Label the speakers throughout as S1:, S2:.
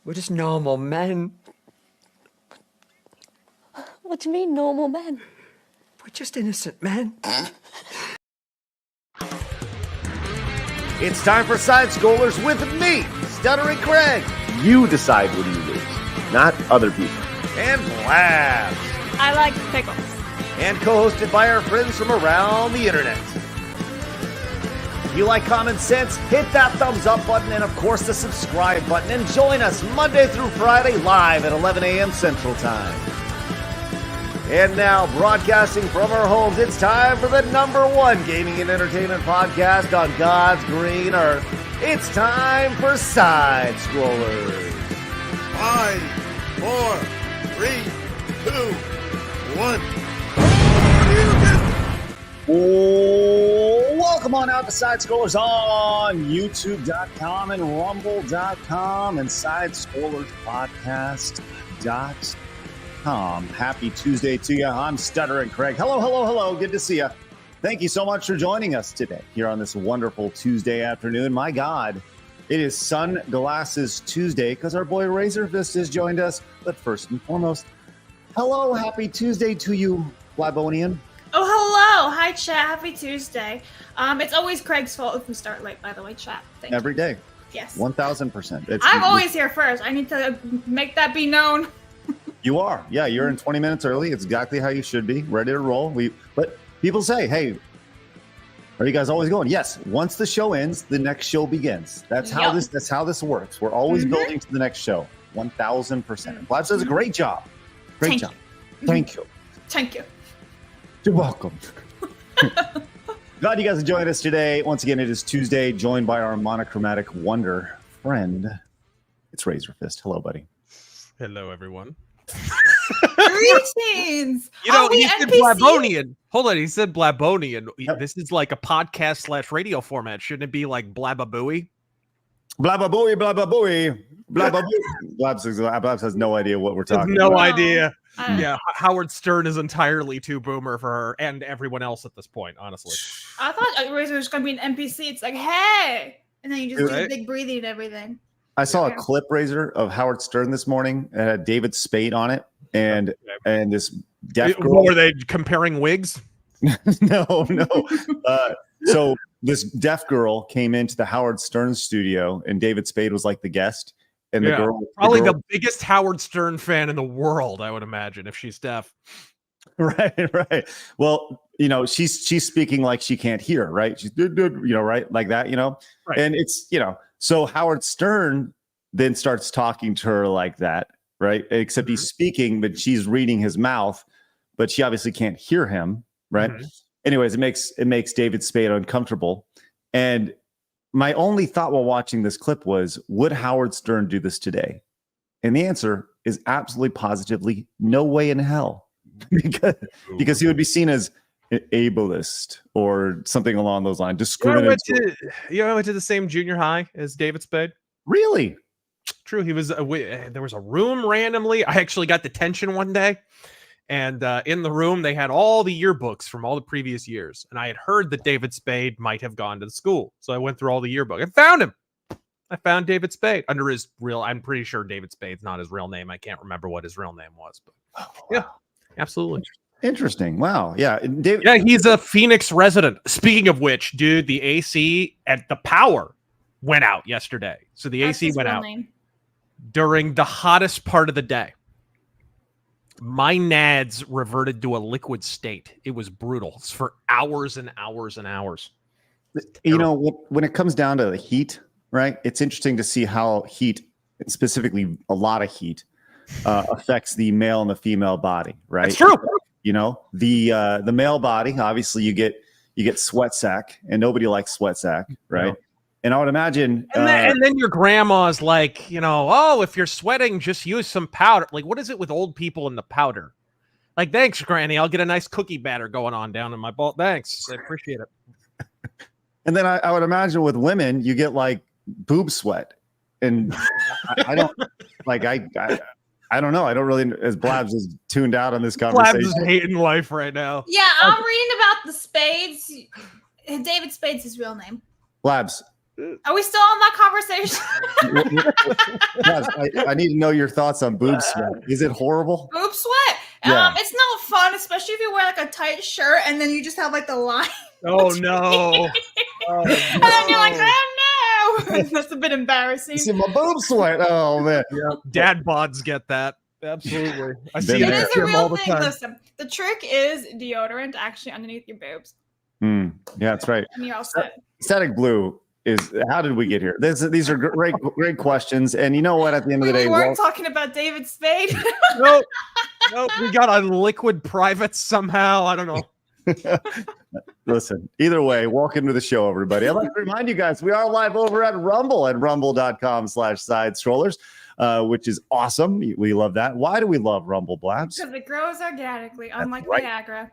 S1: We're just normal men.
S2: What do you mean, normal men?
S1: We're just innocent men.
S3: It's time for Side Scrollers with me, Stuttering Craig.
S4: You decide when you lose, not other people.
S3: And Blabs.
S2: I like pickles.
S3: And co-hosted by our friends from around the internet. If you like common sense, hit that thumbs up button and, of course, the subscribe button. And join us Monday through Friday live at 11 a.m. Central Time. And now, broadcasting from our homes, it's time for the #1 gaming and entertainment podcast on God's green earth. It's time for Side Scrollers.
S5: 5, 4, 3, 2, 1.
S4: Welcome on out to Side Scrollers on YouTube.com and Rumble.com and SideScrollersPodcast.com. Happy Tuesday to you. I'm Stuttering Craig. Hello. Good to see you. Thank you so much for joining us today here on this wonderful Tuesday afternoon. My God, it is Sunglasses Tuesday because our boy Razorfist has joined us. But first and foremost, hello, happy Tuesday to you, Blabonian.
S6: Oh, hello. Hi, chat. Happy Tuesday. It's always Craig's fault if we start late, by the way, chat. Thank
S4: Every
S6: you.
S4: day.
S6: Yes.
S4: 1,000%.
S6: I'm always here first. I need to make that be known.
S4: You are. Yeah, you're in 20 minutes early. It's exactly how you should be. Ready to roll. But people say, hey, are you guys always going? Yes. Once the show ends, the next show begins. That's how this works. We're always building to the next show. 1,000%. Blabs does a great job. Great job. Thank you.
S6: Thank you.
S4: You're welcome. Glad you guys are joining us today. Once again, it is Tuesday, joined by our monochromatic wonder friend. It's Razorfist. Hello, buddy.
S7: Hello, everyone.
S6: Greetings.
S7: You know, he said
S6: NPC?
S7: Blabonian. Hold on, he said Blabonian.
S4: Yep.
S7: This is like a podcast / radio format. Shouldn't it be like Blababooey?
S4: Blababooey, blababooey, blababooey. Blabs has no idea what we're talking
S7: No
S4: about.
S7: idea.
S6: I-
S7: Yeah, Howard Stern is entirely too boomer for her and everyone else at this point, honestly.
S6: I thought Razor was going to be an NPC. It's like, hey. And then you just do
S7: Right?
S6: the big breathing and everything.
S4: I saw a
S6: Yeah.
S4: clip, Razor, of Howard Stern this morning. It had David Spade on it, and this deaf girl.
S7: What were they comparing wigs?
S4: no. So this deaf girl came into the Howard Stern studio, and David Spade was like the guest. And the girl,
S7: Probably the biggest Howard Stern fan in the world, I would imagine, if she's deaf.
S4: right. Well, you know, she's speaking like she can't hear, right? She's right, like that,
S7: Right.
S4: And it's so Howard Stern then starts talking to her like that, right? Except he's speaking, but she's reading his mouth, but she obviously can't hear him, right? Anyways, it makes David Spade uncomfortable. And my only thought while watching this clip was, would Howard Stern do this today? And the answer is absolutely positively no way in hell. because he would be seen as ableist or something along those lines. Discriminatory.
S7: You went to the same junior high as David Spade?
S4: Really?
S7: True. He was there was a room randomly. I actually got detention one day, and in the room they had all the yearbooks from all the previous years. And I had heard that David Spade might have gone to the school, so I went through all the yearbook. I found him. I found David Spade under his real. I'm pretty sure David Spade's not his real name. I can't remember what his real name was, but yeah, absolutely.
S4: Interesting. Wow. Yeah. David,
S7: Yeah, he's a Phoenix resident. Speaking of which, dude, the AC at the power went out yesterday. So the
S6: That's
S7: AC
S6: his
S7: went
S6: real
S7: out
S6: name.
S7: during the hottest part of the day. My nads reverted to a liquid state. It was brutal. It's for hours and hours and hours.
S4: when it comes down to the heat, right? It's interesting to see how heat, specifically a lot of heat, affects the male and the female body, right?
S7: That's true.
S4: The male body, obviously you get sweat sack, and nobody likes sweat sack, right?
S7: No.
S4: And I would imagine,
S7: And then your grandma's like, oh, if you're sweating, just use some powder. Like, what is it with old people and the powder? Like, thanks, Granny. I'll get a nice cookie batter going on down in my ball. Thanks. I appreciate it.
S4: and then I would imagine with women, you get like boob sweat, and I don't like I don't know. I don't really, as Blabs is tuned out on this conversation.
S7: Blabs is hating life right now.
S6: Yeah, I'm reading about the Spades. David Spade's his real name.
S4: Blabs,
S6: Are we still on that conversation?
S4: Yes, I need to know your thoughts on boob sweat. Is it horrible?
S6: Boob sweat.
S4: Yeah.
S6: It's not fun, especially if you wear like a tight shirt and then you just have like the line.
S7: Oh no!
S6: And then you're like, oh no! That's a bit embarrassing.
S4: You see my boob sweat. Oh man.
S7: Yeah, dad bods get that. Absolutely. I
S4: Been
S7: see it
S6: It
S7: in
S4: there.
S6: is
S7: the
S6: a
S7: gym all
S6: real
S7: the
S6: thing.
S7: time.
S6: Listen, the trick is deodorant actually underneath your boobs.
S4: Yeah, that's right.
S6: And you're all set.
S4: Static Blue is how did we get here? These are great questions. And you know what? At the end of the day,
S6: We weren't talking about David Spade.
S7: Nope. We got on liquid privates somehow. I don't know.
S4: listen, either way, welcome to the show, everybody. I'd like to remind you guys, we are live over at Rumble at rumble.com/side strollers, which is awesome. We love that. Why do we love Rumble, Blabs?
S6: Because it grows organically, unlike
S4: right.
S6: Viagra.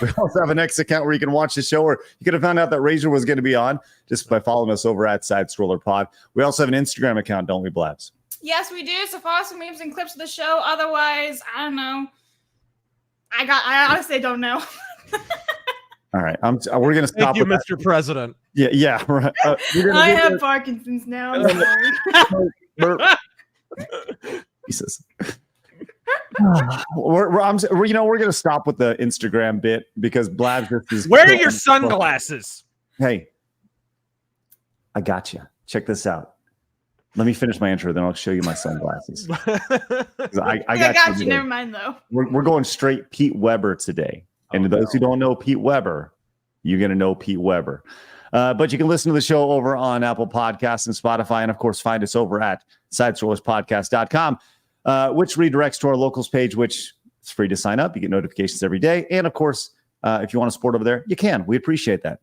S4: We also have an X account where you can watch the show, or you could have found out that Razor was going to be on just by following us over at Side Stroller Pod. We also have an Instagram account, don't we, Blabs?
S6: Yes, we do. So follow some memes and clips of the show. Otherwise, I don't know. I honestly don't know.
S4: All right, we're going to stop.
S7: Thank you,
S4: with
S7: Mr. President.
S4: that. Yeah. Right.
S6: I have Parkinson's now. I'm sorry.
S4: Jesus. we're going to stop with the Instagram bit because Blabs is.
S7: Wear your sunglasses.
S4: Hey, I got you. Check this out. Let me finish my intro, then I'll show you my sunglasses. I
S6: got you.
S4: today.
S6: Never mind, though.
S4: We're going straight Pete Weber today. And to those who don't know Pete Weber, you're going to know Pete Weber. But you can listen to the show over on Apple Podcasts and Spotify. And, of course, find us over at SideStrollersPodcast.com, which redirects to our locals page, which is free to sign up. You get notifications every day. And, of course, if you want to support over there, you can. We appreciate that.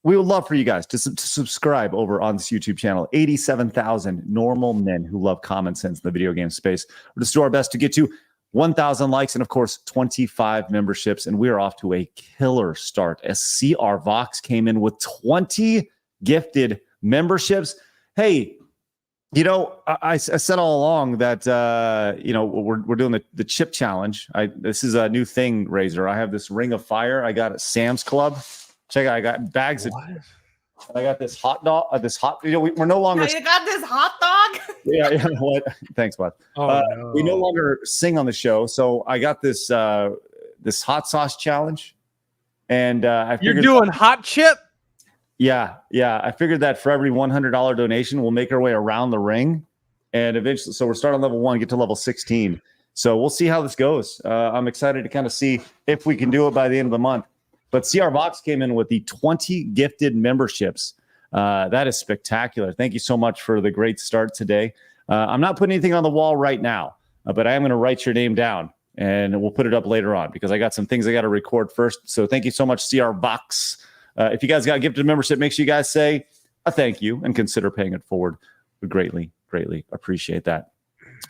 S4: We would love for you guys to subscribe over on this YouTube channel. 87,000 normal men who love common sense in the video game space. We're just do our best to get to 1,000 likes and, of course, 25 memberships. And we are off to a killer start as CR Vox came in with 20 gifted memberships. Hey, I said all along that, we're doing the chip challenge. This is a new thing, Razor. I have this Ring of Fire I got at Sam's Club. Check out, I got bags of. I got this hot dog. We're no longer.
S6: You got this hot dog?
S4: Yeah. What? Thanks, bud.
S7: Oh, no.
S4: We no longer sing on the show, so I got this this hot sauce challenge, and I figured
S7: You're doing hot chip?
S4: Yeah. I figured that for every $100 donation, we'll make our way around the ring, and eventually, so we're starting on level 1, get to level 16. So we'll see how this goes. I'm excited to kind of see if we can do it by the end of the month. But CR Vox came in with the 20 gifted memberships. That is spectacular. Thank you so much for the great start today. I'm not putting anything on the wall right now, but I am going to write your name down, and we'll put it up later on because I got some things I got to record first. So thank you so much, CR Vox. If you guys got a gifted membership, make sure you guys say a thank you and consider paying it forward. We greatly, greatly appreciate that.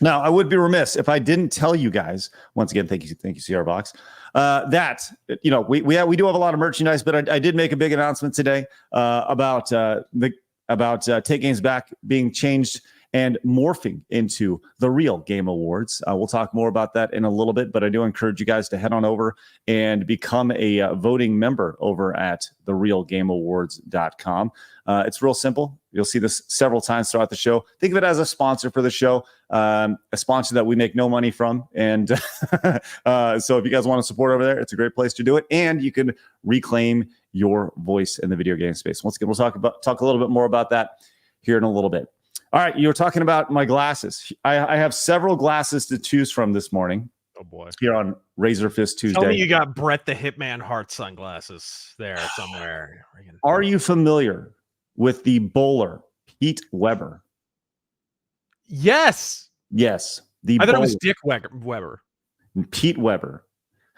S4: Now, I would be remiss if I didn't tell you guys, once again, thank you, CR Vox, that, we do have a lot of merchandise, but I did make a big announcement today about Take Games Back being changed and morphing into the Real Game Awards. We'll talk more about that in a little bit, but I do encourage you guys to head on over and become a voting member over at therealgameawards.com. It's real simple. You'll see this several times throughout the show. Think of it as a sponsor for the show, a sponsor that we make no money from. And so if you guys want to support over there, it's a great place to do it. And you can reclaim your voice in the video game space. Once again, we'll talk a little bit more about that here in a little bit. All right, you were talking about my glasses. I have several glasses to choose from this morning.
S7: Oh, boy.
S4: Here on Razor Fist Tuesday.
S7: Tell me you got Brett the Hitman Hart sunglasses there somewhere.
S4: Are you familiar with the bowler, Pete Weber?
S7: Yes.
S4: Yes.
S7: I thought it was Dick Weber.
S4: Pete Weber.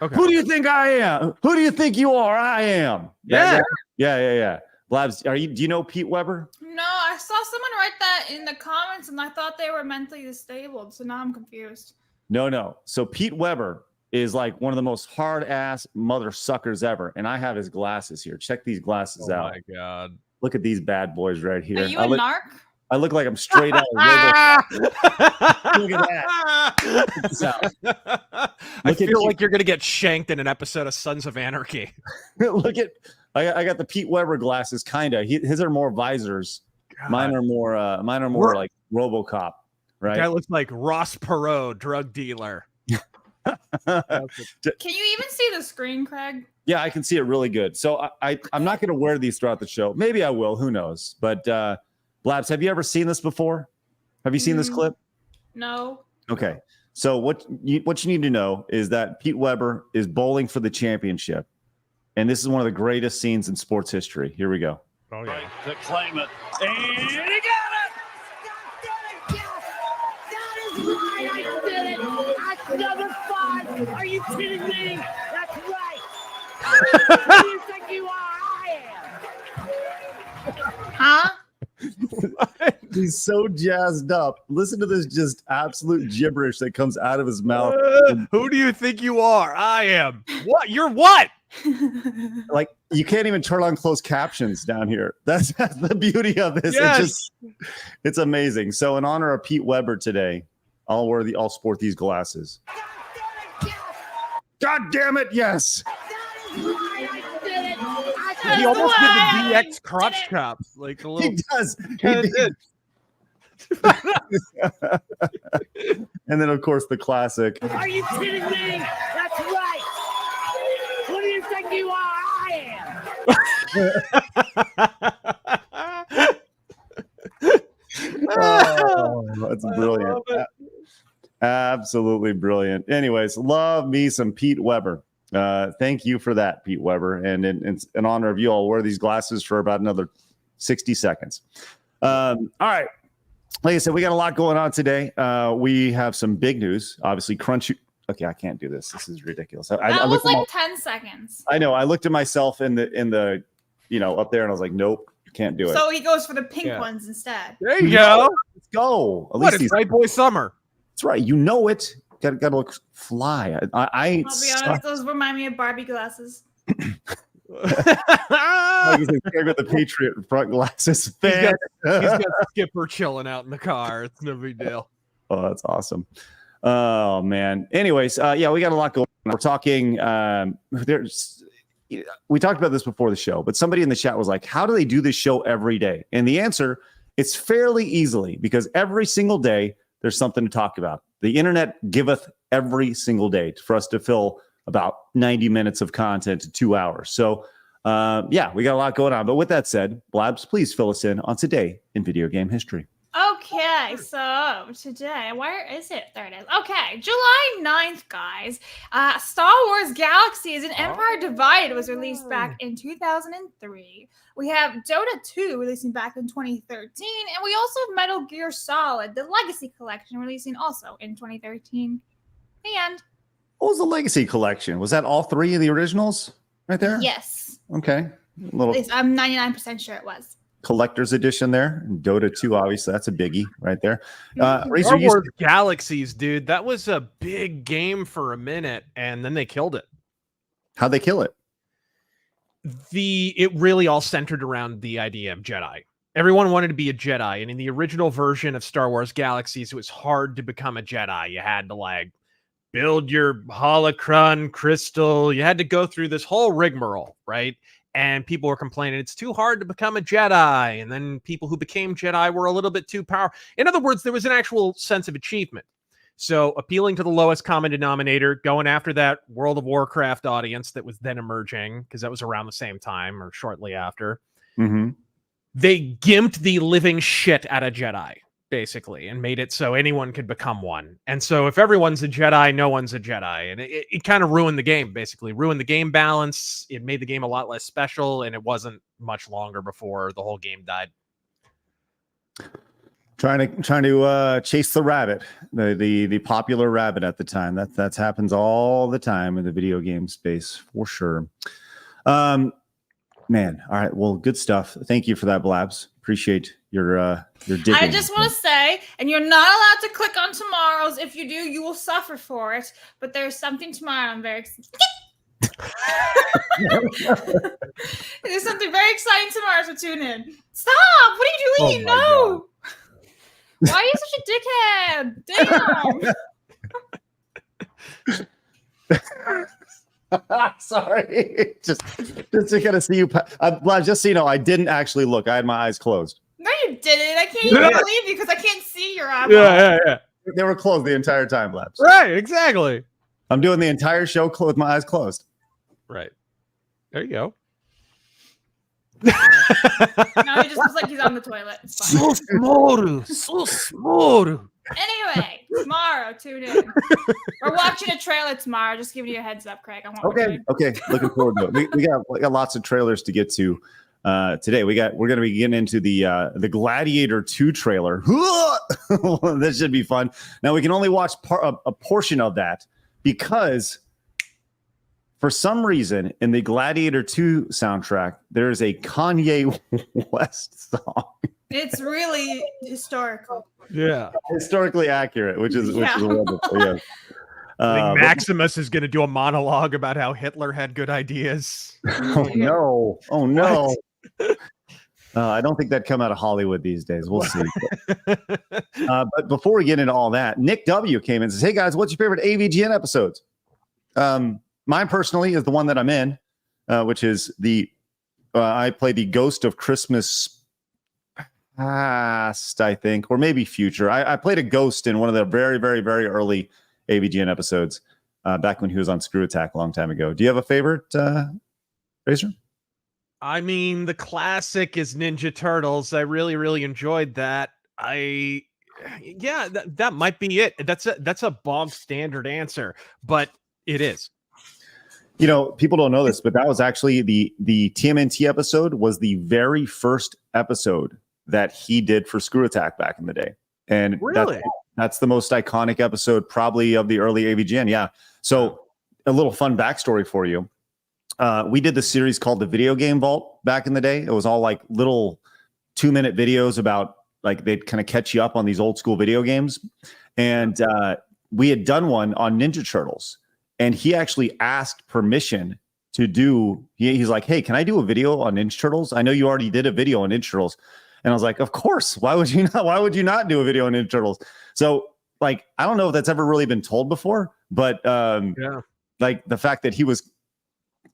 S7: Okay.
S4: Who do you think I am? Who do you think you are? I am.
S7: Yeah.
S4: Yeah. Blabs, do you know Pete Weber?
S6: No, I saw someone write that in the comments, and I thought they were mentally disabled, so now I'm confused.
S4: No. So Pete Weber is like one of the most hard-ass mother suckers ever, and I have his glasses here. Check these glasses out.
S7: Oh, my God.
S4: Look at these bad boys right here.
S6: Are you a narc?
S4: I look like I'm straight out of Robo. Look at that. Check this out.
S7: I feel like you're going to get shanked in an episode of Sons of Anarchy.
S4: Look I got the Pete Weber glasses, kinda. His are more visors.
S7: God.
S4: Mine are more
S7: We're-
S4: like RoboCop, right?
S7: Guy looks like Ross Perot, drug dealer.
S6: Can you even see the screen, Craig?
S4: Yeah, I can see it really good. So I'm not going to wear these throughout the show. Maybe I will. Who knows? But Blabs, have you ever seen this before? Have you seen this clip?
S6: No.
S4: Okay. So what you need to know is that Pete Weber is bowling for the championship, and this is one of the greatest scenes in sports history. Here we go.
S7: Oh yeah.
S5: To claim it. And he got it!
S8: That is right, I did it! That's number 5! Are you kidding me? That's right! Who do you think you are? I am!
S6: Huh?
S4: He's so jazzed up. Listen to this just absolute gibberish that comes out of his mouth.
S7: Who do you think you are? I am. What? You're what?
S4: Like, you can't even turn on closed captions down here. That's the beauty of this.
S7: Yes.
S4: It's amazing. So in honor of Pete Weber today, I'll sport these glasses. God damn it, yes.
S8: That is right, I did it!
S7: He almost did the DX crotch chops, like a little.
S4: He does.
S7: Kinda did.
S4: And then, of course, the classic.
S8: Are you kidding me? That's right! Who do you think you are? I am!
S4: Oh, that's brilliant. Absolutely brilliant. Anyways, love me some Pete Weber. Thank you for that, Pete Weber. And in honor of you, I'll wear these glasses for about another 60 seconds. All right. Like I said, we got a lot going on today. We have some big news. Obviously, Crunchy. Okay, I can't do this. This is ridiculous.
S6: That was like 10 seconds.
S4: I know. I looked at myself in the up there, and I was like, nope, can't do it.
S6: So he goes for the pink ones instead.
S7: There you go.
S4: Let's go. At
S7: What
S4: least
S7: is Right Boy Summer?
S4: That's right. You know it. Got to look fly.
S6: I'll be honest, those remind me of Barbie glasses.
S4: Like he's paired with the Patriot front glasses.
S7: He's got Skipper chilling out in the car. It's no big deal.
S4: Oh, that's awesome. Oh man. Anyways, yeah, we got a lot going on. We're talking. We talked about this before the show, but somebody in the chat was like, "How do they do this show every day?" And the answer, it's fairly easily, because every single day there's something to talk about. The internet giveth every single day for us to fill about 90 minutes of content to 2 hours. So, yeah, we got a lot going on. But with that said, Blabs, please fill us in on today in video game history.
S6: Okay, so today, where is it? There it is. Okay, July 9th, guys. Star Wars Galaxies and Empire Divided was released back in 2003. We have Dota 2 releasing back in 2013. And we also have Metal Gear Solid, the Legacy Collection, releasing also in 2013. And
S4: What was the Legacy Collection? Was that all three of the originals right there?
S6: yes,
S4: Okay. A little
S6: at least I'm 99% sure it was.
S4: collector's edition there. And Dota 2, obviously, that's a biggie right there. Razor,
S7: Star
S4: you
S7: Wars Galaxies, dude. That was a big game for a minute, and then they killed it.
S4: how'd they kill it?
S7: It really all centered around the idea of Jedi. Everyone wanted to be a Jedi, and in the original version of Star Wars Galaxies, it was hard to become a Jedi. You had to like build your holocron crystal. You had to go through this whole rigmarole, right? And people were complaining it's too hard to become a Jedi. And then people who became Jedi were a little bit too powerful. In other words, there was an actual sense of achievement. So appealing to the lowest common denominator, going after that World of Warcraft audience that was then emerging, because that was around the same time or shortly after.
S4: Mm-hmm.
S7: They gimped the living shit out of Jedi, basically, and made it so anyone could become one. And so if everyone's a Jedi, no one's a Jedi. And it kind of ruined the game, basically. Ruined the game balance. It made the game a lot less special, and it wasn't much longer before the whole game died.
S4: Trying to chase the rabbit, the popular rabbit at the time. That happens all the time in the video game space for sure. Man, all right, well, good stuff. Thank you for that, Blabs. Appreciate your digging.
S6: I just want to say, and you're not allowed to click on tomorrow's. If you do, you will suffer for it. But there's something tomorrow. I'm very excited. There's something very exciting tomorrow, so tune in. Stop! What are you doing?
S4: Oh
S6: No! Why are you such a dickhead? Damn!
S4: Sorry. just to kind of see you. Vlad, just so you know, I didn't actually look. I had my eyes closed.
S6: No, you didn't. I can't even believe you because I can't see your eyeball.
S7: Yeah.
S4: They were closed the entire time, Labs.
S7: Right, exactly.
S4: I'm doing the entire show with my eyes closed.
S7: Right. There you go.
S6: No, he just looks like he's on the toilet. It's fine.
S7: So small.
S6: Anyway, tomorrow, tune in. We're watching a trailer tomorrow. Just giving you a heads up, Craig.
S4: Okay. Looking forward to it. We got lots of trailers to get to today. We're going to be getting into the Gladiator 2 trailer. This should be fun. Now we can only watch a portion of that because for some reason in the Gladiator 2 soundtrack there is a Kanye West song.
S6: It's really historical.
S7: Yeah.
S4: Historically accurate, which is wonderful. Yeah.
S7: I think Maximus is going to do a monologue about how Hitler had good ideas.
S4: Oh no. I don't think that'd come out of Hollywood these days. We'll see. But before we get into all that, Nick W came in and says, "Hey guys, what's your favorite AVGN episodes?" Mine personally is the one that I'm in, which is I play the Ghost of Christmas Past, I think, or maybe Future. I played a ghost in one of the very, very, very early AVGN episodes back when he was on Screw Attack a long time ago. Do you have a favorite, Razor?
S7: I mean, the classic is Ninja Turtles. I really, really enjoyed that. That might be it. That's a bog standard answer, but it is.
S4: You know, people don't know this, but that was actually the TMNT episode was the very first episode that he did for Screw Attack back in the day. And
S7: really?
S4: That's the most iconic episode probably of the early AVGN. Yeah. So a little fun backstory for you. We did the series called the Video Game Vault back in the day. It was all like little 2-minute videos about like they'd kind of catch you up on these old school video games. And we had done one on Ninja Turtles. And he actually asked permission to do, he's like, "Hey, can I do a video on Ninja Turtles? I know you already did a video on Ninja Turtles." And I was like, "Of course. Why would you not do a video on Ninja Turtles?" So like, I don't know if that's ever really been told before, but like the fact that he was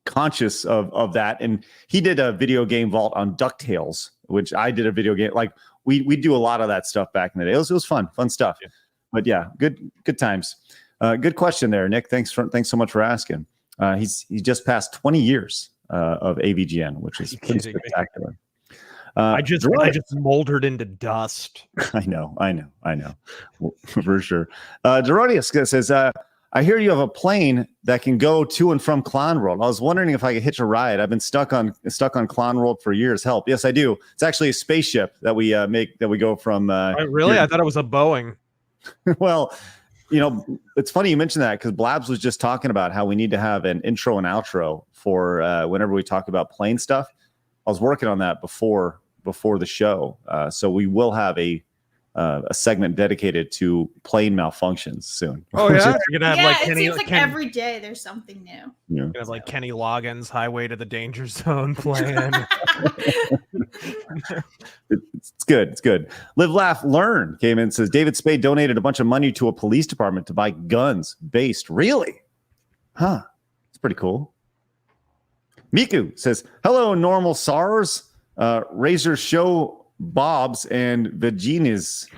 S4: conscious of that. And he did a video game vault on DuckTales, which I did a video game. Like we do a lot of that stuff back in the day. It was fun stuff. Yeah. But yeah, good times. Good question there, Nick. Thanks so much for asking. He just passed 20 years of AVGN, which is pretty spectacular.
S7: I just moldered into dust.
S4: I know. For sure. Derodius says, "I hear you have a plane that can go to and from Clown World. I was wondering if I could hitch a ride. I've been stuck on Clown World for years. Help." Yes, I do. It's actually a spaceship that we go from.
S7: Really? Here. I thought it was a Boeing.
S4: Well, you know, it's funny you mentioned that because Blabs was just talking about how we need to have an intro and outro for whenever we talk about plane stuff. I was working on that before the show, so we will have a segment dedicated to plane malfunctions soon.
S7: Oh yeah, you're gonna have like
S6: it seems like every day there's something new.
S4: You're
S7: gonna have like Kenny Loggins' Highway to the Danger Zone plan.
S4: It's good. It's good. Live, Laugh, Learn came in and says, "David Spade donated a bunch of money to a police department to buy guns based." Really? Huh. It's pretty cool. Miku says, "Hello, normal SARS. Razor show Bob's and Vaginas."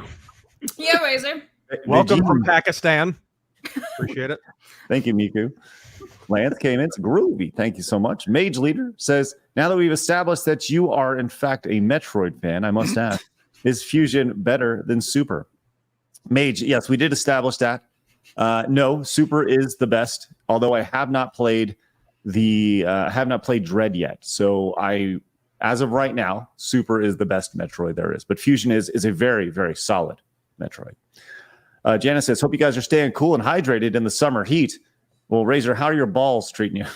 S6: Yeah, Razor.
S7: Welcome from Pakistan. Appreciate it.
S4: Thank you, Miku. Lance came in. It's groovy. Thank you so much. Mage Leader says, "Now that we've established that you are in fact a Metroid fan, I must ask, is Fusion better than Super?" Mage, yes, we did establish that. No, Super is the best. Although I have not played Dread yet. So as of right now, Super is the best Metroid there is. But Fusion is a very, very solid Metroid. Janice says, "Hope you guys are staying cool and hydrated in the summer heat." Well, Razor, how are your balls treating you?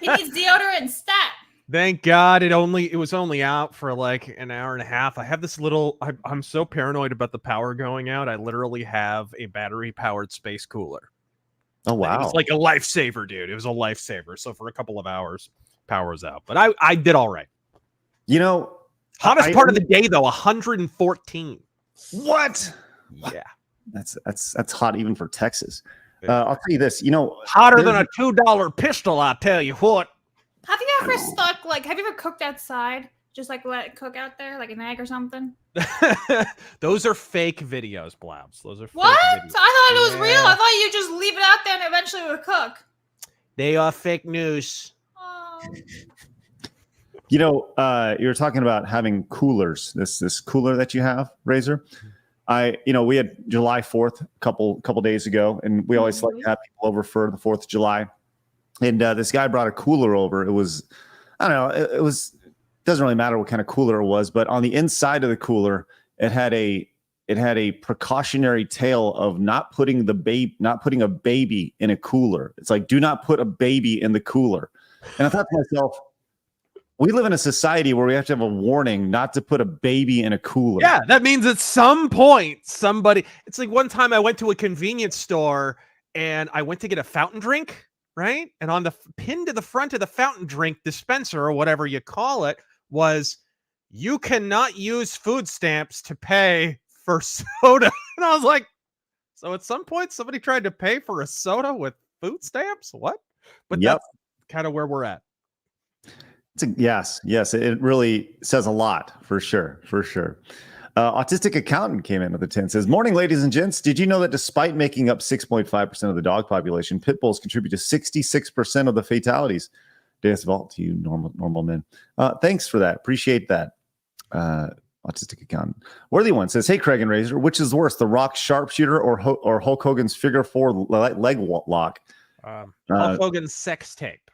S6: He needs deodorant stat.
S7: Thank God it was only out for like an hour and a half. I have this I'm so paranoid about the power going out. I literally have a battery powered space cooler.
S4: Oh, wow.
S7: It's like a lifesaver, dude. It was a lifesaver. So for a couple of hours, power was out. But I did all right.
S4: You know,
S7: hottest part of the day though, 114.
S4: What?
S7: Yeah.
S4: That's hot even for Texas. I'll tell you this. You know,
S7: Hotter than a $2 pistol, I tell you what.
S6: Have you ever have you ever cooked outside? Just like let it cook out there, like an egg or something?
S7: Those are fake videos, Blabs. Those are
S6: What?
S7: fake
S6: I
S7: videos.
S6: thought it was real.
S7: Yeah.
S6: I thought you just leave it out there and eventually it would cook.
S7: They are fake news.
S6: Oh.
S4: you know, you were talking about having coolers. This cooler that you have, Razor. We had July 4th a couple days ago, and we always like to have people over for the 4th of July. And this guy brought a cooler over. It was, I don't know, it doesn't really matter what kind of cooler it was, but on the inside of the cooler, it had a precautionary tale of not putting a baby in a cooler. It's like, do not put a baby in the cooler. And I thought to myself, we live in a society where we have to have a warning not to put a baby in a cooler.
S7: Yeah, that means at some point it's like one time I went to a convenience store and I went to get a fountain drink, right? And on the pin to the front of the fountain drink dispenser, or whatever you call it, was, you cannot use food stamps to pay for soda. And I was like, so at some point somebody tried to pay for a soda with food stamps? What? But that's kind of where we're at.
S4: Yes, it really says a lot, for sure. Autistic Accountant came in with a 10, says, morning, ladies and gents. Did you know that despite making up 6.5% of the dog population, pit bulls contribute to 66% of the fatalities? Deus vault to you, normal men. Thanks for that. Appreciate that. Autistic Accountant. Worthy One says, hey, Craig and Razor, which is worse, the Rock sharpshooter or Hulk Hogan's figure 4 leg lock?
S7: Hulk Hogan's sex tape.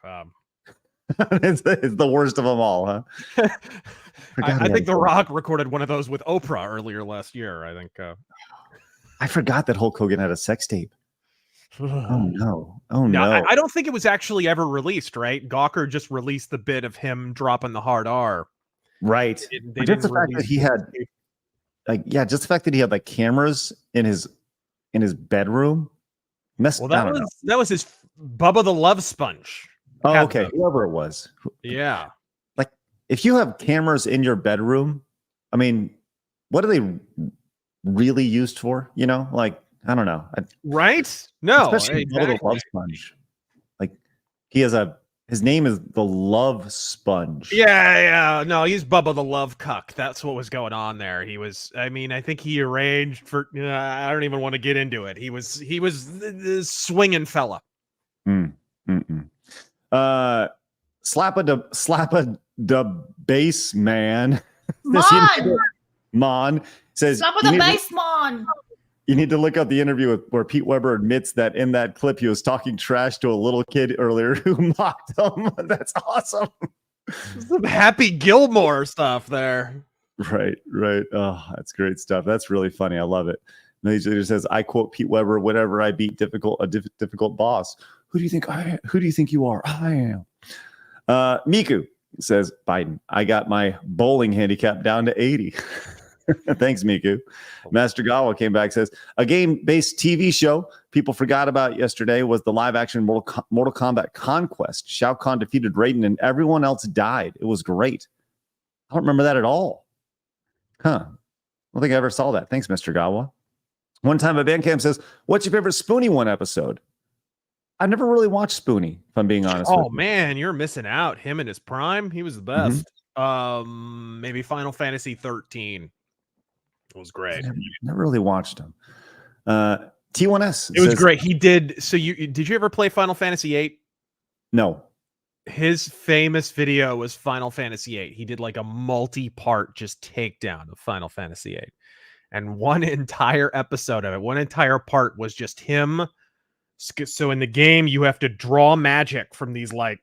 S4: It's the worst of them all, huh?
S7: I think The Rock recorded one of those with Oprah earlier last year. I think.
S4: I forgot that Hulk Hogan had a sex tape. Oh no!
S7: I don't think it was actually ever released. Right? Gawker just released the bit of him dropping the hard R.
S4: Right. Just the fact that he had, just the fact that he had like cameras in his bedroom.
S7: That was his Bubba the Love Sponge.
S4: Oh, okay. Whoever it was.
S7: Yeah.
S4: Like, if you have cameras in your bedroom, I mean, what are they really used for? You know, like, I don't know.
S7: Right? No.
S4: Especially exactly. The Love Sponge. Like, his name is the Love Sponge.
S7: Yeah. No, he's Bubba the Love Cuck. That's what was going on there. I think he arranged for, I don't even want to get into it. He was the swinging fella.
S4: Slap a bass man. Mon says,
S6: slap the bass man.
S4: You need to look up the interview where Pete Weber admits that in that clip he was talking trash to a little kid earlier who mocked him. That's awesome.
S7: Some Happy Gilmore stuff there.
S4: Right. Oh, that's great stuff. That's really funny. I love it. And he just says, I quote Pete Weber, whenever I beat a difficult boss. Who do you think you are? I am. Miku says, Biden, I got my bowling handicap down to 80. Thanks, Miku. Master Gawa came back, says, a game-based TV show people forgot about yesterday was the live-action Mortal Kombat Conquest. Shao Kahn defeated Raiden and everyone else died. It was great. I don't remember that at all. Huh. I don't think I ever saw that. Thanks, Mr. Gawa. One time at Bandcamp says, what's your favorite Spoonie One episode? I've never really watched Spoonie, if I'm being honest.
S7: Oh, man, you're missing out. Him in his prime, he was the best. Maybe Final Fantasy 13. It was great.
S4: Never really watched him. T1S.
S7: It was great. He did. So did you ever play Final Fantasy 8?
S4: No.
S7: His famous video was Final Fantasy 8. He did like a multi-part just takedown of Final Fantasy 8. And one entire episode of it, one entire part was just him. So in the game, you have to draw magic from these like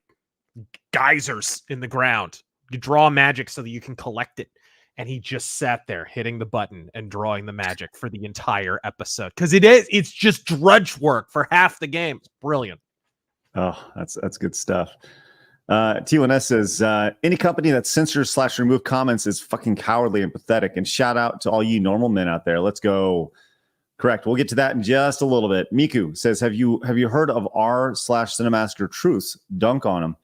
S7: geysers in the ground. You draw magic so that you can collect it. And he just sat there hitting the button and drawing the magic for the entire episode. Because it's just drudge work for half the game. It's brilliant.
S4: Oh, that's good stuff. T1S says, any company that censors / remove comments is fucking cowardly and pathetic. And shout out to all you normal men out there. Let's go. Correct. We'll get to that in just a little bit. Miku says, have you heard of r/Cinemaster Truths? Dunk on him.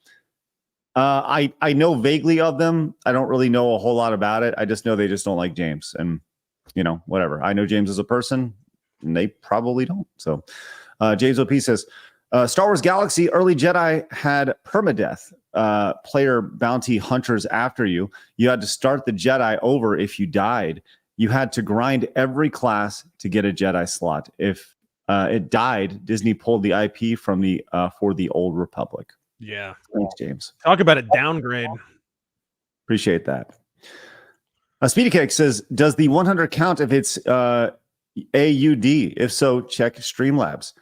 S4: I know vaguely of them. I don't really know a whole lot about it. I just know they just don't like James, and whatever. I know James as a person, and they probably don't. So, James OP says, Star Wars Galaxy early Jedi had permadeath. Player bounty hunters after you. You had to start the Jedi over if you died. You had to grind every class to get a Jedi slot. If it died, Disney pulled the IP from the for the Old Republic.
S7: Yeah.
S4: Thanks, James.
S7: Talk about a downgrade.
S4: Appreciate that. Speedy Cake says, does the 100 count if it's AUD? If so, check Streamlabs.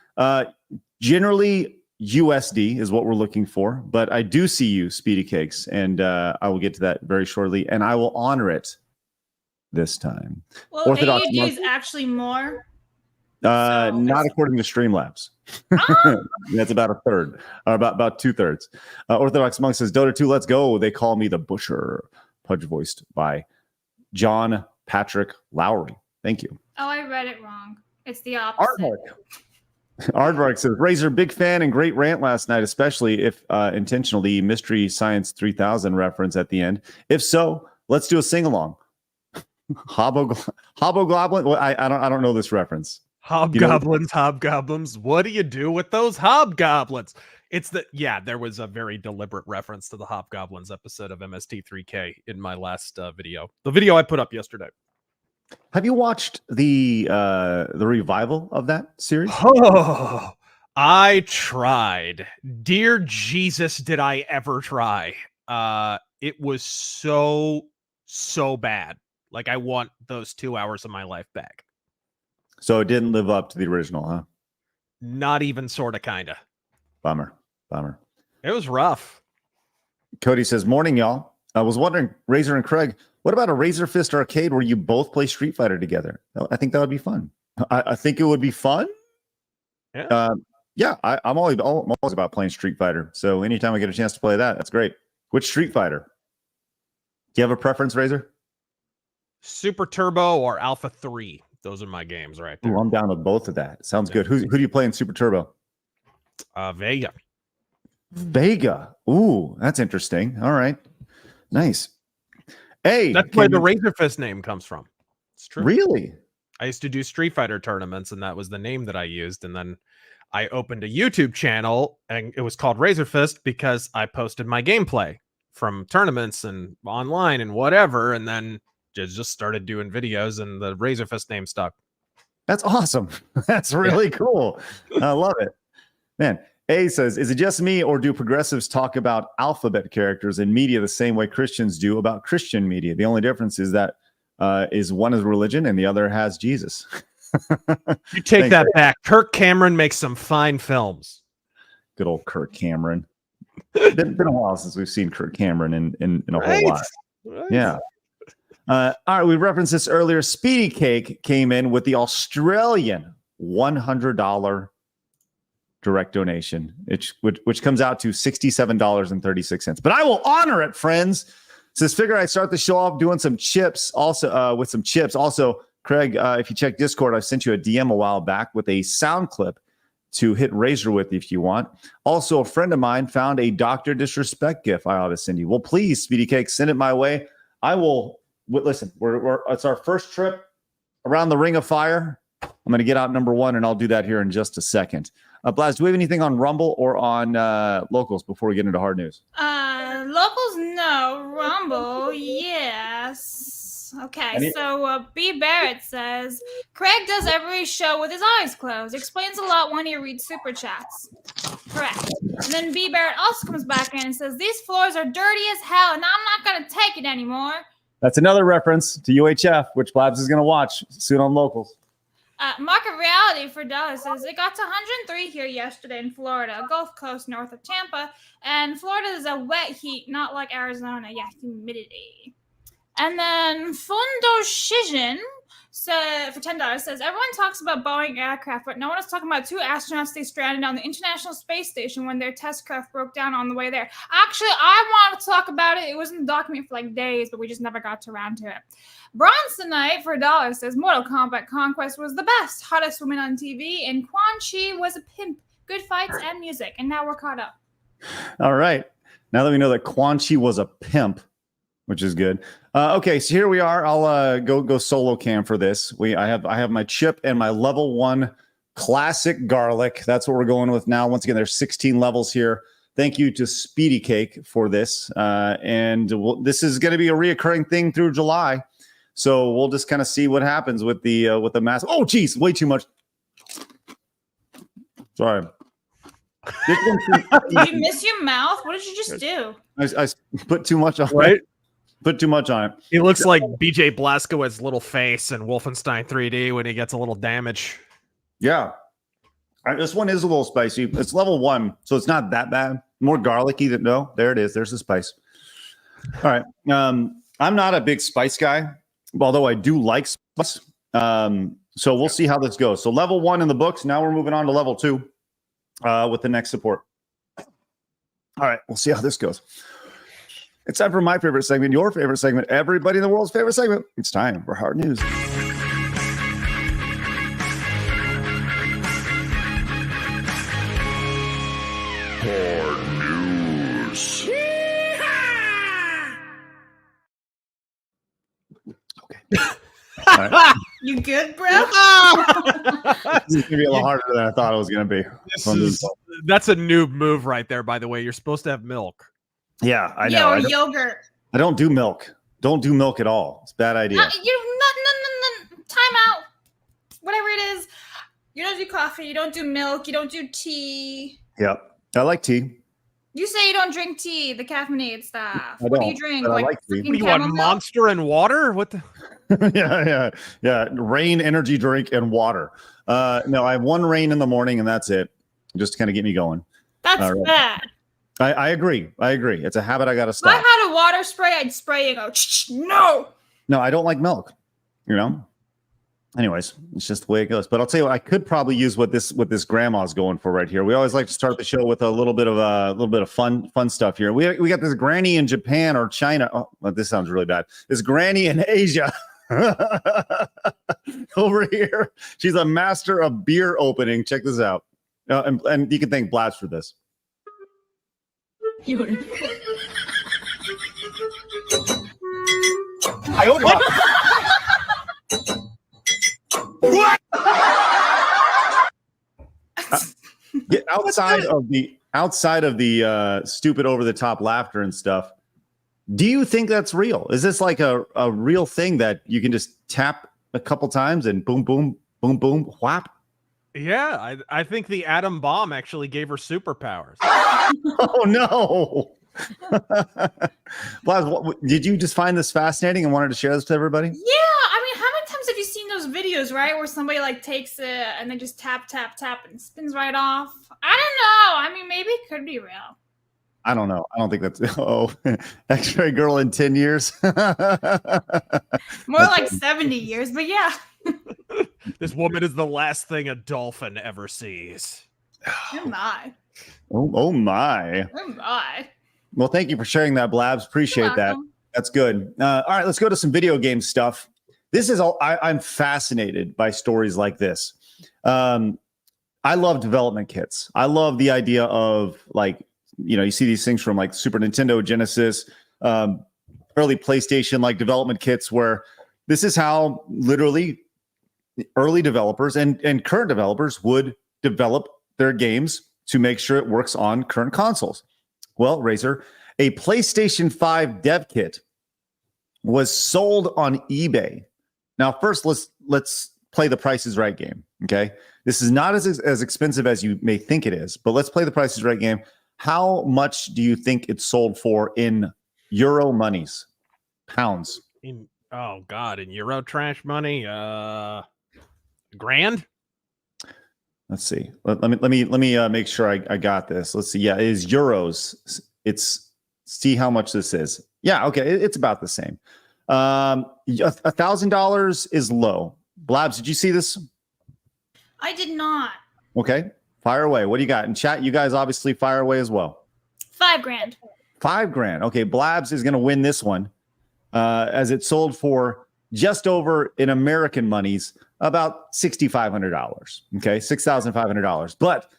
S4: Generally, USD is what we're looking for, but I do see you, Speedy Cakes, and I will get to that very shortly, and I will honor it this time.
S6: Well, AUD is actually more.
S4: Not according to Streamlabs. That's about a third, or about 2/3. Orthodox Monk says, Dota 2, let's go. They call me the Busher. Pudge voiced by John Patrick Lowry. Thank you.
S6: Oh, I read it wrong. It's the opposite.
S4: Aardvark says, Razor, big fan and great rant last night, especially if intentionally Mystery Science 3000 reference at the end. If so, let's do a sing-along. Hobgoblin? Well, I don't know this reference.
S7: Hobgoblins, hobgoblins. What do you do with those hobgoblins? There was a very deliberate reference to the Hobgoblins episode of MST3K in my last video. The video I put up yesterday.
S4: Have you watched the revival of that series?
S7: Oh, I tried. Dear Jesus, did I ever try? It was so bad. Like, I want those 2 hours of my life back.
S4: So it didn't live up to the original, huh?
S7: Not even sorta, kinda.
S4: Bummer.
S7: It was rough.
S4: Cody says, morning, y'all. I was wondering, Razor and Craig, what about a Razor Fist arcade where you both play Street Fighter together? I think that would be fun. I think it would be fun.
S7: Yeah.
S4: I'm always about playing Street Fighter. So anytime I get a chance to play that, that's great. Which Street Fighter? Do you have a preference, Razor?
S7: Super Turbo or Alpha 3. Those are my games right there.
S4: Ooh, I'm down with both of that. Sounds good. Who do you play in Super Turbo? Vega. Ooh, that's interesting. All right. Nice. Hey,
S7: that's where the Razor Fist name comes from. It's true.
S4: Really?
S7: I used to do Street Fighter tournaments, and that was the name that I used. And then I opened a YouTube channel, and it was called Razor Fist because I posted my gameplay from tournaments and online and whatever. And then just started doing videos, and the Razor Fist name stuck.
S4: That's awesome. That's really cool. I love it. Man, A says, is it just me, or do progressives talk about alphabet characters in media the same way Christians do about Christian media? The only difference is that is one is religion and the other has Jesus.
S7: You take that back. Kirk Cameron makes some fine films.
S4: Good old Kirk Cameron. Been a while since we've seen Kirk Cameron in a whole lot.
S7: Right.
S4: Yeah. All right, we referenced this earlier. Speedy Cake came in with the Australian $100 direct donation, which comes out to $67.36. But I will honor it, friends. Says, figure I start the show off doing some chips, also with some chips. Also, Craig, if you check Discord, I sent you a DM a while back with a sound clip to hit Razor with if you want. Also, a friend of mine found a Dr. Disrespect gif I ought to send you. Well, please, Speedy Cake, send it my way. I will. Listen, it's our first trip around the Ring of Fire. I'm going to get out number one, and I'll do that here in just a second. Blaz, do we have anything on Rumble or on locals before we get into hard news?
S6: Locals, no. Rumble, yes. Okay, so B. Barrett says, Craig does every show with his eyes closed. Explains a lot when he reads Superchats. Correct. And then B. Barrett also comes back in and says, these floors are dirty as hell, and I'm not going to take it anymore.
S4: That's another reference to UHF, which Blabs is going to watch soon on locals.
S6: Market Reality for Dallas says it got to 103 here yesterday in Florida, Gulf Coast north of Tampa. And Florida is a wet heat, not like Arizona. Yeah, humidity. And then Fundo Shijin for $10 says, everyone talks about Boeing aircraft, but no one is talking about two astronauts they stranded on the International Space Station when their test craft broke down on the way there. Actually, I want to talk about it. It was in the document for like days, but we just never got around to it. Bronzonite for $1 says, Mortal Kombat Conquest was the best, hottest woman on TV, and Quan Chi was a pimp. Good fights and music, and now we're caught up.
S4: All right. Now that we know that Quan Chi was a pimp, which is good. Okay, so here we are. I'll go solo cam for this. I have my chip and my level 1 classic garlic. That's what we're going with now. Once again, there's 16 levels here. Thank you to Speedy Cake for this. This is going to be a reoccurring thing through July. So we'll just kind of see what happens with the mass. Oh, geez, way too much. Sorry.
S6: Did you miss your mouth? What did you just do?
S4: I put too much on
S7: Right?
S4: it. Put too much on it.
S7: He looks like BJ Blazkowicz's little face in Wolfenstein 3D when he gets a little damage.
S4: Yeah. This one is a little spicy. It's level 1, so it's not that bad. More garlicky than no. There it is. There's the spice. All right. I'm not a big spice guy, although I do like spice. So we'll see how this goes. So level 1 in the books. Now we're moving on to level 2 with the next support. All right. We'll see how this goes. It's time for my favorite segment, your favorite segment, everybody in the world's favorite segment. It's time for Hard News. All right.
S6: You good, bro?
S4: This is going to be a lot harder than I thought it was going to be.
S7: That's a noob move right there, by the way. You're supposed to have milk.
S4: Yeah, I know.
S6: Yeah, or yogurt.
S4: I don't do milk. Don't do milk at all. It's a bad idea.
S6: No. Time out. Whatever it is. You don't do coffee. You don't do milk. You don't do tea.
S4: Yep. I like tea.
S6: You say you don't drink tea, the caffeinated stuff.
S4: I
S6: What do
S4: don't,
S6: you drink?
S4: but I
S6: Like
S4: like tea.
S6: freaking
S7: What do you want,
S6: chamomile?
S7: Monster and water? What the?
S4: Yeah. Rain, energy drink, and water. No, I have one rain in the morning, and that's it. Just to kind of get me going.
S6: That's
S4: All right.
S6: bad.
S4: I agree. It's a habit I got to
S6: If I
S4: stop.
S6: had a water spray, I'd spray and go, no.
S4: No, I don't like milk. Anyways, it's just the way it goes. But I'll tell you what, I could probably use what this grandma's going for right here. We always like to start the show with a little bit of fun stuff here. We got this granny in Japan or China. Oh, well, this sounds really bad. This granny in Asia over here. She's a master of beer opening. Check this out. And you can thank Blast for this. Get outside of the stupid over the top laughter and stuff. Do you think that's real? Is this like a real thing that you can just tap a couple times and boom, boom, boom, boom, whap?
S7: Yeah, I think the atom bomb actually gave her superpowers.
S4: Oh no! Blaz, did you just find this fascinating and wanted to share this to everybody?
S6: Yeah, I mean, how many times have you seen those videos, right, where somebody like takes it and they just tap, tap, tap and spins right off? I don't know. I mean, maybe it could be real.
S4: I don't know. I don't think that's X-ray girl in 10 years.
S6: More like 70 years, but yeah.
S7: This woman is the last thing a dolphin ever sees.
S6: Oh my.
S4: Oh my.
S6: Oh my.
S4: Well, thank you for sharing that, Blabs. Appreciate
S6: You're
S4: that.
S6: welcome.
S4: That's good. All right, let's go to some video game stuff. This is all I'm fascinated by stories like this. I love development kits. I love the idea of you see these things from like Super Nintendo, Genesis, early PlayStation, like development kits where this is how literally early developers and current developers would develop their games to make sure it works on current consoles. Well, Razor, a PlayStation 5 dev kit was sold on eBay. Now, first, let's play the Price is Right game, okay? This is not as expensive as you may think it is, but let's play the Price is Right game. How much do you think it sold for in euro monies, pounds?
S7: Oh God, in Euro trash money, grand.
S4: Let's see. Let me make sure I got this. Let's see. Yeah, it is euros. See how much this is. Yeah, okay, it's about the same. $1,000 is low. Blabs, did you see this?
S6: I did not.
S4: Okay, fire away. What do you got in chat? You guys obviously fire away as well.
S6: $5,000.
S4: $5,000. Okay, Blabs is going to win this one, as it sold for just over in American monies about $6,500. Okay, $6,500. But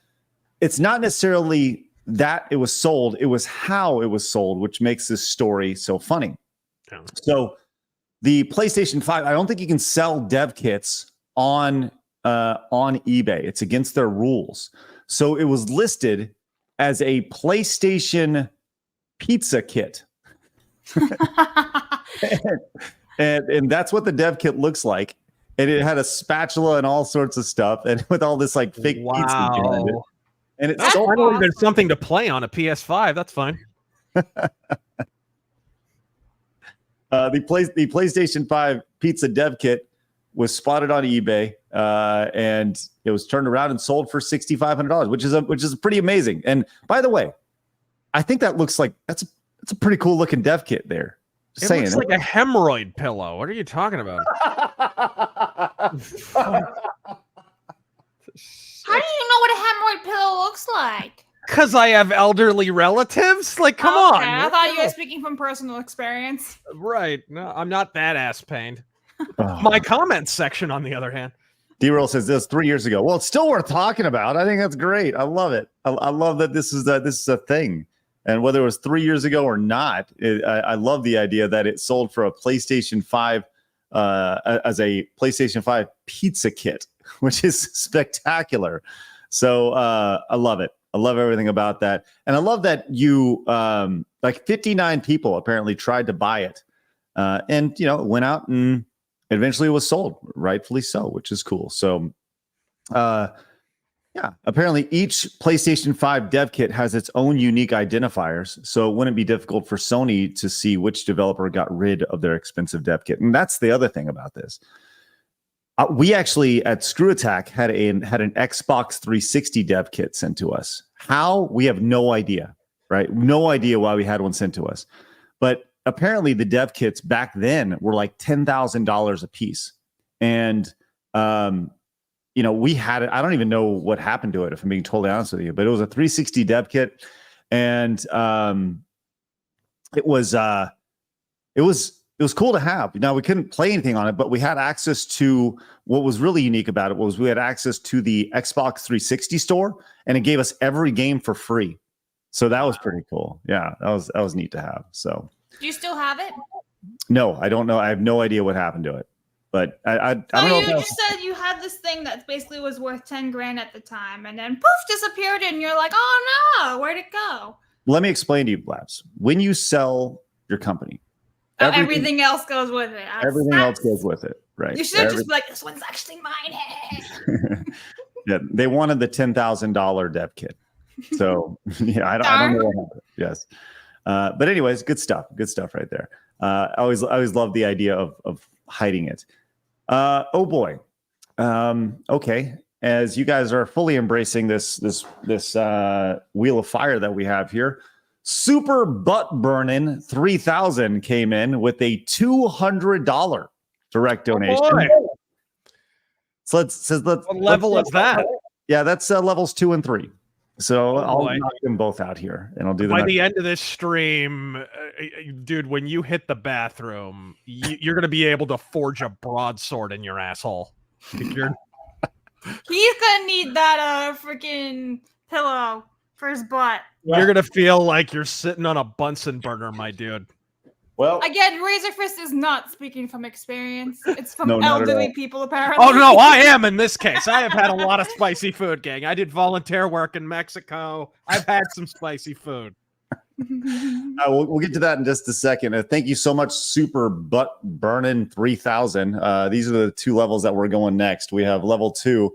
S4: it's not necessarily that it was sold; it was how it was sold, which makes this story so funny.
S7: Yeah.
S4: So, the PlayStation 5, I don't think you can sell dev kits on on eBay. It's against their rules. So it was listed as a PlayStation pizza kit. and that's what the dev kit looks like. And it had a spatula and all sorts of stuff, and with all this like fake pizza behind it. And it's so
S7: finally there's something to play on a PS5. That's fine.
S4: The PlayStation 5 pizza dev kit was spotted on eBay, and it was turned around and sold for $6,500, which is pretty amazing. And by the way, I think that looks like that's a pretty cool looking dev kit there. Just saying,
S7: looks like a hemorrhoid pillow. What are you talking about?
S6: How do you know what a hemorrhoid pillow looks like?
S7: Because I have elderly relatives. Like, come on.
S6: I thought you were speaking from personal experience.
S7: Right. No, I'm not that ass pained. My comments section, on the other hand.
S4: D-Roll says this 3 years ago. Well, it's still worth talking about. I think that's great. I love it. I love that this is a thing. And whether it was 3 years ago or not, I love the idea that it sold for a PlayStation 5 as a PlayStation 5 pizza kit, which is spectacular. So I love it. I love everything about that. And I love that you, like 59 people apparently tried to buy it. And, it went out and eventually it was sold, rightfully so, which is cool. So, yeah, apparently each PlayStation 5 dev kit has its own unique identifiers. So it wouldn't be difficult for Sony to see which developer got rid of their expensive dev kit. And that's the other thing about this. We actually at Screw Attack had an Xbox 360 dev kit sent to us. How? We have no idea, right? No idea why we had one sent to us. But apparently the dev kits back then were like $10,000 a piece. And, we had it. I don't even know what happened to it, if I'm being totally honest with you, but it was a 360 dev kit. And it was cool to have. Now, we couldn't play anything on it, but we had access to what was really unique about it was we had access to the Xbox 360 store, and it gave us every game for free. So that was pretty cool. Yeah, that was neat to have. So
S6: Do you still have it?
S4: no, I don't know. I have no idea what happened to it, but I don't know.
S6: You just said you had this thing that basically was worth 10 grand at the time, and then poof, disappeared, and you're like, oh no, where'd it go?
S4: Let me explain to you, Blabs. When you sell your company,
S6: everything else goes with it.
S4: Everything else goes with it, right?
S6: You should just be like, this one's actually mine.
S4: Yeah, they wanted the $10,000 dev kit. So yeah, I don't know what happened. Yes, but anyways, good stuff right there. I always love the idea of hiding it. Oh boy. Okay. As you guys are fully embracing this wheel of fire that we have here, Super Butt Burnin' 3000 came in with a $200 direct donation.
S7: Oh,
S4: So let's
S7: what level is that?
S4: Yeah, that's levels 2 and 3. So I'll
S7: boy.
S4: knock them both out here, and I'll do
S7: By
S4: them.
S7: the end of this stream, dude, when you hit the bathroom, you're going to be able to forge a broadsword in your asshole.
S6: He's gonna need that freaking pillow for his butt.
S7: You're going to feel like you're sitting on a Bunsen burner, my dude.
S4: Well,
S6: Again, Razor Fist is not speaking from experience. It's from
S4: No, not at
S6: elderly
S4: all.
S6: people, apparently.
S7: Oh, no, I am in this case. I have had a lot of spicy food, gang. I did volunteer work in Mexico. I've had some spicy food.
S4: we'll get to that in just a second. Thank you so much, Super Butt Burnin' 3000. These are the two levels that we're going next. We have level 2,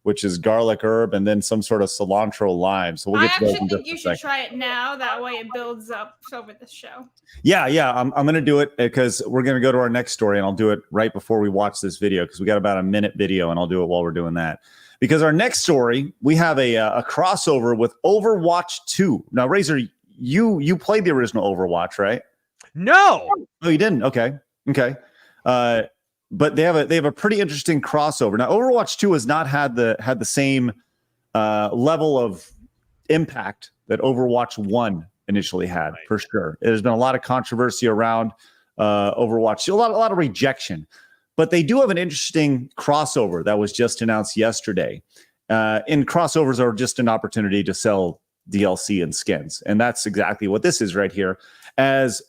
S4: which is garlic herb, and then some sort of cilantro lime. So we'll
S6: I
S4: get to those
S6: actually
S4: in
S6: think
S4: just
S6: you
S4: a
S6: should
S4: second.
S6: try it now. That way it builds up over the show.
S4: Yeah, I'm going to do it because we're going to go to our next story, and I'll do it right before we watch this video because we got about a minute video, and I'll do it while we're doing that. Because our next story, we have a crossover with Overwatch 2. Now, Razor, you played the original Overwatch, right?
S7: No.
S4: Oh, you didn't? Okay. But they have a pretty interesting crossover. Now, Overwatch 2 has not had the same level of impact that Overwatch 1 initially had, for sure. There's been a lot of controversy around Overwatch, a lot of rejection. But they do have an interesting crossover that was just announced yesterday. And crossovers are just an opportunity to sell DLC and skins. And that's exactly what this is right here. As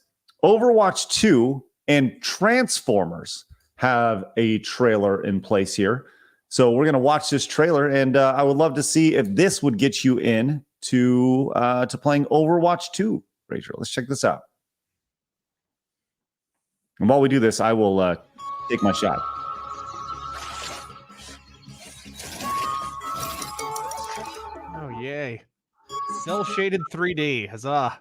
S4: Overwatch 2 and Transformers have a trailer in place here. So we're gonna watch this trailer, and I would love to see if this would get you in to playing Overwatch 2. Rachel, let's check this out. And while we do this, I will take my shot.
S7: Oh yay! Cell shaded 3D, huzzah!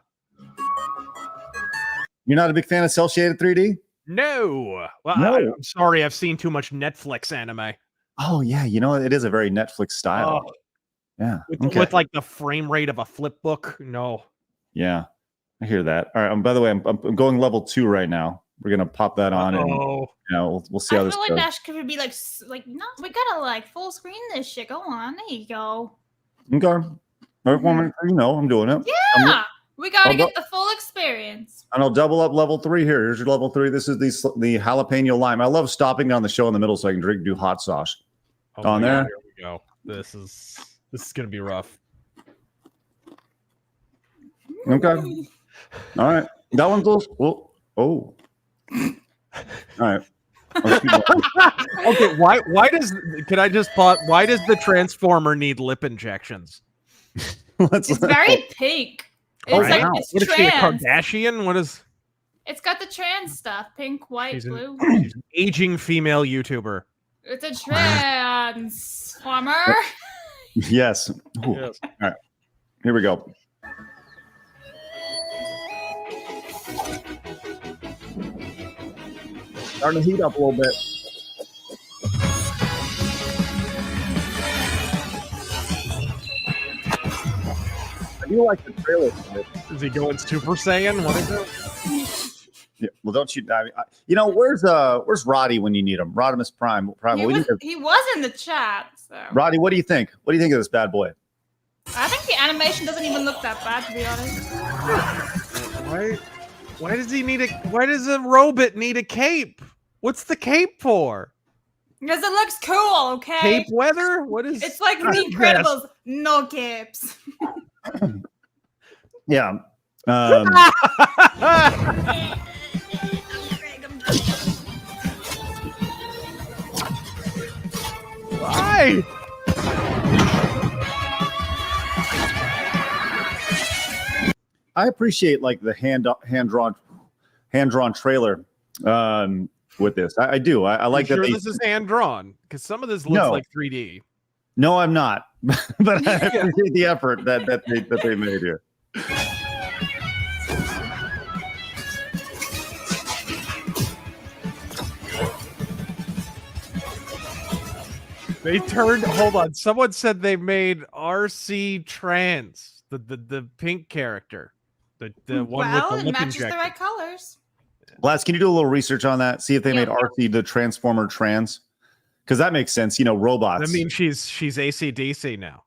S4: You're not a big fan of cell shaded 3D?
S7: No. Well,
S4: No.
S7: I'm sorry. I've seen too much Netflix anime.
S4: Oh yeah, you know it is a very Netflix style.
S7: Oh,
S4: Yeah,
S7: with like the frame rate of a flip book. No.
S4: yeah, I hear that. All right. By the way, I'm going level 2 right now. We're gonna pop that on, and
S7: Oh,
S4: we'll see
S6: I
S4: how
S6: feel
S4: this
S6: like
S4: goes.
S6: that could be like no, we gotta like full screen this shit. Go on, there you go.
S4: Okay. I'm doing it.
S6: Yeah, we gotta
S4: I'll
S6: get the full experience.
S4: And I'll double up level 3 here. Here's your level 3. This is the jalapeno lime. I love stopping down the show in the middle so I can do hot sauce.
S7: oh
S4: On
S7: my
S4: there.
S7: God, here we go. This is gonna be rough.
S4: Okay. All right. That one's a little. Oh. All right. Let's keep going.
S7: Okay, why does can I just pause? Why does the Transformer need lip injections?
S6: It's very pink. It's
S4: Oh,
S6: like
S4: wow.
S6: it's
S7: What is she, a
S6: trans.
S7: Kardashian? What is
S6: It's got the trans stuff: pink, white,
S7: she's
S6: blue.
S7: she's an aging female YouTuber?
S6: It's a transformer.
S4: Yes. Ooh.
S7: Yes.
S4: All right. Here we go. Starting to heat up a little bit. I do like the trailer for it.
S7: Is he going Super Saiyan? What is it?
S4: Yeah. Well, don't you? Where's Roddy when you need him? Rodimus Prime.
S6: He was in the chat. So
S4: Roddy, what do you think? What do you think of this bad boy?
S6: I think the animation doesn't even look that bad, to be honest.
S7: Why does he need a? Why does a robot need a cape? What's the cape for?
S6: Because it looks cool, okay?
S7: Cape weather? What is?
S6: It's like The
S7: Yes.
S6: Incredibles, no capes.
S4: Yeah.
S7: Why?
S4: I appreciate like the hand drawn trailer with this. I do. I like
S7: You
S4: that.
S7: sure this is hand drawn? Because some of this looks
S4: No.
S7: like 3D.
S4: No, I'm not. But I appreciate the effort that they made here.
S7: They turned. Hold on. Someone said they made RC trans, the pink character, the one with
S6: Well,
S7: the
S6: it
S7: lip
S6: matches the
S7: injector.
S6: right colors.
S4: Laz, can you do a little research on that? See if they made
S6: Yeah.
S4: RC the Transformer trans, because that makes sense. Robots.
S7: I mean, she's AC/DC now.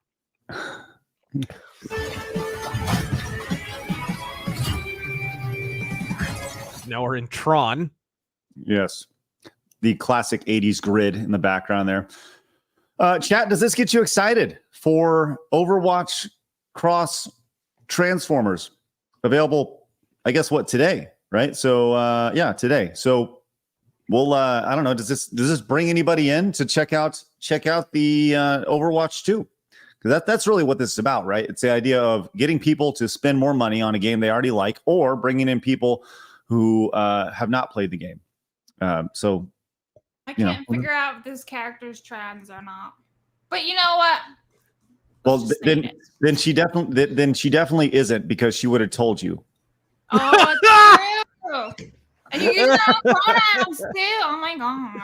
S7: Now we're in Tron.
S4: Yes, the classic '80s grid in the background there. Chat, does this get you excited for Overwatch Cross Transformers? Available, I guess, today, right? So yeah, today. So we'll I don't know, does this bring anybody in to check out the Overwatch 2? Because that's really what this is about, right? It's the idea of getting people to spend more money on a game they already like, or bringing in people who have not played the game. So
S6: I can't figure out if this character's trans or not. But you know what?
S4: well,
S6: Let's just name
S4: then
S6: it.
S4: she definitely isn't, because she would have told you.
S6: Oh, it's true. And you use their own pronouns too. Oh my god.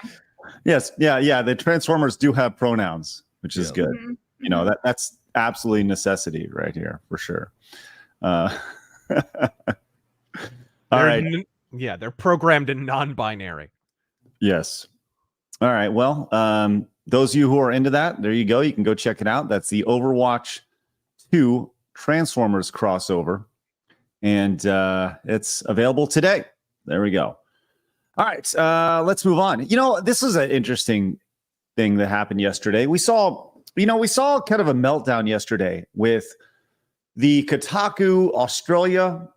S4: Yes, yeah. The Transformers do have pronouns, which is good.
S6: Mhm.
S4: That's absolutely necessity right here for sure. All right.
S7: Yeah, they're programmed in non-binary.
S4: Yes. All right. Well, those of you who are into that, there you go. You can go check it out. That's the Overwatch 2 Transformers crossover, and it's available today. There we go. All right. Let's move on. This is an interesting thing that happened yesterday. We saw kind of a meltdown yesterday with the Kotaku Australia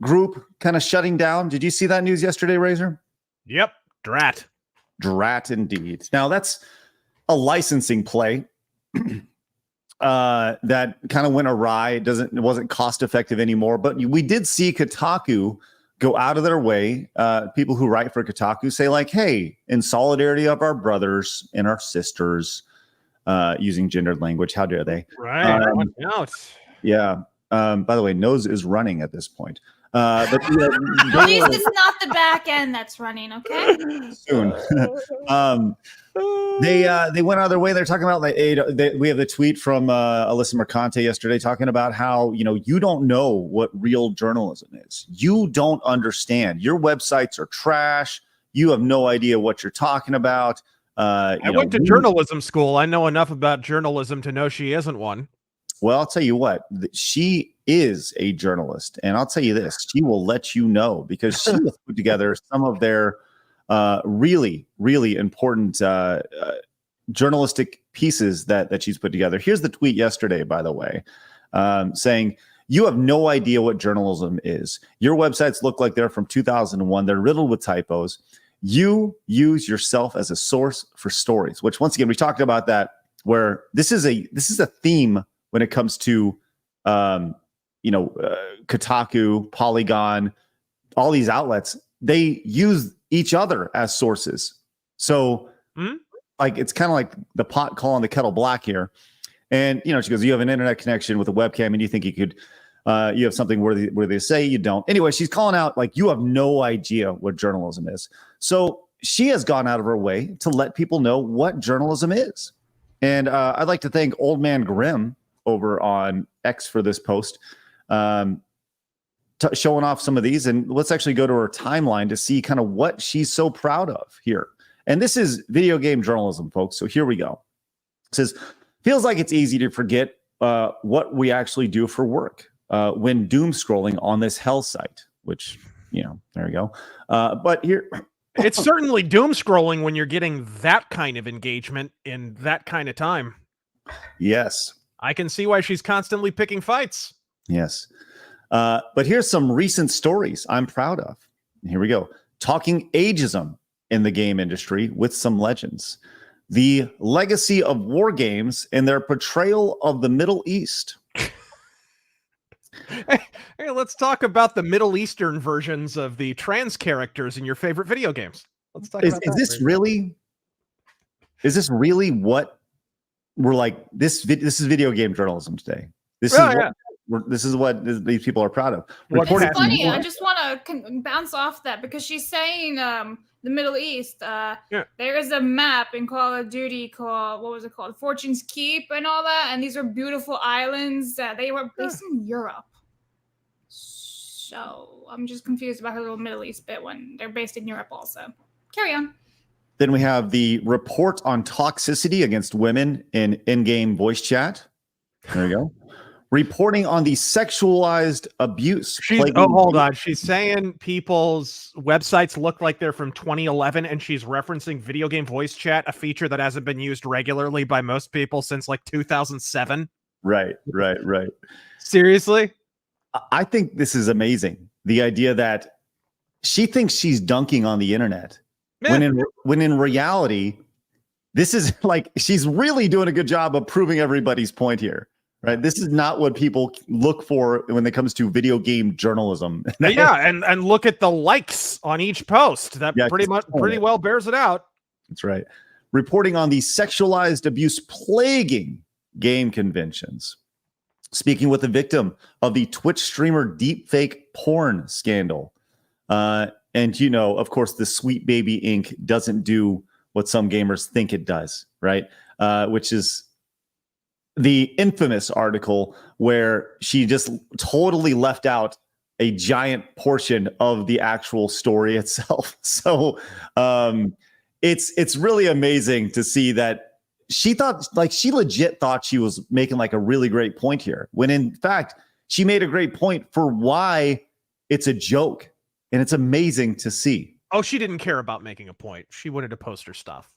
S4: group kind of shutting down. Did you see that news yesterday, Razor?
S7: Yep, drat.
S4: Drat indeed. Now that's a licensing play that kind of went awry. It wasn't cost effective anymore. But we did see Kotaku go out of their way. People who write for Kotaku say like, "Hey, in solidarity of our brothers and our sisters," using gendered language. How dare they?
S7: Right. Watch out.
S4: Yeah. By the way, Nose is running at this point. But
S6: At least it's not the back end that's running, okay?
S4: soon. They went out of their way. They're talking about like we have the tweet from Alyssa Mercante yesterday talking about how you don't know what real journalism is. You don't understand. Your websites are trash. You have no idea what you're talking about.
S7: I went to journalism school. I know enough about journalism to know she isn't one.
S4: Well, I'll tell you what, she is a journalist. And I'll tell you this, she will let you know because she has put together some of their really, really important journalistic pieces that she's put together. Here's the tweet yesterday, by the way, saying, "You have no idea what journalism is. Your websites look like they're from 2001. They're riddled with typos. You use yourself as a source for stories," which once again, we talked about that where this is a theme when it comes to, Kotaku, Polygon, all these outlets, they use each other as sources. So like, it's kind of like the pot calling the kettle black here. And, she goes, "You have an internet connection with a webcam and you think you could, you have something worthy to say, you don't." Anyway, she's calling out like, you have no idea what journalism is. So she has gone out of her way to let people know what journalism is. And I'd like to thank Old Man Grimm over on X for this post, showing off some of these. And let's actually go to her timeline to see kind of what she's so proud of here. And this is video game journalism, folks. So here we go. It says, "Feels like it's easy to forget what we actually do for work when doom scrolling on this hell site," which, there you go. But here...
S7: It's certainly doom scrolling when you're getting that kind of engagement in that kind of time.
S4: Yes.
S7: I can see why she's constantly picking fights.
S4: Yes. But here's some recent stories I'm proud of. Here we go. Talking ageism in the game industry with some legends. The legacy of war games and their portrayal of the Middle East.
S7: Hey, let's talk about the Middle Eastern versions of the trans characters in your favorite video games. Let's talk about that. Is this really what we're like? This is video game journalism today. This is what these people are proud of.
S6: It's funny. I just want to bounce off that because she's saying the Middle East. There is a map in Call of Duty called, what was it called? Fortune's Keep and all that. And these are beautiful islands. They were based in Europe. So I'm just confused about her little Middle East bit when they're based in Europe also. Carry on.
S4: Then we have the report on toxicity against women in in-game voice chat. There you go. Reporting on the sexualized abuse.
S7: Hold on. She's saying people's websites look like they're from 2011, and she's referencing video game voice chat, a feature that hasn't been used regularly by most people since like 2007.
S4: Right.
S7: Seriously?
S4: I think this is amazing. The idea that she thinks she's dunking on the internet. When in reality, this is like, she's really doing a good job of proving everybody's point here, right? This is not what people look for when it comes to video game journalism.
S7: and look at the likes on each post. That pretty well bears it out.
S4: That's right. Reporting on the sexualized abuse plaguing game conventions. Speaking with the victim of the Twitch streamer deepfake porn scandal. And, of course, the Sweet Baby Inc. doesn't do what some gamers think it does, right? Which is the infamous article where she just totally left out a giant portion of the actual story itself. So it's really amazing to see that she legit thought she was making like a really great point here, when in fact, she made a great point for why it's a joke. And it's amazing to see.
S7: Oh, she didn't care about making a point. She wanted to post her stuff.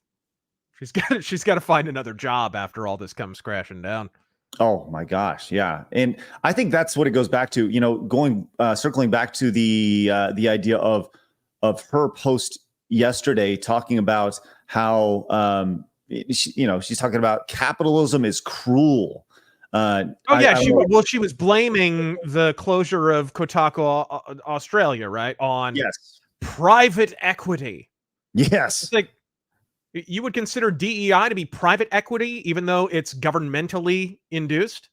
S7: She's got to find another job after all this comes crashing down.
S4: Oh my gosh, yeah. And I think that's what it goes back to, circling back to the idea of her post yesterday talking about how she's talking about capitalism is cruel.
S7: She was blaming the closure of Kotaku Australia, right, on private equity.
S4: Yes.
S7: It's like, you would consider DEI to be private equity, even though it's governmentally induced?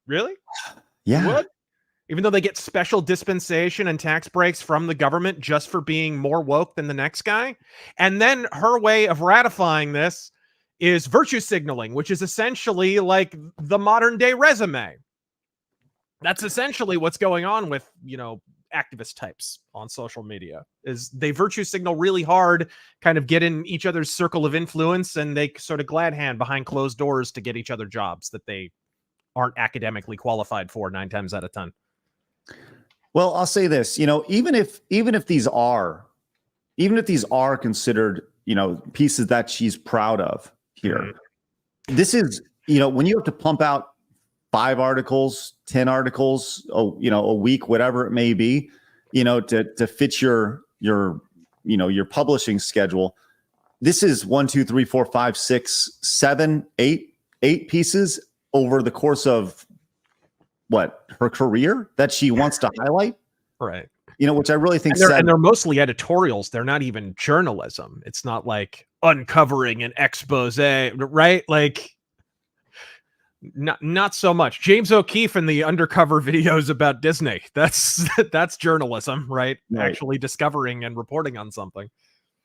S7: Really?
S4: Yeah.
S7: What? Even though they get special dispensation and tax breaks from the government just for being more woke than the next guy? And then her way of ratifying this is virtue signaling, which is essentially like the modern day resume. That's essentially what's going on with, activist types on social media, is they virtue signal really hard, kind of get in each other's circle of influence, and they sort of glad hand behind closed doors to get each other jobs that they aren't academically qualified for 9 times out of 10.
S4: Well, I'll say this, even if these are considered, pieces that she's proud of here, this is, when you have to pump out 5 articles, 10 articles, a week, whatever it may be, to fit your publishing schedule. This is 1, 2, 3, 4, 5, 6, 7, 8 pieces over the course of her career that she wants to highlight.
S7: Right.
S4: Which I really think
S7: and they're mostly editorials. They're not even journalism. It's not like uncovering an expose, right? Like, not so much. James O'Keefe and the undercover videos about Disney. That's journalism, right? Actually discovering and reporting on something.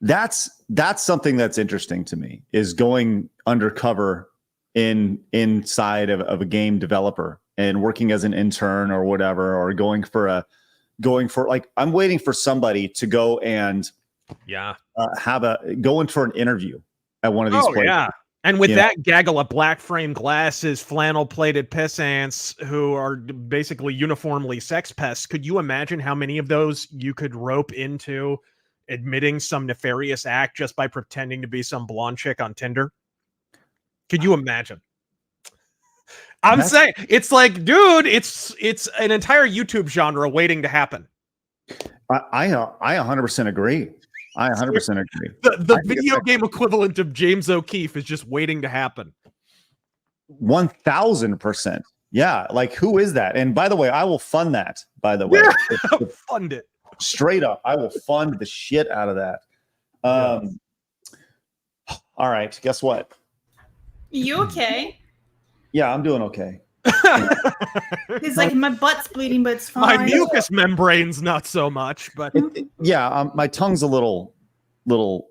S4: That's something that's interesting to me, is going undercover inside of a game developer and working as an intern or whatever, or going for like, I'm waiting for somebody to go and go in for an interview at one of these places.
S7: Yeah. And with that gaggle of black frame glasses, flannel plated pissants who are basically uniformly sex pests, could you imagine how many of those you could rope into admitting some nefarious act just by pretending to be some blonde chick on Tinder? Could you imagine? I'm saying, it's like, dude, it's an entire YouTube genre waiting to happen.
S4: I 100% agree. I 100% agree.
S7: The video game equivalent of James O'Keefe is just waiting to happen.
S4: 1000%. Yeah. Like, who is that? And by the way, I will fund that, by the way.
S7: Yeah. Fund it.
S4: Straight up. I will fund the shit out of that. All right. Guess what?
S6: You okay?
S4: Yeah, I'm doing okay.
S6: He's like, my butt's bleeding, but it's fine.
S7: My mucous membrane's not so much, but
S4: my tongue's a little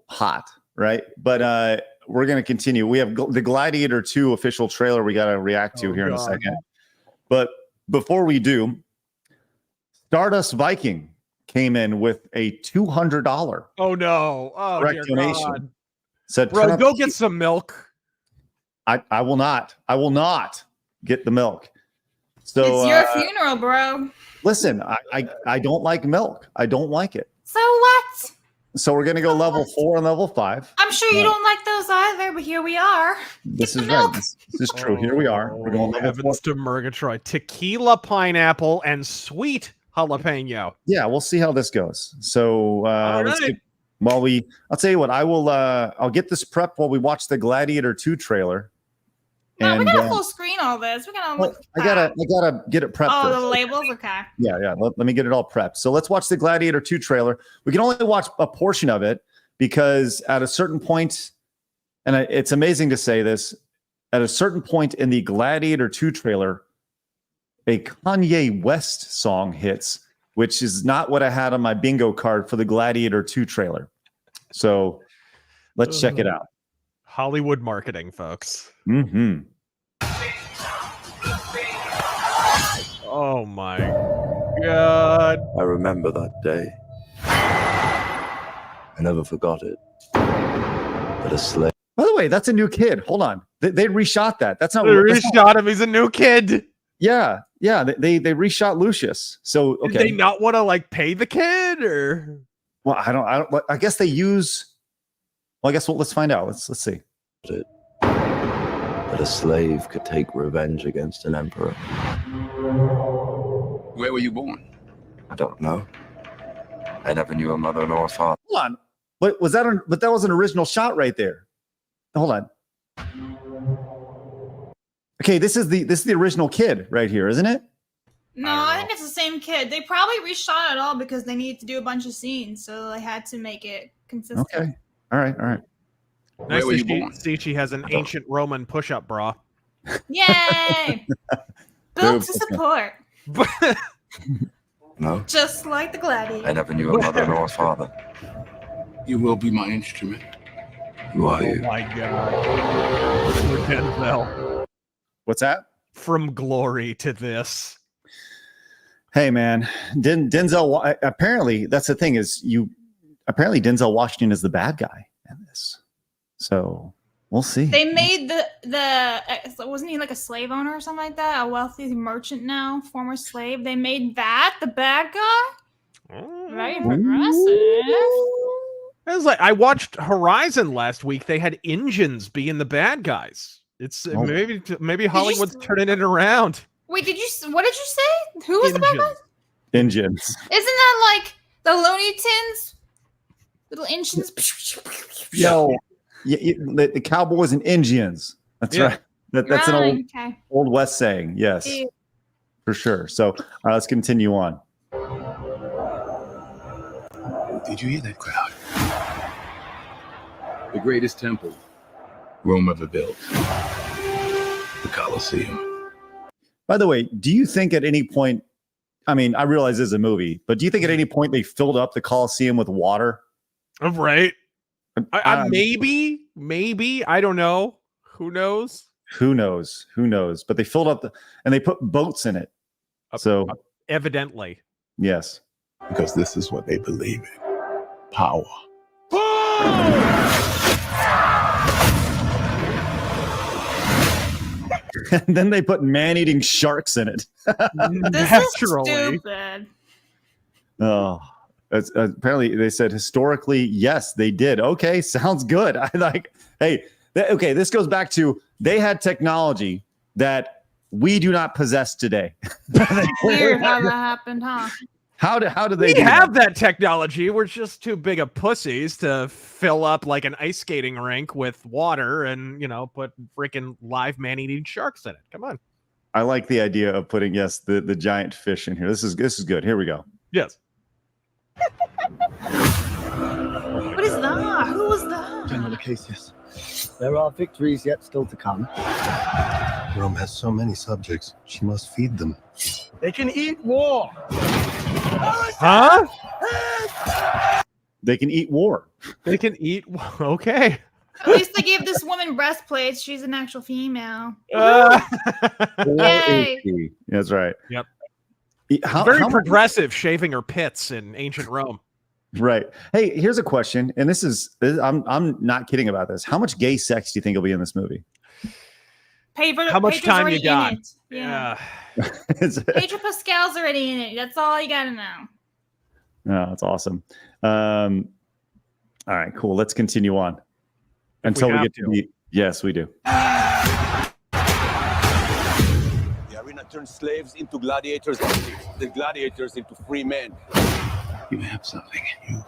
S4: hot, right? But we're gonna continue. We have the Gladiator 2 official trailer we got to react to here in a second. But before we do, Stardust Viking came in with a $200.
S7: Oh no! Oh,
S4: direct
S7: dear
S4: donation.
S7: God.
S4: Said,
S7: bro, go get some milk.
S4: I will not. I will not get the milk. So
S6: it's your funeral, bro.
S4: Listen, I don't like milk. I don't like it.
S6: So what?
S4: So we're gonna go level 4 and level 5.
S6: I'm sure you don't like those either, but here we are.
S4: This is right. This is true. Here we are. We're going level 4.
S7: Heavens to Murgatroyd. Tequila, pineapple, and sweet jalapeno.
S4: Yeah, we'll see how this goes. So let's get, I'll tell you what. I'll get this prep while we watch the Gladiator 2 trailer.
S6: No, we gotta full screen all this. We gotta look.
S4: I gotta get it prepped.
S6: Oh,
S4: first.
S6: the labels, okay.
S4: Yeah. Let me get it all prepped. So let's watch the Gladiator 2 trailer. We can only watch a portion of it because at a certain point, and it's amazing to say this, at a certain point in the Gladiator 2 trailer, a Kanye West song hits, which is not what I had on my bingo card for the Gladiator 2 trailer. So let's check it out.
S7: Hollywood marketing, folks.
S4: Mm-hmm.
S7: Oh my God.
S9: I remember that day. I never forgot it. But a slave.
S4: By the way, that's a new kid. Hold on. They reshot that. That's not.
S7: They reshot him. He's a new kid.
S4: Yeah. They reshot Lucius. So okay.
S7: Did they not want to like pay the kid or?
S4: Well, I don't. I guess they use. Well, I guess let's find out. Let's see.
S9: That a slave could take revenge against an emperor.
S10: Where were you born?
S9: I don't know. I never knew a mother nor a father.
S4: Hold on. But that was an original shot right there. hold on. Okay, this is the original kid right here, isn't it?
S6: No, I think it's the same kid. They probably reshot it all because they needed to do a bunch of scenes, so they had to make it consistent.
S4: Okay. All right.
S7: Nice
S10: were you
S7: to
S10: born?
S7: see she has an ancient Roman push-up bra.
S6: Yay! Built to support,
S9: No,
S6: just like the Gladiator.
S9: I never knew a mother nor a father.
S10: You will be my instrument.
S9: Who are
S7: Oh
S9: you?
S7: my god. Poor Denzel.
S4: What's that?
S7: From glory to this.
S4: Hey, man, Denzel. Apparently, that's the thing is apparently Denzel Washington is the bad guy in this. So we'll see.
S6: They made the wasn't he like a slave owner or something like that? A wealthy merchant now, former slave. They made that the bad guy. Very progressive.
S7: I was like, I watched Horizon last week. They had Indians being the bad guys. It's maybe Hollywood's turning it around.
S6: Wait, what did you say? Who was the bad guy?
S4: Engines.
S6: Isn't that like the Looney Tunes? Little engines.
S4: Yo, the Cowboys and Indians. That's right. That's an old West saying. Yes, for sure. So let's continue on.
S10: Did you hear that crowd? The greatest temple Rome ever built. The Colosseum.
S4: By the way, do you think at any point, I mean, I realize this is a movie, but do you think at any point they filled up the Colosseum with water?
S7: Right. Maybe. I don't know. Who knows?
S4: Who knows? But they filled up and they put boats in it. So
S7: evidently.
S4: Yes.
S10: Because this is what they believe in. Power.
S4: And then they put man-eating sharks in it.
S6: This is stupid.
S4: Oh, apparently they said historically, yes, they did. Okay, sounds good. I like. Hey, okay, this goes back to they had technology that we do not possess today.
S6: Weird how that happened, huh?
S4: How did they
S7: have that technology? We're just too big of pussies to fill up like an ice skating rink with water and put freaking live man-eating sharks in it. Come on.
S4: I like the idea of putting the giant fish in here. This is good. Here we go.
S7: Yes.
S6: What is that? Who was that?
S11: General Acacius. There are victories yet still to come.
S9: Rome has so many subjects. She must feed them.
S11: They can eat war.
S7: Huh?
S4: They can eat war.
S7: They can eat. Okay.
S6: At least they gave this woman breastplates. She's an actual female.
S4: Yay. That's right.
S7: Yep.
S4: How
S7: progressive, shaving her pits in ancient Rome.
S4: Right. Hey, here's a question, and this is I'm not kidding about this. How much gay sex do you think will be in this movie?
S7: How much time you got?
S6: Yeah. Pedro Pascal's already in it. That's all you gotta know.
S4: Oh, that's awesome. All right, cool. Let's continue on until we get to the. Yes, we do.
S9: The arena turns slaves into gladiators, the gladiators into free men.
S10: You have something in you.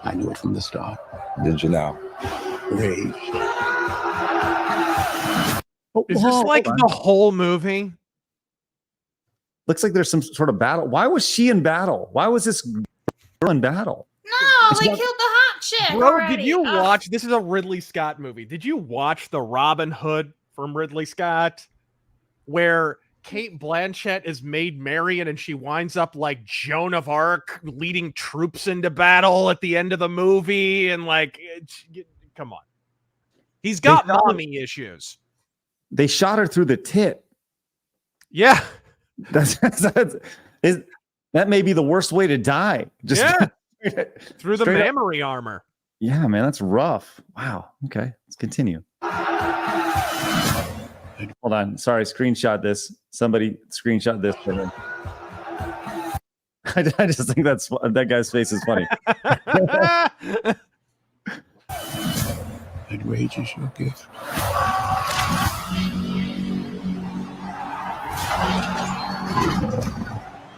S10: I knew it from the start.
S9: Did you now?
S10: Rage.
S7: Is this like the whole movie?
S4: Looks like there's some sort of battle. Why was she in battle? Why was this girl in battle?
S6: No, they killed the hot chick.
S7: Bro,
S6: already.
S7: did you watch? This is a Ridley Scott movie. Did you watch the Robin Hood from Ridley Scott, where Kate Blanchett is made Marion and she winds up like Joan of Arc leading troops into battle at the end of the movie? And like, come on. He's got mommy issues.
S4: They shot her through the tit.
S7: Yeah.
S4: That may be the worst way to die. Just
S7: through the mammary armor.
S4: Yeah, man, that's rough. Wow. Okay, let's continue. Hold on. Sorry, screenshot this. Somebody screenshot this for me. I just think that guy's face is funny.
S10: And rage is your gift.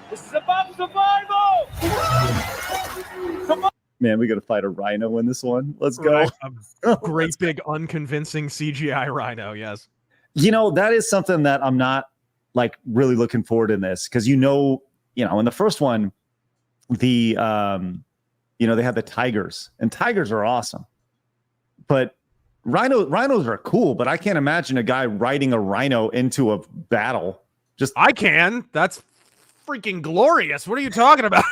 S5: This is about survival! Come on!
S4: Man, we got to fight a rhino in this one. Let's go.
S7: Right, a great big unconvincing CGI rhino. Yes.
S4: You know, that is something that I'm not like really looking forward in this because in the first one, they have the tigers, and tigers are awesome, but rhinos are cool. But I can't imagine a guy riding a rhino into a battle.
S7: I can. That's freaking glorious. What are you talking about?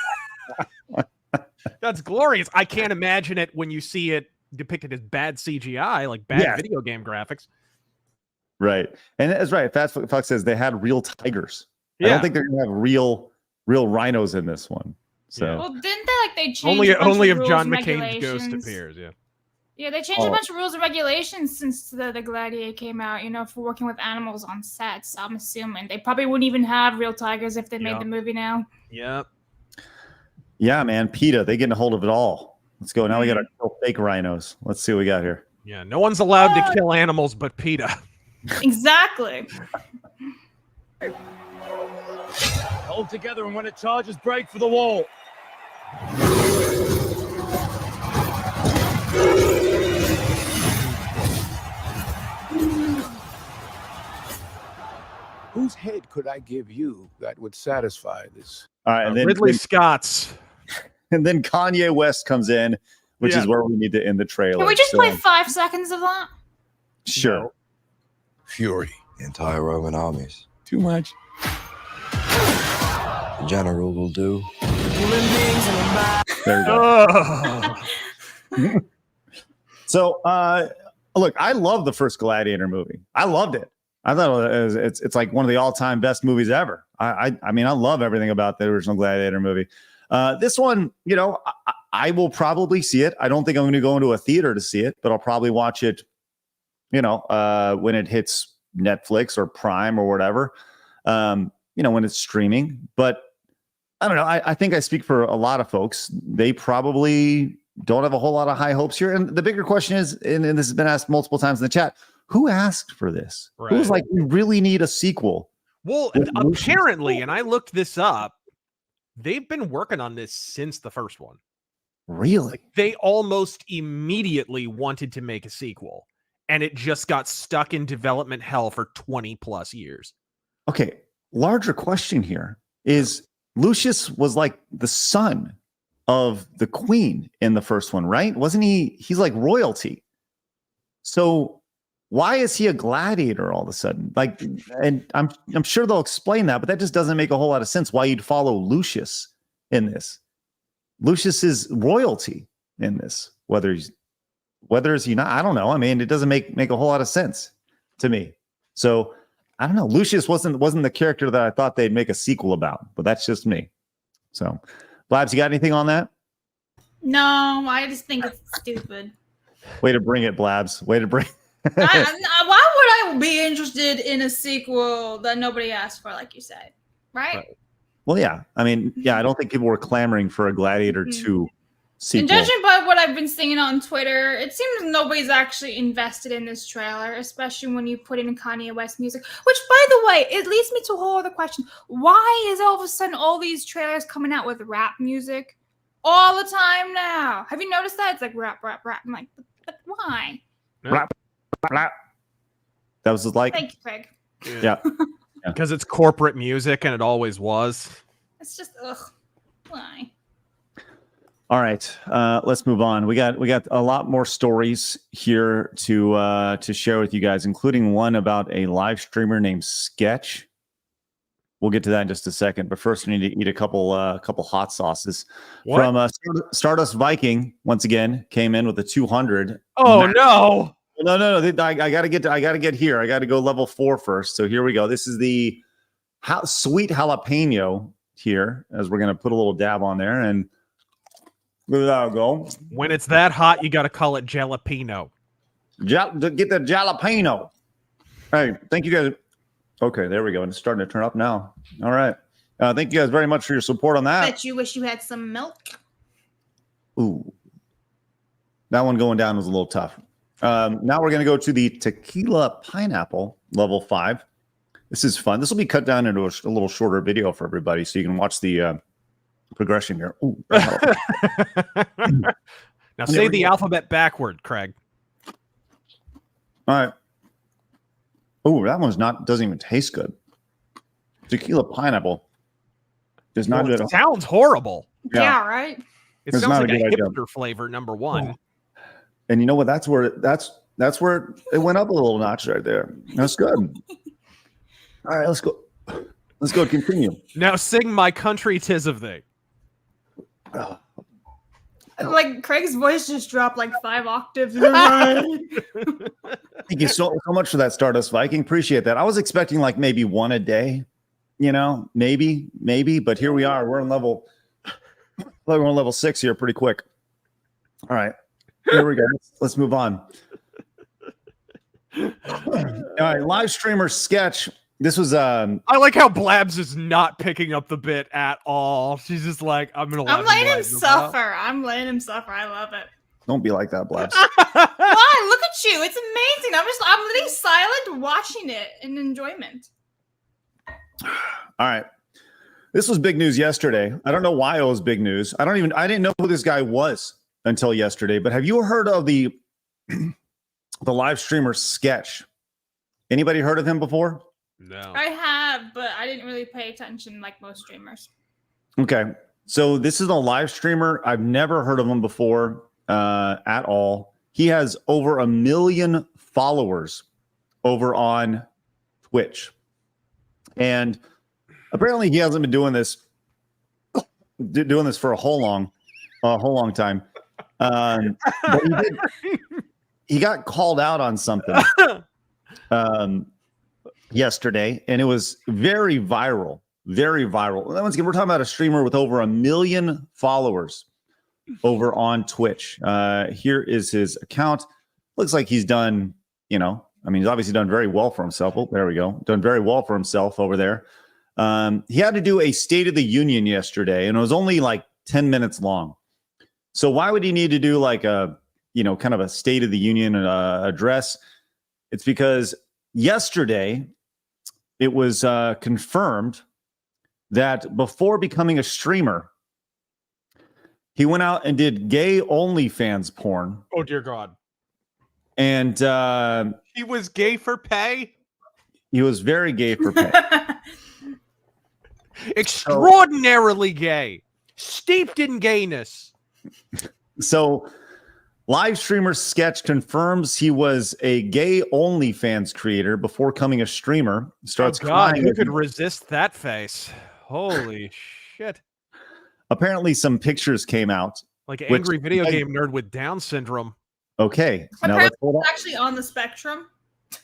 S7: That's glorious. I can't imagine it when you see it depicted as bad CGI, like bad video game graphics.
S4: Right. And that's right. Fast Fox says they had real tigers.
S7: Yeah.
S4: I don't think they're going to have real rhinos in this one. So
S6: Well, didn't they change
S7: only
S6: a bunch
S7: if
S6: of
S7: John
S6: rules and
S7: McCain's ghost
S6: regulations?
S7: appears, yeah.
S6: Yeah, they changed a bunch of rules and regulations since the Gladiator came out, for working with animals on sets. I'm assuming they probably wouldn't even have real tigers if they made the movie now.
S7: Yep.
S4: Yeah, man. PETA, they getting a hold of it all. Let's go. Now we got to kill fake rhinos. Let's see what we got here.
S7: Yeah, no one's allowed to kill animals but PETA.
S6: Exactly.
S5: Hold together, and when it charges, break for the wall.
S10: Whose head could I give you that would satisfy this?
S4: All right, and then
S7: Ridley Scott's.
S4: And then Kanye West comes in, which is where we need to end the trailer.
S6: Can we just play 5 seconds of that?
S4: Sure.
S10: Fury.
S12: Anti-Roman armies.
S10: Too much.
S12: The general will do.
S4: There we go. So, look, I love the first Gladiator movie. I loved it. I thought it's like one of the all-time best movies ever. I mean, I love everything about the original Gladiator movie. This one, I will probably see it. I don't think I'm going to go into a theater to see it, but I'll probably watch it, when it hits Netflix or Prime or whatever, when it's streaming. But I don't know. I think I speak for a lot of folks. They probably don't have a whole lot of high hopes here. And the bigger question is, and this has been asked multiple times in the chat, who asked for this?
S7: Right.
S4: Who's like, we really need a sequel?
S7: Well, apparently, and I looked this up, they've been working on this since the first one.
S4: Really?
S7: They almost immediately wanted to make a sequel, and it just got stuck in development hell for 20 plus years.
S4: Okay. Larger question here is Lucius was like the son of the queen in the first one, right? Wasn't he? He's like royalty. So why is he a gladiator all of a sudden? Like, and I'm sure they'll explain that, but that just doesn't make a whole lot of sense why you'd follow Lucius in this. Lucius is royalty in this, whether is he not, I don't know. I mean, it doesn't make a whole lot of sense to me. So I don't know. Lucius wasn't the character that I thought they'd make a sequel about, but that's just me. So, Blabs, you got anything on that?
S6: No, I just think it's stupid.
S4: Way to bring it, Blabs. Way to bring.
S6: Why would I be interested in a sequel that nobody asked for, like you said? Right?
S4: Well, yeah. I mean, yeah, I don't think people were clamoring for a Gladiator 2 sequel.
S6: And judging by what I've been seeing on Twitter, it seems nobody's actually invested in this trailer, especially when you put in Kanye West music. Which, by the way, it leads me to a whole other question. Why is all of a sudden all these trailers coming out with rap music all the time now? Have you noticed that? It's like rap, rap, rap. I'm like, but why?
S4: Rap, rap. That was like.
S6: Thank you, Craig.
S4: Yeah.
S7: Because it's corporate music and it always was.
S6: It's just, why?
S4: All right, let's move on. We got a lot more stories here to share with you guys, including one about a live streamer named Sketch. We'll get to that in just a second, but first we need to eat a couple hot sauces.
S7: What?
S4: From Stardust Viking. Once again, came in with a 200.
S7: Oh no!
S4: No! I gotta get here. I gotta go level 4 first. So here we go. This is the sweet jalapeno here, as we're gonna put a little dab on there and. There we go.
S7: When it's that hot, you got to call it jalapeno.
S4: Get the jalapeno. Hey, thank you guys. Okay, there we go. And it's starting to turn up now. All right. Thank you guys very much for your support on that.
S6: Bet you wish you had some milk.
S4: Ooh. That one going down was a little tough. Now we're going to go to the tequila pineapple level 5. This is fun. This will be cut down into a little shorter video for everybody, so you can watch the progression here. Ooh,
S7: Now say the alphabet backward, Craig.
S4: All right. Oh, that one's doesn't even taste good. Tequila pineapple is not good.
S7: It sounds horrible.
S6: Yeah, right.
S7: It sounds like a hipster flavor, number one.
S4: And you know what? That's where it went up a little notch right there. That's good. All right, let's go. Let's go. Continue.
S7: Now sing "My Country 'Tis of Thee."
S6: Like Craig's voice just dropped like 5 octaves. Thank
S4: you so much for that, Stardust Viking. Appreciate that. I was expecting like maybe one a day, maybe, but here we are. We're on level 6 here pretty quick. All right, here we go. Let's move on. All right, live streamer sketch. This was
S7: I like how Blabs is not picking up the bit at all. She's just like, I'm
S6: letting him suffer. I'm letting him suffer. I love it.
S4: Don't be like that, Blabs.
S6: Why? Look at you. It's amazing. I'm literally silent watching it in enjoyment.
S4: All right. This was big news yesterday. I don't know why it was big news. I didn't know who this guy was until yesterday, but have you heard of the live streamer Sketch? Anybody heard of him before?
S7: No.
S6: I have, but I didn't really pay attention like most streamers.
S4: Okay. So this is a live streamer. I've never heard of him before at all. He has over 1 million followers over on Twitch. And apparently he hasn't been doing this for a whole long time. But he got called out on something yesterday, and it was very viral. Very viral. Once again, we're talking about a streamer with over 1 million followers over on Twitch. Here is his account. Looks like he's done, he's obviously done very well for himself. Oh, there we go. Done very well for himself over there. He had to do a State of the Union yesterday, and it was only like 10 minutes long. So why would he need to do like a, kind of a State of the Union address? It's because yesterday it was confirmed that before becoming a streamer, he went out and did gay OnlyFans porn.
S7: Oh, dear God.
S4: And
S7: he was gay for pay?
S4: He was very gay for pay.
S7: Extraordinarily gay. Steeped in gayness.
S4: So, live streamer Sketch confirms he was a gay OnlyFans creator before becoming a streamer. Starts crying.
S7: Who could resist that face? Holy shit.
S4: Apparently, some pictures came out.
S7: Like an angry video game nerd with Down syndrome.
S4: Okay. Now let's hold on.
S6: Actually on the spectrum.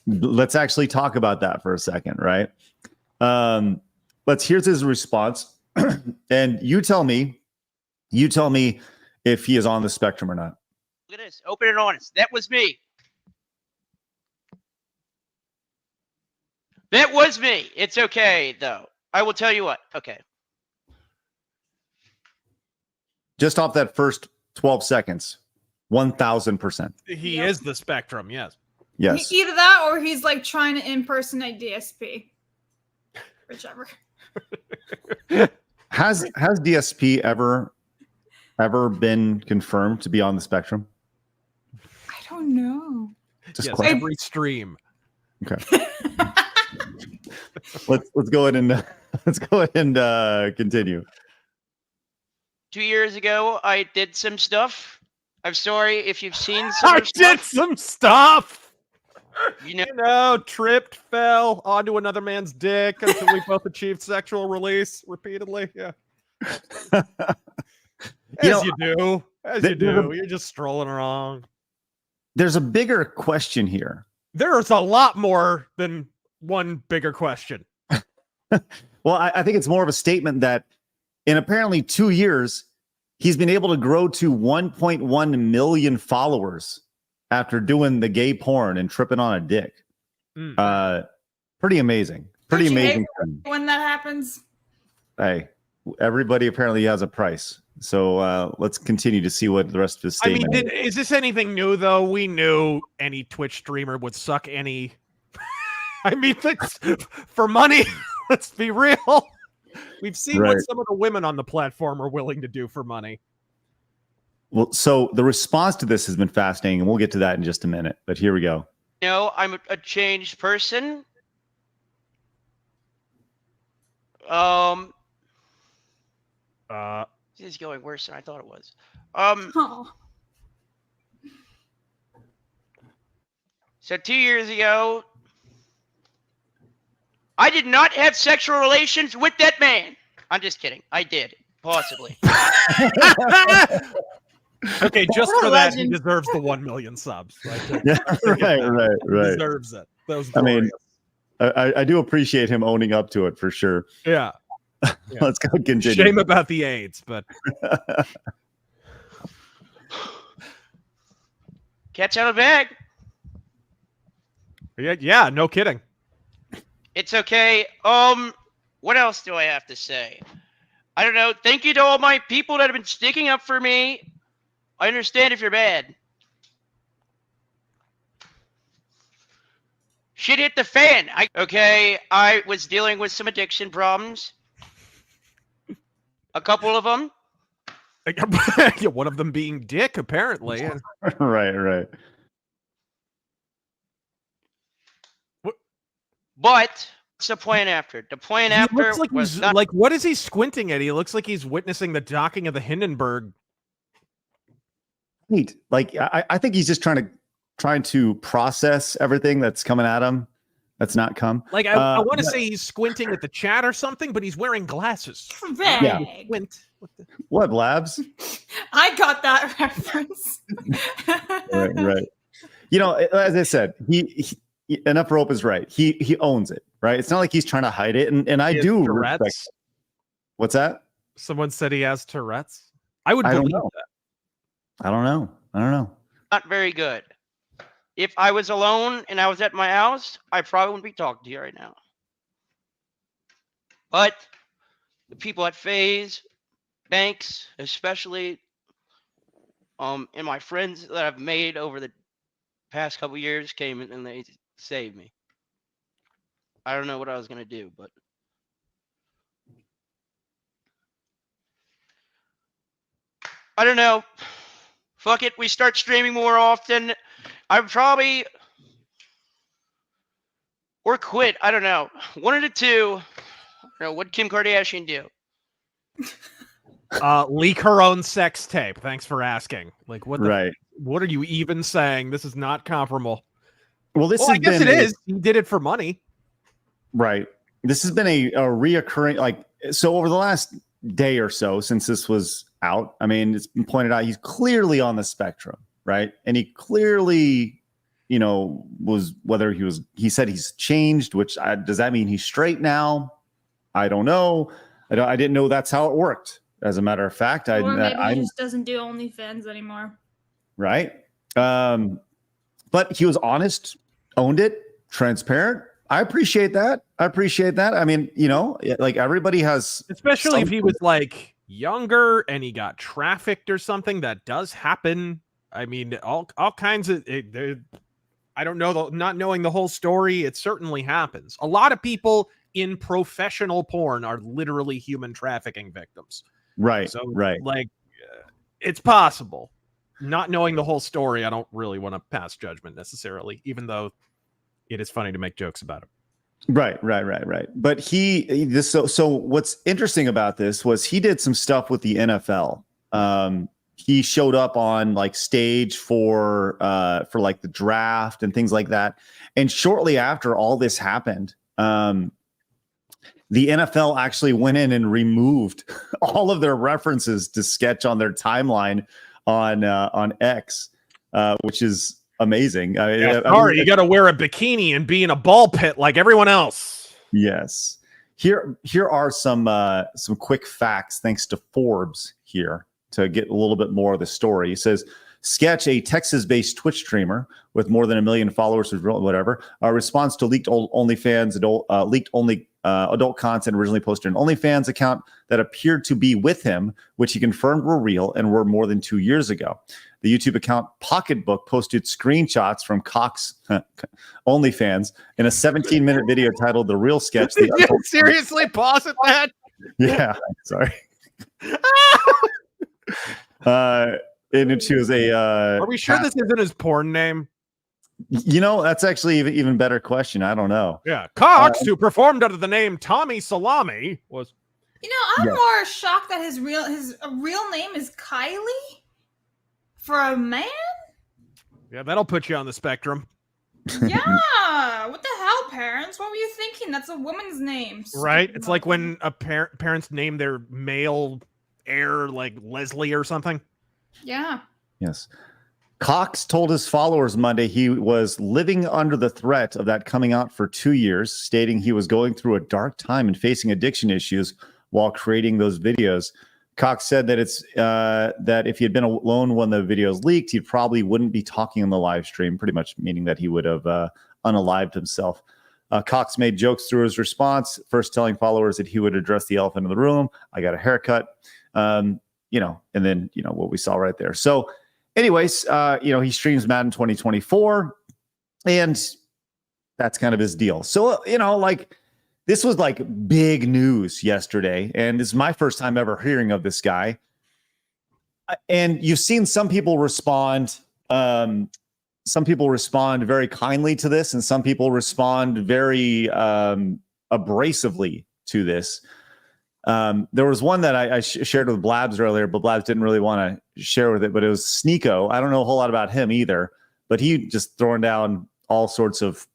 S4: Let's actually talk about that for a second, right? Here's his response. And you tell me if he is on the spectrum or not.
S13: Look at this. Open and honest. That was me. That was me. It's okay, though. I will tell you what. Okay.
S4: Just off that first 12 seconds, 1,000%.
S7: He is the spectrum, yes.
S4: Yes.
S6: Either that or he's like trying to impersonate DSP. Whichever.
S4: Has DSP ever been confirmed to be on the spectrum?
S6: I don't know.
S7: Yes, every stream.
S4: Okay. let's go ahead and continue.
S13: 2 years ago, I did some stuff. I'm sorry if you've seen some.
S7: I did some stuff.
S13: You know,
S7: tripped, fell onto another man's dick until we both achieved sexual release repeatedly. Yeah. As you do. You're just strolling around.
S4: There's a bigger question here.
S7: There's a lot more than one bigger question.
S4: Well, I think it's more of a statement that in apparently 2 years, he's been able to grow to 1.1 million followers after doing the gay porn and tripping on a dick. Pretty amazing. Pretty amazing.
S6: When that happens.
S4: Hey, everybody apparently has a price. So let's continue to see what the rest of his statement is.
S7: Is this anything new, though? We knew any Twitch streamer would suck any... for money. Let's be real. We've seen what some of the women on the platform are willing to do for money.
S4: Well, so the response to this has been fascinating, and we'll get to that in just a minute. But here we go.
S13: No, I'm a changed person. This is going worse than I thought it was. So 2 years ago, I did not have sexual relations with that man. I'm just kidding. I did, possibly.
S7: Okay, just for that, he deserves the 1 million subs. Right.
S4: Right.
S7: Deserves it. That was
S4: glorious.
S7: I mean,
S4: I do appreciate him owning up to it for sure.
S7: Yeah.
S4: Let's go continue.
S7: Shame about the AIDS, but
S13: Cat's out of the bag.
S7: Yeah, no kidding.
S13: It's okay. What else do I have to say? I don't know. Thank you to all my people that have been sticking up for me. I understand if you're bad. Shit hit the fan. I was dealing with some addiction problems. A couple of them.
S7: One of them being dick, apparently.
S4: Right.
S13: But what's the plan after? The plan after
S7: looks like
S13: was
S7: like, what is he squinting at? He looks like he's witnessing the docking of the Hindenburg.
S4: Neat. Like I think he's just trying to process everything that's coming at him. That's not come.
S7: Like I want to say he's squinting at the chat or something, but he's wearing glasses.
S6: Yeah.
S4: What labs?
S6: I got that reference.
S4: Right. You know, as I said, he enough rope is right. He owns it, right? It's not like he's trying to hide it, and I do respect. What's that?
S7: Someone said he has Tourette's. I would believe that.
S4: I don't know.
S13: Not very good. If I was alone and I was at my house, I probably wouldn't be talking to you right now. But the people at FaZe, Banks, especially, and my friends that I've made over the past couple years came in and they saved me. I don't know what I was gonna do, but I don't know. Fuck it, we start streaming more often. I probably or quit. I don't know. One of the two. I don't know. What Kim Kardashian do?
S7: Leak her own sex tape. Thanks for asking. Like what?
S4: Right.
S7: What are you even saying? This is not comparable.
S4: Well,
S7: I guess it is. He did it for money.
S4: Right. This has been a reoccurring, so over the last day or so since this was out, I mean, it's been pointed out he's clearly on the spectrum, right? And he clearly, he said he's changed, which does that mean he's straight now? I don't know. I didn't know that's how it worked. As a matter of fact,
S6: or maybe he just doesn't do OnlyFans anymore.
S4: Right. But he was honest, owned it, transparent. I appreciate that. I mean, like everybody has,
S7: especially if he was like younger and he got trafficked or something. That does happen. I mean, all kinds of. I don't know. Not knowing the whole story, it certainly happens. A lot of people in professional porn are literally human trafficking victims.
S4: Right.
S7: So,
S4: right.
S7: It's possible. Not knowing the whole story, I don't really want to pass judgment necessarily, even though it is funny to make jokes about it.
S4: Right. But so what's interesting about this was he did some stuff with the NFL. He showed up on stage for the draft and things like that. And shortly after all this happened, the NFL actually went in and removed all of their references to Sketch on their timeline on X, which is amazing.
S7: Sorry, you got to wear a bikini and be in a ball pit like everyone else.
S4: Yes. Here are some quick facts thanks to Forbes here to get a little bit more of the story. It says Sketch, a Texas-based Twitch streamer with more than 1 million followers, responds to leaked OnlyFans adult content originally posted an OnlyFans account that appeared to be with him, which he confirmed were real and were more than 2 years ago. The YouTube account Pocketbook posted screenshots from Cox OnlyFans in a 17-minute video titled "The Real Sketch."
S7: Did you seriously pause at that?
S4: Yeah, sorry. And she was a.
S7: Are we sure this isn't his porn name?
S4: You know, that's actually even better question. I don't know.
S7: Yeah, Cox, who performed under the name Tommy Salami, was.
S6: You know, I'm more shocked that his real name is Kylie for a man.
S7: Yeah, that'll put you on the spectrum.
S6: Yeah, what the hell, parents? What were you thinking? That's a woman's name,
S7: right? It's like when a parents name their male heir like Leslie or something.
S6: Yeah.
S4: Yes. Cox told his followers Monday he was living under the threat of that coming out for 2 years, stating he was going through a dark time and facing addiction issues while creating those videos. Cox said that it's that if he had been alone when the videos leaked, he probably wouldn't be talking on the live stream, pretty much meaning that he would have unalived himself. Cox made jokes through his response, first telling followers that he would address the elephant in the room. I got a haircut, and then, what we saw right there. So anyways, he streams Madden 2024, and that's kind of his deal. So, this was like big news yesterday, and this is my first time ever hearing of this guy. And you've seen some people respond. Some people respond very kindly to this, and some people respond very abrasively to this. There was one that I shared with Blabs earlier, but Blabs didn't really want to share with it. But it was Sneeko. I don't know a whole lot about him either, but he just throwing down all sorts of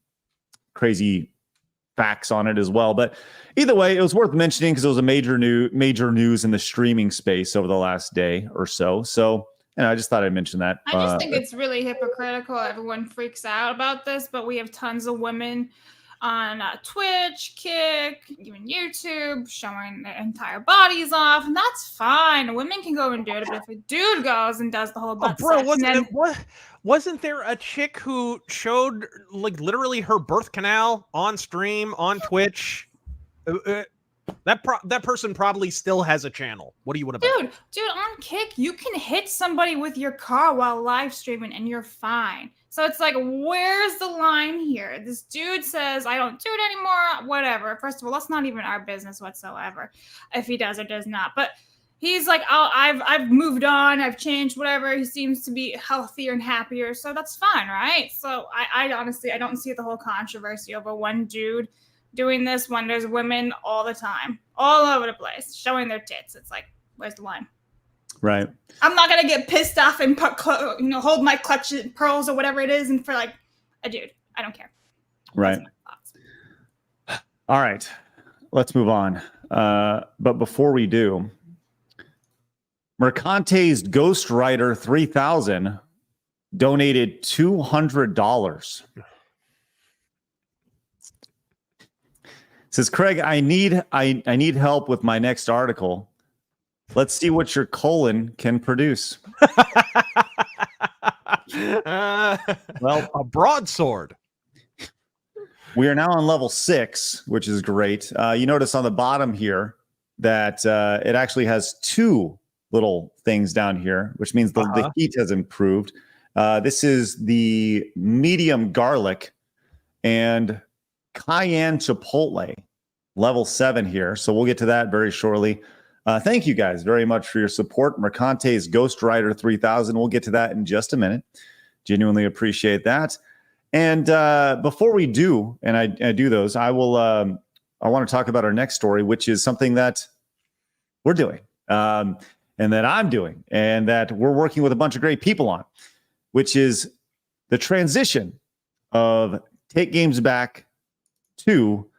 S4: crazy facts on it as well. But either way, it was worth mentioning because it was a major news in the streaming space over the last day or so. So, I just thought I'd mention that.
S6: I just think it's really hypocritical. Everyone freaks out about this, but we have tons of women on Twitch, Kick, even YouTube, showing their entire bodies off, and that's fine. Women can go and do it, but if a dude goes and does the whole butt sex,
S7: wasn't there a chick who showed like literally her birth canal on stream on Twitch? That person probably still has a channel. What do you want about?
S6: Dude, on Kick, you can hit somebody with your car while live streaming, and you're fine. So it's like, where's the line here? This dude says, I don't do it anymore, whatever. First of all, that's not even our business whatsoever, if he does or does not. But he's like, I've moved on, I've changed, whatever. He seems to be healthier and happier, so that's fine, right? So I honestly, I don't see the whole controversy over one dude doing this when there's women all the time, all over the place, showing their tits. It's like, where's the line?
S4: Right.
S6: I'm not gonna get pissed off and hold my clutch pearls or whatever it is, and for like a dude, I don't care.
S4: Right. All right, let's move on. But before we do, Mercante's Ghostwriter 3000 donated $200. Says, Craig, I need help with my next article. Let's see what your colon can produce.
S7: Well, a broadsword.
S4: We are now on level 6, which is great. You notice on the bottom here that it actually has 2 little things down here, which means the heat has improved. This is the medium garlic and cayenne chipotle, level 7 here. So we'll get to that very shortly. Thank you guys very much for your support. Mercante's Ghostwriter 3000. We'll get to that in just a minute. Genuinely appreciate that. And before we do, and I do those, I want to talk about our next story, which is something that we're doing, and that I'm doing, and that we're working with a bunch of great people on, which is the transition of Take Games Back to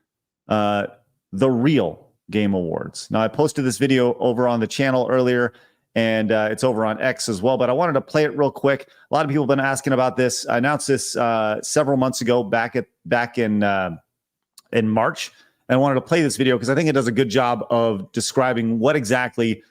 S4: the real Game Awards. Now, I posted this video over on the channel earlier, and it's over on X as well, but I wanted to play it real quick. A lot of people have been asking about this. I announced this several months ago back in March, and I wanted to play this video because I think it does a good job of describing what exactly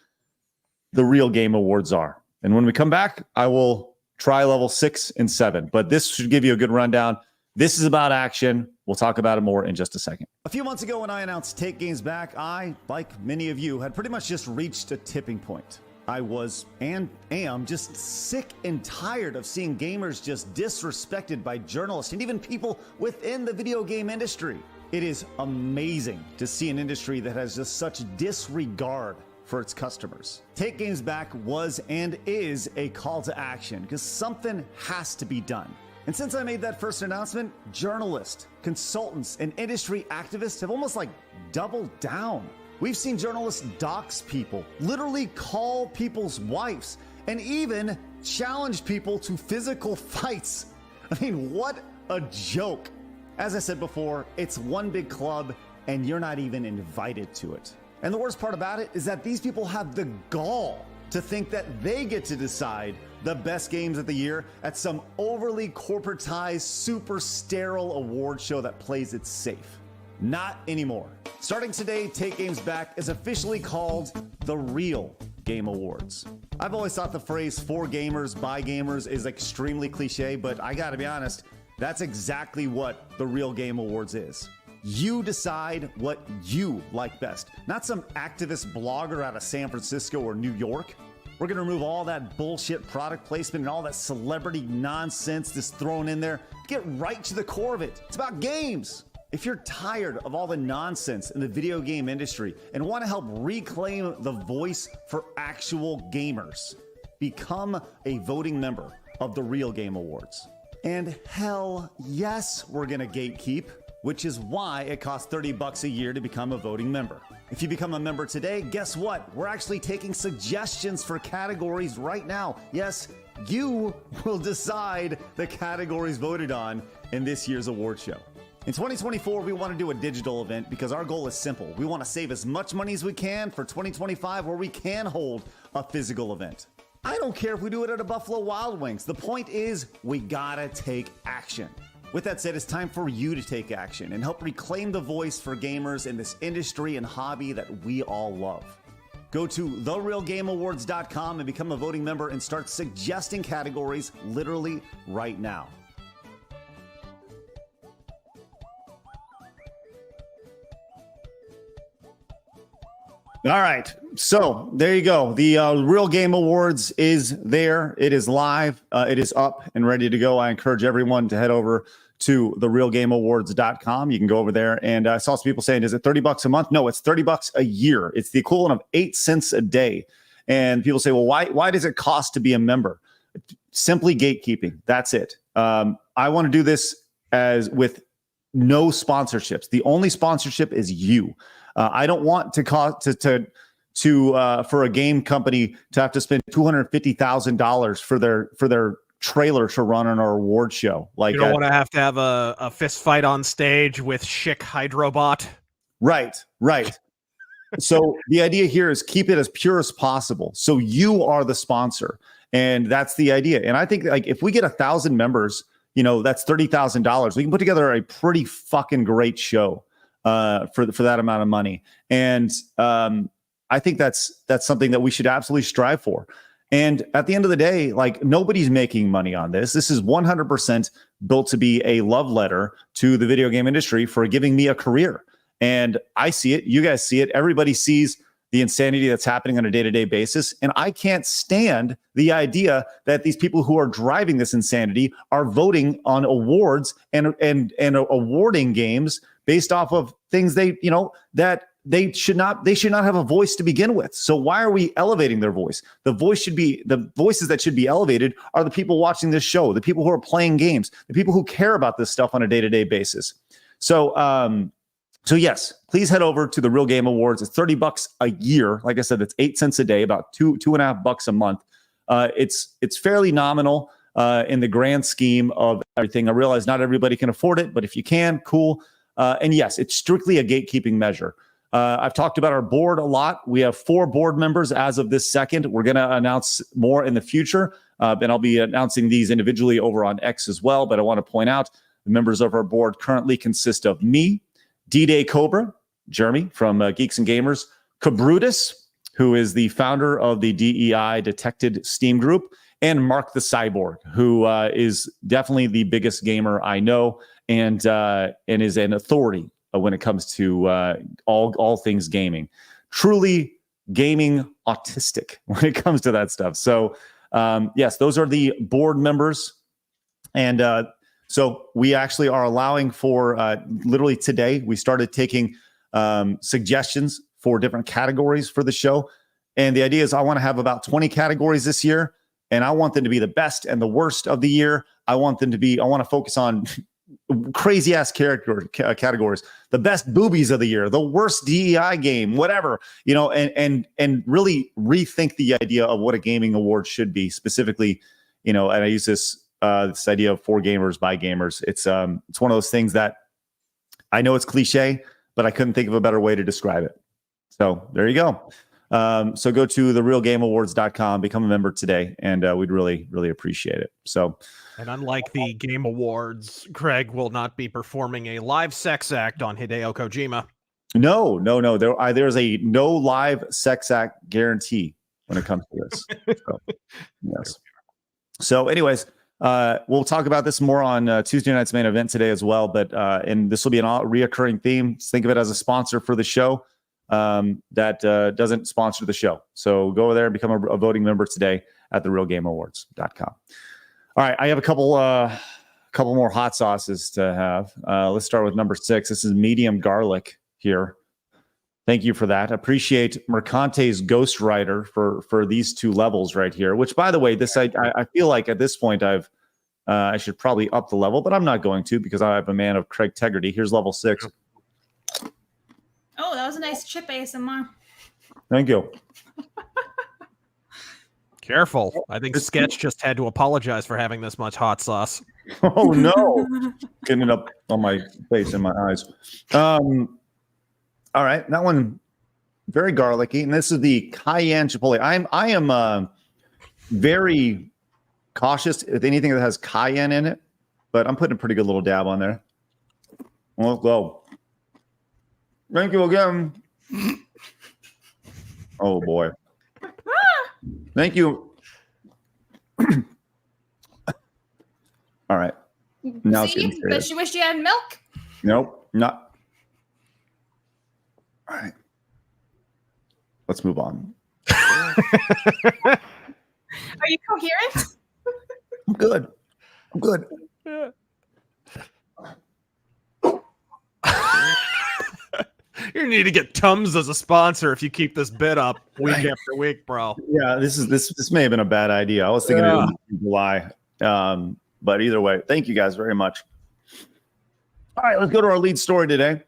S4: the real Game Awards are. And when we come back, I will try level 6 and 7, but this should give you a good rundown. This is about action. We'll talk about it more in just a second. A few months ago when I announced Take Games Back, I, like many of you, had pretty much just reached a tipping point. I was and am just sick and tired of seeing gamers just disrespected by journalists and even people within the video game industry.
S3: It is amazing to see an industry that has just such disregard for its customers. Take Games Back was and is a call to action because something has to be done. And since I made that first announcement, journalists, consultants, and industry activists have almost like doubled down. We've seen journalists dox people, literally call people's wives, and even challenge people to physical fights. I mean, what a joke. As I said before, it's one big club and you're not even invited to it. And the worst part about it is that these people have the gall to think that they get to decide the best games of the year at some overly corporatized, super sterile award show that plays it safe. Not anymore. Starting today, Take Games Back is officially called the Real Game Awards. I've always thought the phrase for gamers, by gamers is extremely cliche, but I gotta be honest, that's exactly what the Real Game Awards is. You decide what you like best, not some activist blogger out of San Francisco or New York. We're gonna remove all that bullshit product placement and all that celebrity nonsense that's thrown in there. Get right to the core of it. It's about games. If you're tired of all the nonsense in the video game industry and want to help reclaim the voice for actual gamers, become a voting member of the Real Game Awards. And hell yes, we're gonna gatekeep, which is why it costs $30 a year to become a voting member. If you become a member today, guess what? We're actually taking suggestions for categories right now. Yes, you will decide the categories voted on in this year's award show. In 2024, we want to do a digital event because our goal is simple. We want to save as much money as we can for 2025 where we can hold a physical event. I don't care if we do it at a Buffalo Wild Wings. The point is, we gotta take action. With that said, it's time for you to take action and help reclaim the voice for gamers in this industry and hobby that we all love. Go to therealgameawards.com and become a voting member and start suggesting categories literally right now. All right, so there you go. The Real Game Awards is there. It is live. It is up and ready to go. I encourage everyone to head over to therealgameawards.com. You can go over there. And I saw some people saying, is it $30 a month? No, it's $30 a year. It's the equivalent of 8 cents a day. And people say, well, why does it cost to be a member? Simply gatekeeping. That's it. I want to do this as with no sponsorships. The only sponsorship is you. I don't want to cost for a game company to have to spend $250,000 for their trailer to run on our award show. Like,
S7: you don't want to have a fist fight on stage with Schick Hydrobot.
S3: Right. So the idea here is keep it as pure as possible. So you are the sponsor, and that's the idea. And I think like if we get 1,000 members, that's $30,000. We can put together a pretty fucking great show for that amount of money. And I think that's something that we should absolutely strive for. And at the end of the day, like nobody's making money on this. This is 100% built to be a love letter to the video game industry for giving me a career. And I see it. You guys see it. Everybody sees the insanity that's happening on a day-to-day basis. And I can't stand the idea that these people who are driving this insanity are voting on awards and awarding games based off of things that they should not have a voice to begin with. So why are we elevating their voice? The voices that should be elevated are the people watching this show, the people who are playing games, the people who care about this stuff on a day-to-day basis. So yes, please head over to the Real Game Awards. It's $30 a year. Like I said, it's 8 cents a day, about $2.5 a month. It's fairly nominal in the grand scheme of everything. I realize not everybody can afford it, but if you can, cool. And yes, it's strictly a gatekeeping measure. I've talked about our board a lot. We have 4 board members as of this second. We're going to announce more in the future, and I'll be announcing these individually over on X as well. But I want to point out the members of our board currently consist of me, D-Day Cobra, Jeremy from Geeks and Gamers, Cabrutus, who is the founder of the DEI Detected Steam group, and Mark the Cyborg, who is definitely the biggest gamer I know and is an authority when it comes to all things gaming. Truly gaming autistic when it comes to that stuff. So yes, those are the board members. And
S4: So we actually are allowing for literally today, we started taking suggestions for different categories for the show. And the idea is I want to have about 20 categories this year, and I want them to be the best and the worst of the year. I want to focus on crazy ass categories, the best boobies of the year, the worst DEI game, whatever, and really rethink the idea of what a gaming award should be specifically, and I use this idea of for gamers by gamers. It's one of those things that I know it's cliche, but I couldn't think of a better way to describe it. So there you go. So go to therealgameawards.com, become a member today, and we'd really, really appreciate it. So,
S7: and unlike the Game Awards, Craig will not be performing a live sex act on Hideo Kojima.
S4: No. There's a no live sex act guarantee when it comes to this. So, yes. So, anyways, we'll talk about this more on Tuesday night's main event today as well. But and this will be an reoccurring theme. Just think of it as a sponsor for the show. That doesn't sponsor the show. So go over there and become a voting member today at therealgameawards.com. All right, I have a couple more hot sauces to have. Let's start with number 6. This is medium garlic here. Thank you for that. Appreciate Mercante's ghostwriter for these 2 levels right here. Which, by the way, this I feel like at this point I should probably up the level, but I'm not going to because I'm a man of Craig integrity. Here's level 6.
S6: Oh, that was a nice chip ASMR.
S4: Thank you.
S7: Careful. I think Sketch just had to apologize for having this much hot sauce.
S4: Oh, no. Getting it up on my face and my eyes. All right. That one, very garlicky. And this is the cayenne chipotle. I am very cautious with anything that has cayenne in it, but I'm putting a pretty good little dab on there. Let's go. Thank you again. Oh, boy. Thank you. All right. Now it's getting serious.
S6: But you wish you had milk?
S4: Nope, not. All right. Let's move on.
S6: Are you coherent?
S4: I'm good.
S7: Yeah. You need to get Tums as a sponsor if you keep this bid up week after week, bro.
S4: Yeah, this may have been a bad idea. I was thinking it in July. But either way, thank you guys very much. All right, let's go to our lead story today.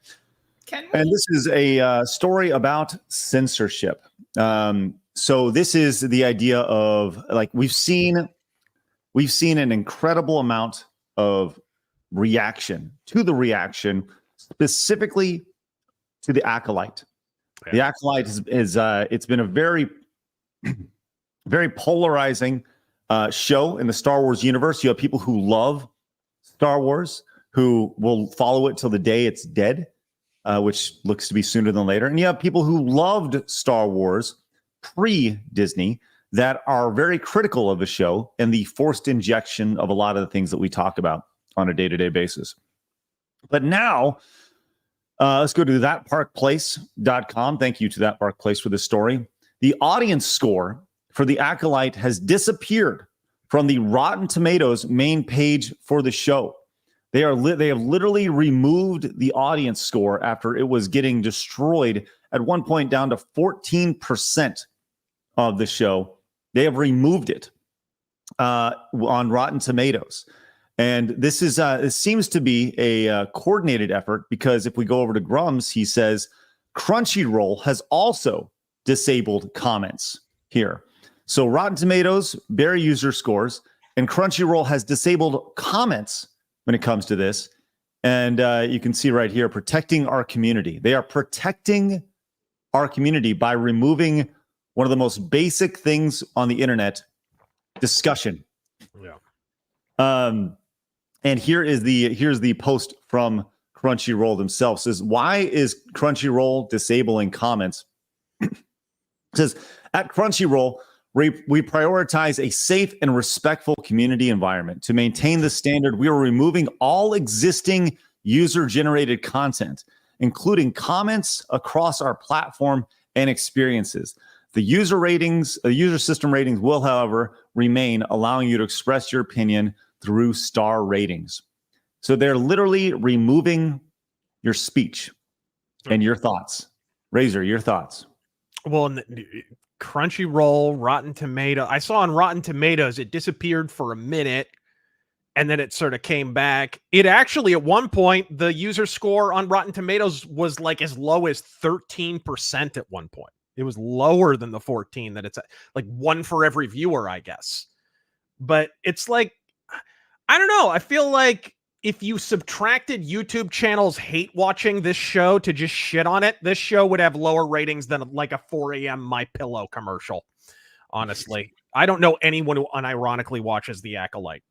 S4: And this is a story about censorship. So this is the idea of like we've seen an incredible amount of reaction to the reaction, specifically to the Acolyte. Yeah. The Acolyte is it's been a very, very polarizing show in the Star Wars universe. You have people who love Star Wars who will follow it till the day it's dead, which looks to be sooner than later. And you have people who loved Star Wars pre-Disney that are very critical of the show and the forced injection of a lot of the things that we talk about on a day-to-day basis. But now, let's go to thatparkplace.com. Thank you to That Park Place for this story. The audience score for The Acolyte has disappeared from the Rotten Tomatoes main page for the show. They have literally removed the audience score after it was getting destroyed at one point down to 14% of the show. They have removed it on Rotten Tomatoes. And this is it seems to be a coordinated effort because if we go over to Grum's, he says Crunchyroll has also disabled comments here. So Rotten Tomatoes, bare user scores, and Crunchyroll has disabled comments when it comes to this. And you can see right here, protecting our community. They are protecting our community by removing one of the most basic things on the internet, discussion. Yeah. And here's the post from Crunchyroll themselves. It says, why is Crunchyroll disabling comments? It says, at Crunchyroll, we prioritize a safe and respectful community environment. To maintain the standard, we are removing all existing user-generated content, including comments across our platform and experiences. The user system ratings will, however, remain, allowing you to express your opinion through star ratings. So they're literally removing your speech and your thoughts. Razor, your thoughts.
S7: Well, Crunchyroll, Rotten Tomato. I saw on Rotten Tomatoes it disappeared for a minute, and then it sort of came back. It actually, at one point, the user score on Rotten Tomatoes was like as low as 13% at one point. It was lower than the 14 that it's at, like one for every viewer, I guess. But it's like, I don't know. I feel like if you subtracted YouTube channels hate watching this show to just shit on it, this show would have lower ratings than like a 4 a.m. My Pillow commercial. Honestly, I don't know anyone who unironically watches The Acolyte.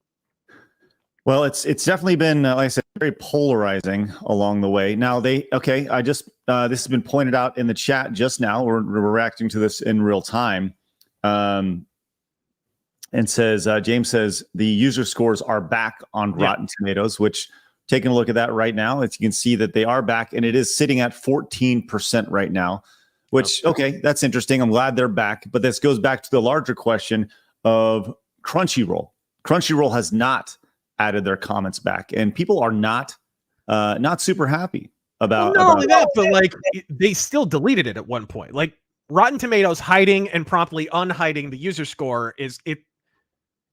S4: Well, it's definitely been, like I said, very polarizing along the way. Now I just this has been pointed out in the chat just now. We're reacting to this in real time. And says, James says the user scores are back on Rotten Tomatoes, which taking a look at that right now, as you can see that they are back, and it is sitting at 14% right now, which, okay, that's interesting. I'm glad they're back. But this goes back to the larger question of Crunchyroll. Crunchyroll has not added their comments back, and people are not super happy about.
S7: Well, not only that, but like they still deleted it at one point. Like Rotten Tomatoes hiding and promptly unhiding the user score is it.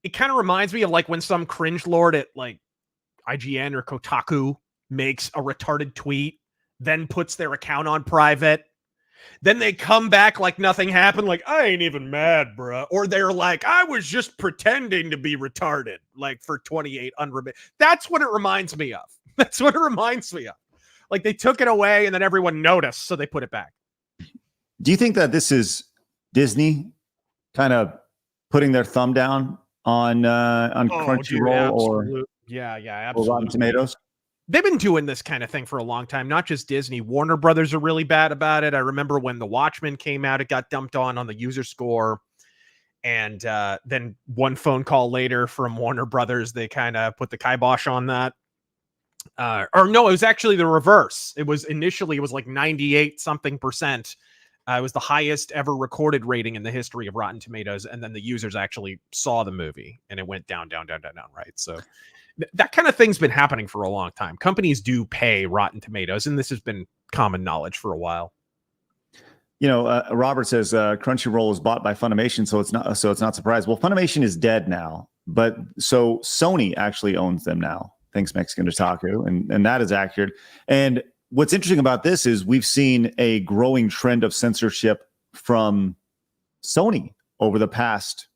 S7: It kind of reminds me of like when some cringe lord at like IGN or Kotaku makes a retarded tweet, then puts their account on private. Then they come back like nothing happened, like, I ain't even mad, bruh. Or they're like, I was just pretending to be retarded, like for 28 unremitted. That's what it reminds me of. That's what it reminds me of. Like they took it away and then everyone noticed, so they put it back.
S4: Do you think that this is Disney kind of putting their thumb down on Crunchyroll or
S7: absolutely.
S4: Rotten Tomatoes?
S7: They've been doing this kind of thing for a long time, not just Disney. Warner Brothers are really bad about it. I remember when The Watchmen came out, it got dumped on the user score. And then one phone call later from Warner Brothers, they kind of put the kibosh on that. Or no, it was actually the reverse. It was like 98 something percent. It was the highest ever recorded rating in the history of Rotten Tomatoes. And then the users actually saw the movie and it went down, right? So that kind of thing's been happening for a long time. Companies do pay Rotten Tomatoes, and this has been common knowledge for a while.
S4: You know, Robert says Crunchyroll is bought by Funimation, so it's not surprised. Well, Funimation is dead now, but so Sony actually owns them now. Thanks, Mexican Otaku, and that is accurate. And what's interesting about this is we've seen a growing trend of censorship from Sony over the past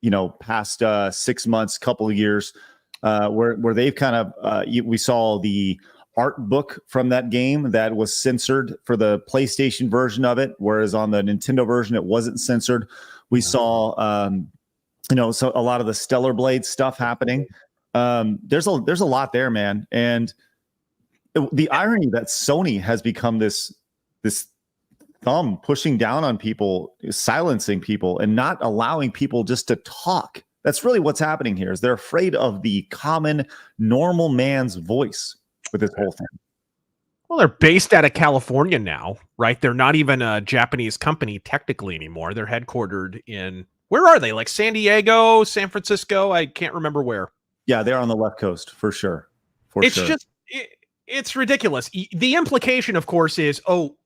S4: 6 months, couple of years, where they've kind of we saw the art book from that game that was censored for the PlayStation version of it, whereas on the Nintendo version it wasn't censored. We saw so a lot of the Stellar Blade stuff happening. There's a lot there, man, and the irony that Sony has become this thumb pushing down on people, silencing people, and not allowing people just to talk. That's really what's happening here. Is they're afraid of the common normal man's voice with this whole thing.
S7: Well, they're based out of California now, right? They're not even a Japanese company technically anymore. They're headquartered in, where are they? Like San Diego, San Francisco? I can't remember where.
S4: Yeah, they're on the left coast for sure.
S7: It's ridiculous. The implication, of course, is,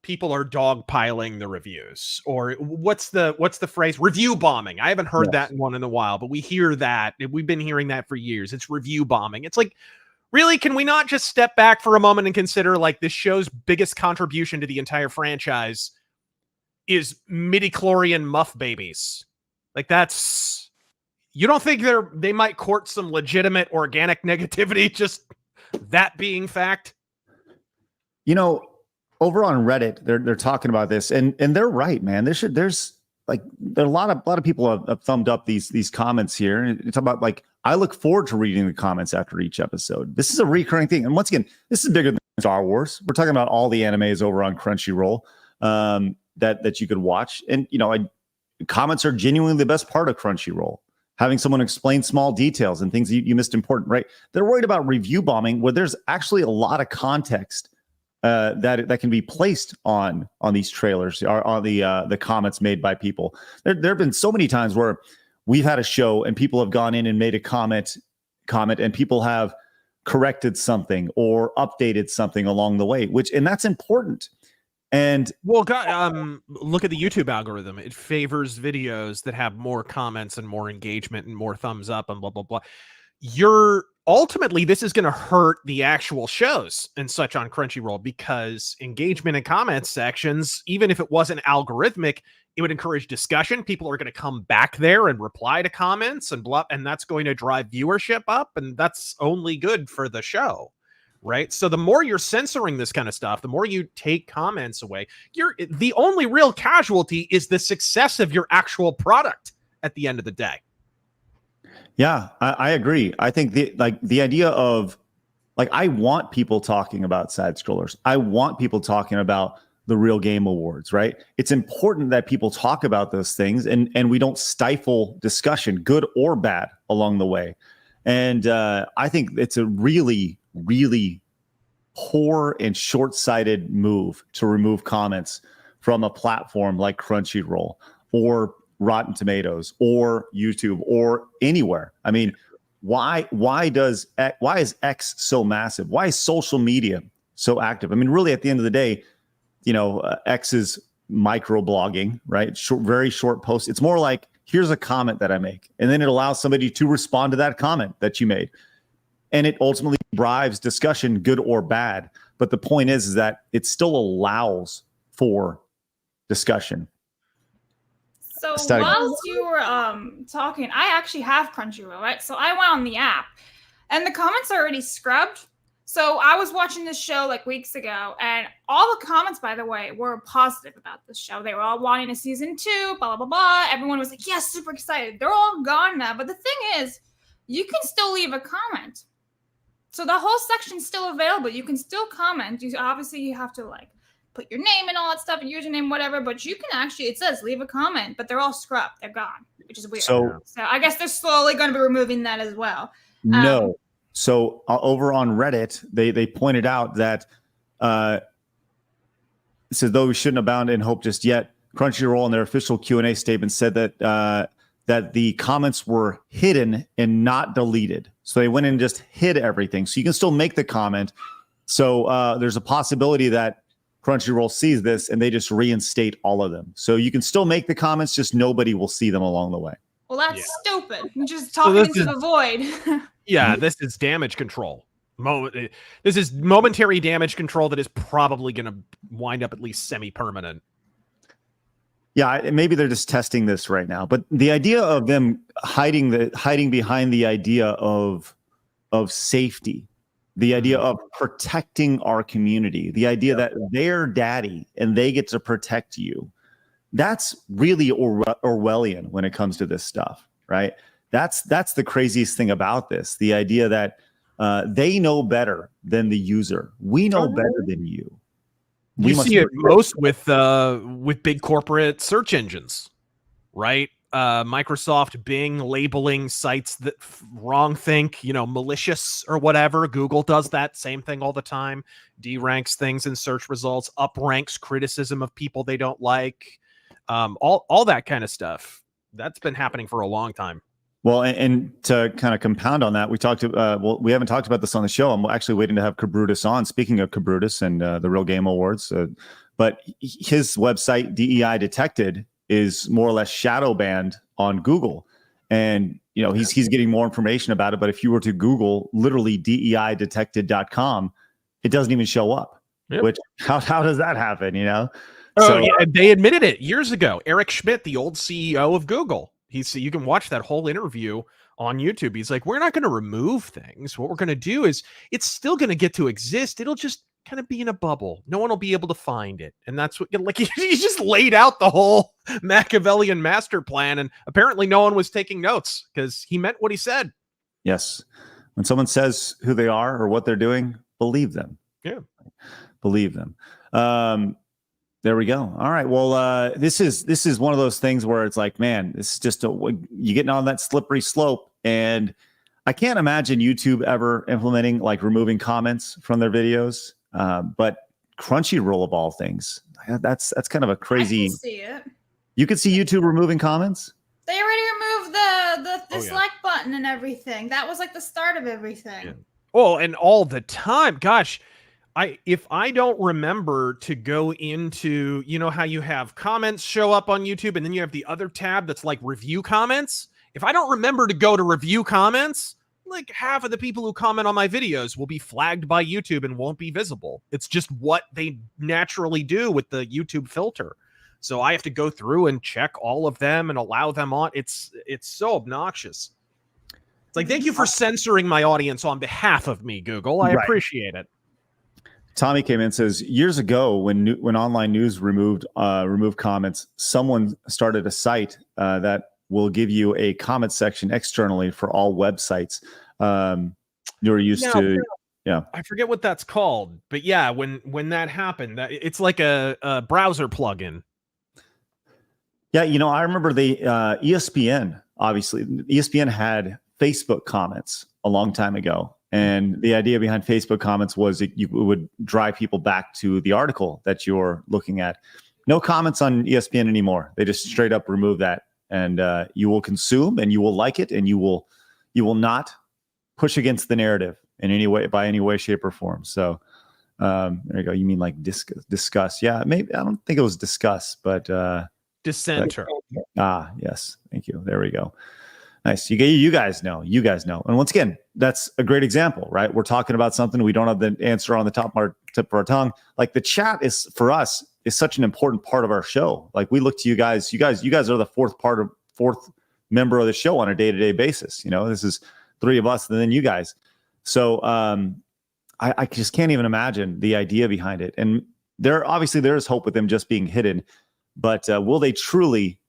S7: people are dogpiling the reviews, or what's the phrase? Review bombing. I haven't heard that in a while, but we hear that. We've been hearing that for years. It's review bombing. It's like, really, can we not just step back for a moment and consider like this show's biggest contribution to the entire franchise is midichlorian muff babies? Like that's, you don't think they might court some legitimate organic negativity just that being fact?
S4: You know, over on Reddit, they're talking about this, and they're right, man. There are a lot of people have thumbed up these comments here. And it's about like, I look forward to reading the comments after each episode. This is a recurring thing, and once again, this is bigger than Star Wars. We're talking about all the animes over on Crunchyroll that you could watch, and comments are genuinely the best part of Crunchyroll. Having someone explain small details and things you missed important, right? They're worried about review bombing, where there's actually a lot of context that can be placed on these trailers or on the comments made by people. There have been so many times where we've had a show and people have gone in and made a comment, and people have corrected something or updated something along the way, and that's important. And
S7: well, look at the YouTube algorithm. It favors videos that have more comments and more engagement and more thumbs up and blah, blah, blah. Ultimately, this is going to hurt the actual shows and such on Crunchyroll, because engagement and comment sections, even if it wasn't algorithmic, it would encourage discussion. People are going to come back there and reply to comments and blah, and that's going to drive viewership up, and that's only good for the show. Right. So the more you're censoring this kind of stuff, the more you take comments away, the only real casualty is the success of your actual product at the end of the day.
S4: Yeah, I agree. I think the idea of I want people talking about side scrollers. I want people talking about the Real Game Awards, right? It's important that people talk about those things and we don't stifle discussion, good or bad, along the way. And I think it's a really, really poor and short-sighted move to remove comments from a platform like Crunchyroll or Rotten Tomatoes or YouTube or anywhere. I mean, why is X so massive? Why is social media so active? I mean, really, at the end of the day, X is microblogging, right? Very short posts. It's more like, here's a comment that I make, and then it allows somebody to respond to that comment that you made. And it ultimately drives discussion, good or bad. But the point is that it still allows for discussion.
S6: So whilst you were talking, I actually have Crunchyroll, right? So I went on the app, and the comments are already scrubbed. So I was watching this show like weeks ago, and all the comments, by the way, were positive about this show. They were all wanting a season 2, blah, blah, blah, blah. Everyone was like, yes, super excited. They're all gone now. But the thing is, you can still leave a comment. So the whole section's still available. You can still comment. You have to put your name and all that stuff, and username, whatever. But you can actually, it says leave a comment, but they're all scrubbed. They're gone, which is weird. So I guess they're slowly going to be removing that as well.
S4: No. So over on Reddit, they pointed out that it says, though we shouldn't abound in hope just yet, Crunchyroll in their official Q&A statement said that that the comments were hidden and not deleted. So they went in and just hid everything. So you can still make the comment. So there's a possibility that Crunchyroll sees this and they just reinstate all of them. So you can still make the comments, just nobody will see them along the way.
S6: Well, that's stupid. You're just talking into the void.
S7: Yeah, this is damage control. This is momentary damage control that is probably going to wind up at least semi-permanent.
S4: Yeah, maybe they're just testing this right now. But the idea of them hiding behind the idea of safety, the idea of protecting our community, the idea that they're daddy and they get to protect you, that's really Orwellian when it comes to this stuff, right? That's the craziest thing about this. The idea that they know better than the user. We know better than you.
S7: You see it most with big corporate search engines, right? Microsoft, Bing labeling sites that wrong think, malicious or whatever. Google does that same thing all the time. D-ranks things in search results, up-ranks criticism of people they don't like. All that kind of stuff. That's been happening for a long time.
S4: Well, and to kind of compound on that, we haven't talked about this on the show. I'm actually waiting to have Kabrutus on. Speaking of Kabrutus and the Real Game Awards, but his website, DEI Detected, is more or less shadow banned on Google. And, he's getting more information about it. But if you were to Google literally DEIdetected.com, it doesn't even show up. Yep. Which, how does that happen,
S7: Oh, yeah, they admitted it years ago. Eric Schmidt, the old CEO of Google. You can watch that whole interview on YouTube. He's like, we're not going to remove things. What we're going to do is it's still going to get to exist. It'll just kind of be in a bubble. No one will be able to find it. And that's what, he just laid out the whole Machiavellian master plan. And apparently no one was taking notes because he meant what he said.
S4: Yes. When someone says who they are or what they're doing, believe them.
S7: Yeah.
S4: Believe them. There we go. All right. Well, this is one of those things where it's like, man, this is just you getting on that slippery slope, and I can't imagine YouTube ever implementing removing comments from their videos. But Crunchyroll of all things, that's kind of a crazy.
S6: I can see it.
S4: You could see YouTube removing comments.
S6: They already removed the dislike button and everything. That was the start of everything.
S7: Yeah. Oh, and all the time. Gosh, if I don't remember to go into, you know how you have comments show up on YouTube and then you have the other tab that's like review comments. If I don't remember to go to review comments, like half of the people who comment on my videos will be flagged by YouTube and won't be visible. It's just what they naturally do with the YouTube filter. So I have to go through and check all of them and allow them on. It's so obnoxious. It's like, thank you for censoring my audience on behalf of me, Google. I appreciate it.
S4: Tommy came in and says, years ago, when online news removed comments, someone started a site that will give you a comment section externally for all websites. You're used to, yeah.
S7: I forget what that's called, but yeah, when that happened, it's like a browser plugin.
S4: Yeah, you know, I remember the ESPN. Obviously, ESPN had Facebook comments a long time ago. And the idea behind Facebook comments was it would drive people back to the article that you're looking at. No comments on ESPN anymore. They just straight up remove that. And you will consume and you will like it. And you will not push against the narrative in any way, by any way, shape, or form. So there you go. You mean like discuss. Yeah, maybe. I don't think it was discuss, but
S7: dissenter.
S4: Yes. Thank you. There we go. Nice. You guys know. And once again, that's a great example, right? We're talking about something we don't have the answer on the tip of our tongue. Like the chat is, for us, is such an important part of our show. Like we look to you guys. You guys are the fourth member of the show on a day-to-day basis. You know, this is three of us and then you guys. So I just can't even imagine the idea behind it. And there is hope with them just being hidden, but will they truly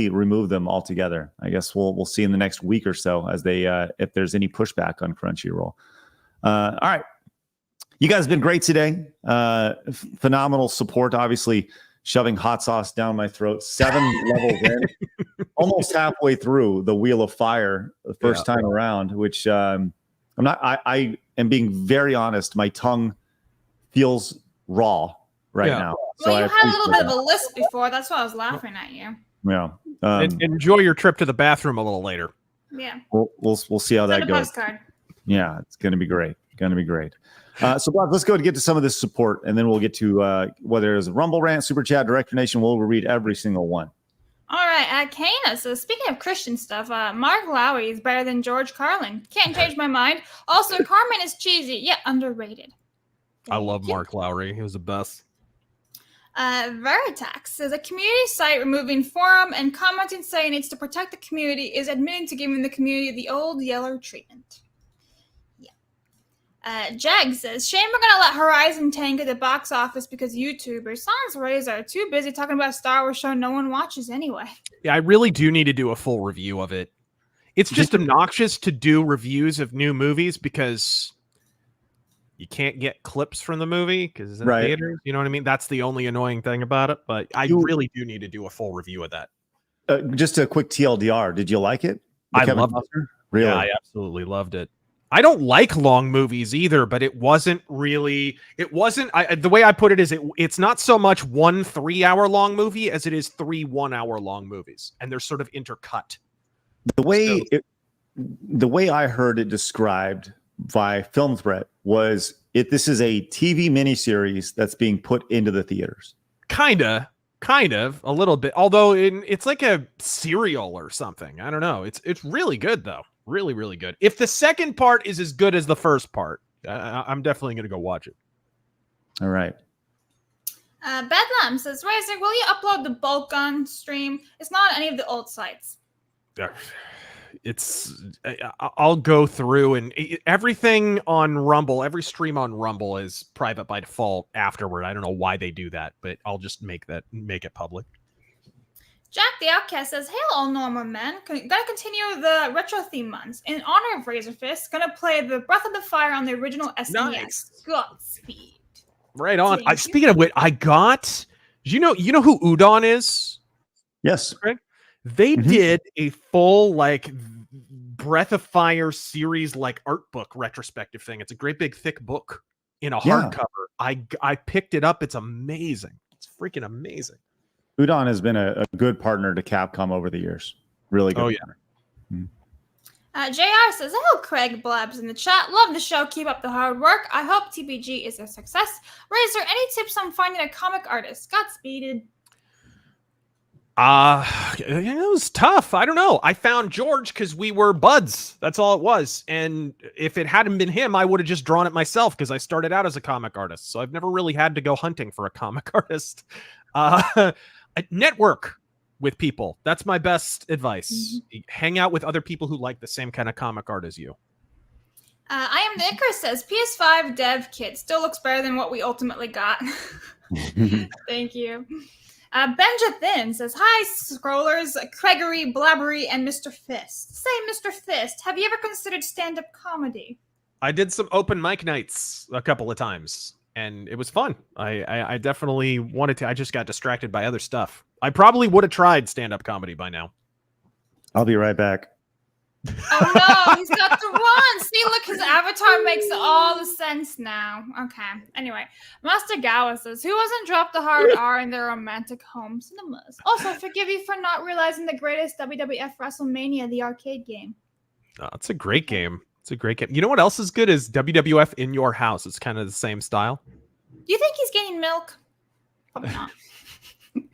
S4: remove them altogether? I guess we'll see in the next week or so as they if there's any pushback on Crunchyroll. All right, you guys have been great today. Phenomenal support. Obviously, shoving hot sauce down my throat. 7 levels in, almost halfway through the Wheel of Fire the first time around. Which I'm not. I am being very honest. My tongue feels raw right now.
S6: So well, you had a little bit of a lisp before. That's why I was laughing at you.
S4: Yeah.
S7: Enjoy your trip to the bathroom a little later.
S6: Yeah.
S4: We'll see how that goes.
S6: Postcard.
S4: Yeah, it's going to be great. So, Bob, let's go and get to some of this support, and then we'll get to whether it's a Rumble rant, Super Chat, Director Nation. We'll read every single one.
S6: All right. Kana. So, speaking of Christian stuff, Mark Lowry is better than George Carlin. Can't change my mind. Also, Carmen is cheesy yet underrated.
S7: I love Mark Lowry. He was the best.
S6: Veritax is a community site removing forum and commenting saying it's to protect the community is admitting to giving the community the old Yeller treatment. Yeah. Jag says, shame we're going to let Horizon tank at the box office because YouTubers, Sans Razor, are too busy talking about a Star Wars show no one watches anyway.
S7: Yeah, I really do need to do a full review of it. It's just obnoxious to do reviews of new movies because you can't get clips from the movie because it's in theaters. You know what I mean? That's the only annoying thing about it. But I really do need to do a full review of that.
S4: Just a quick TLDR. Did you like it?
S7: I loved it. Really? Yeah, I absolutely loved it. I don't like long movies either, but it wasn't really. It wasn't. The way I put it is, it's not so much 1 3-hour long movie as it is 3 1-hour long movies, and they're sort of intercut.
S4: The way I heard it described by Film Threat was this is a TV miniseries that's being put into the theaters.
S7: Kind of a little bit, although it's like a serial or something. I don't know. It's really good though. Really, really good. If the second part is as good as the first part, I'm definitely going to go watch it.
S4: All right.
S6: Bedlam says, Razor, will you upload the bulk on stream? It's not on any of the old sites.
S7: I'll go through and everything on Rumble, every stream on Rumble is private by default afterward. I don't know why they do that, but I'll just make it public.
S6: Jack the Outcast says, "Hail all normal men. Gonna continue the retro theme months. In honor of Razor Fist, gonna play the Breath of the Fire on the original SNES. Nice. Godspeed."
S7: Right on. Speaking of which, I got. You know who Udon is?
S4: Yes.
S7: Right? They did a full Breath of Fire series art book retrospective thing. It's a great big thick book in a hardcover. I picked it up. It's amazing. It's freaking amazing.
S4: Udon has been a good partner to Capcom over the years. Really good.
S7: Oh, yeah.
S6: JR says, hello, Craig Blabs in the chat. Love the show. Keep up the hard work. I hope TBG is a success. Razor, any tips on finding a comic artist? Godspeeded.
S7: It was tough. I don't know. I found George because we were buds. That's all it was. And if it hadn't been him, I would have just drawn it myself because I started out as a comic artist. So I've never really had to go hunting for a comic artist. Network with people. That's my best advice. Hang out with other people who like the same kind of comic art as you.
S6: I am the Icarus says, PS5 dev kit still looks better than what we ultimately got. Thank you. Benja Thin says, hi, scrollers, Gregory, Blabbery, and Mr. Fist. Say, Mr. Fist, have you ever considered stand-up comedy?
S7: I did some open mic nights a couple of times, and it was fun. I definitely wanted to. I just got distracted by other stuff. I probably would have tried stand-up comedy by now.
S4: I'll be right back.
S6: Oh no, he's got to run. See, look, his avatar makes all the sense now. Okay. Anyway, Master Gawa says, who hasn't dropped the hard R in their romantic home cinemas? Also, forgive you for not realizing the greatest WWF WrestleMania, the arcade game.
S7: Oh, it's a great game. It's a great game. You know what else is good is WWF in your house. It's kind of the same style.
S6: Do you think he's getting milk? Probably not.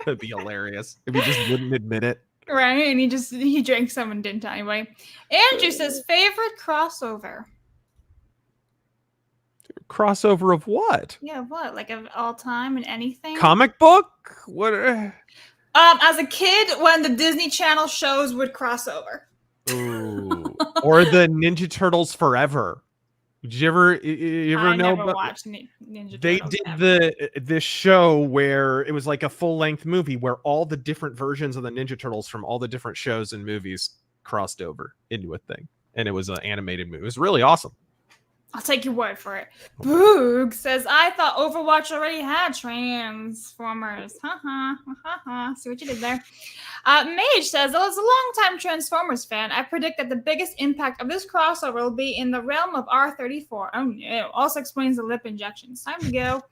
S7: That'd be hilarious if he just wouldn't admit it.
S6: Right, and he drank some and didn't anyway. Andrew says, favorite crossover.
S7: Crossover of what?
S6: Yeah, what? Like of all time and anything?
S7: Comic book? What?
S6: As a kid, when the Disney Channel shows would cross over.
S7: Ooh. Or the Ninja Turtles Forever. Did you ever
S6: I
S7: know
S6: never
S7: about
S6: watched Ninja
S7: they
S6: Turtles
S7: did this show where it was like a full-length movie where all the different versions of the Ninja Turtles from all the different shows and movies crossed over into a thing, and it was an animated movie. It was really awesome.
S6: I'll take your word for it. Boog says, I thought Overwatch already had Transformers. See what you did there. Mage says, as a longtime Transformers fan, I predict that the biggest impact of this crossover will be in the realm of R34. Oh no. Also explains the lip injections. Time to go.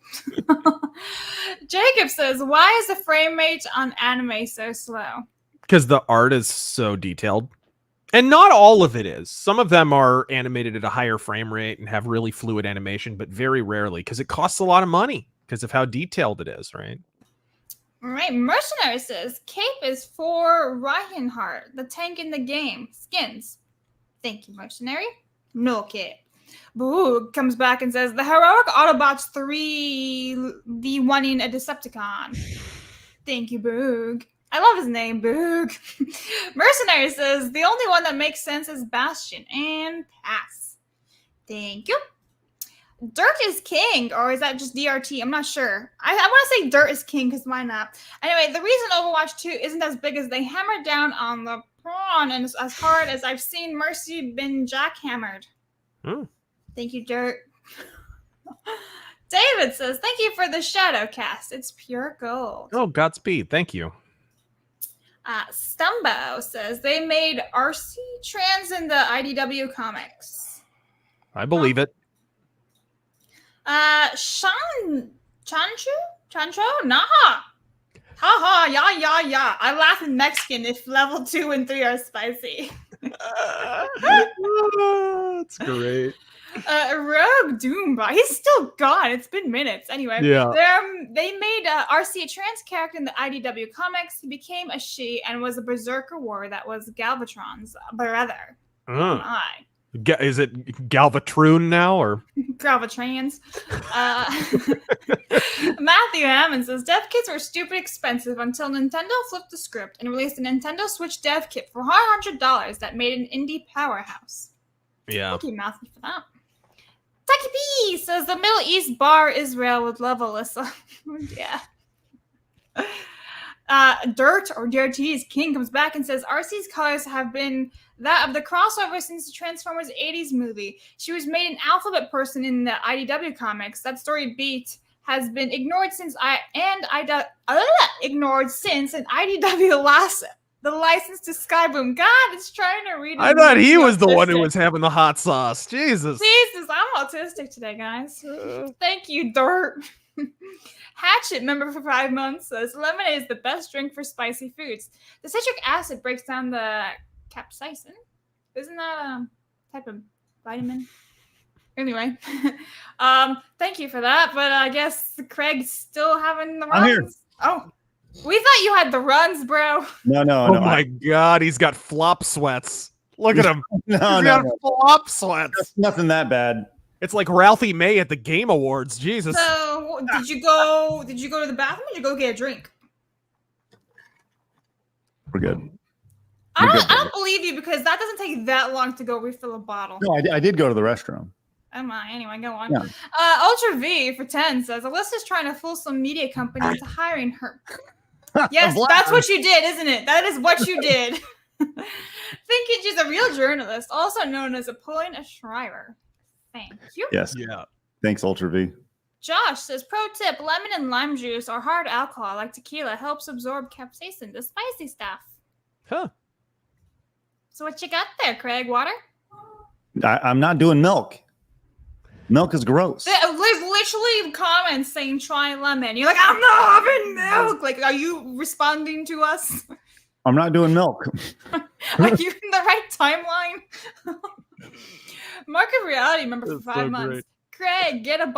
S6: Jacob says, why is the frame rate on anime so slow?
S7: Because the art is so detailed. And not all of it is. Some of them are animated at a higher frame rate and have really fluid animation, but very rarely because it costs a lot of money because of how detailed it is, right?
S6: All right. Mercenary says, Cape is for Reinhardt, the tank in the game. Skins. Thank you, Mercenary. No Cape. Boog comes back and says, the heroic Autobots 3D1ing a Decepticon. Thank you, Boog. I love his name, Boog. Mercenary says, the only one that makes sense is Bastion. And pass. Thank you. Dirt is king, or is that just DRT? I'm not sure. I want to say Dirt is king, because why not? Anyway, the reason Overwatch 2 isn't as big is they hammered down on the prawn and as hard as I've seen Mercy been jackhammered. Thank you, Dirt. David says, thank you for the shadow cast. It's pure gold.
S7: Oh, Godspeed. Thank you.
S6: Stumbo says they made RC trans in the IDW comics.
S7: I believe it.
S6: Chancho? Nah. Ha yeah. I laugh in Mexican if level 2 and 3 are spicy.
S7: That's great.
S6: Rogue Doombot. He's still gone. It's been minutes. Anyway,
S7: yeah.
S6: They made RC a trans character in the IDW comics. He became a she and was a berserker warrior that was Galvatron's brother.
S7: Is it Galvatroon now or
S6: Galvatrans? Matthew Hammond says dev kits were stupid expensive until Nintendo flipped the script and released a Nintendo Switch dev kit for $100 that made an indie powerhouse.
S7: Yeah.
S6: Thank you, Matthew, for that. Taki P says the Middle East bar Israel would love Alyssa. Yeah. Dirt or DRT's King comes back and says RC's colors have been that of the crossover since the Transformers 80s movie. She was made an alphabet person in the IDW comics. That story beat has been ignored since an IDW lost the license to Skyboom. God, it's trying to read.
S7: I thought he was the one who was having the hot sauce. Jesus,
S6: I'm autistic today, guys. Thank you, Dirt. Hatchet, member for 5 months, says lemonade is the best drink for spicy foods. The citric acid breaks down the capsaicin. Isn't that a type of vitamin? Anyway, thank you for that. But I guess Craig's still having the runs.
S4: I'm here.
S6: Oh, we thought you had the runs, bro.
S4: No.
S7: Oh my God, he's got flop sweats. Look at him. He's got flop sweats.
S4: Nothing that bad.
S7: It's like Ralphie May at the Game Awards. Jesus.
S6: So, did you go to the bathroom? Or did you go get a drink?
S4: We're good.
S6: I don't believe you because that doesn't take that long to go refill a bottle.
S4: No, I did go to the restroom.
S6: Anyway, go on.
S4: Yeah.
S6: Ultra V for 10 says Alyssa's trying to fool some media company into hiring her. Yes, that's what you did, isn't it? That is what you did. Thinking she's a real journalist, also known as a pulling a Shriver. Thank you.
S4: Yes.
S7: Yeah.
S4: Thanks, Ultra V.
S6: Josh says, pro tip, lemon and lime juice or hard alcohol like tequila helps absorb capsaicin, the spicy stuff.
S7: Huh.
S6: So what you got there, Craig? Water?
S4: I'm not doing milk. Milk is gross.
S6: There's literally comments saying try lemon. You're like, I'm not having milk. Like, are you responding to us?
S4: I'm not doing milk.
S6: Are you in the right timeline? Mark of Reality member for 5 months.
S7: great.
S6: Craig, get a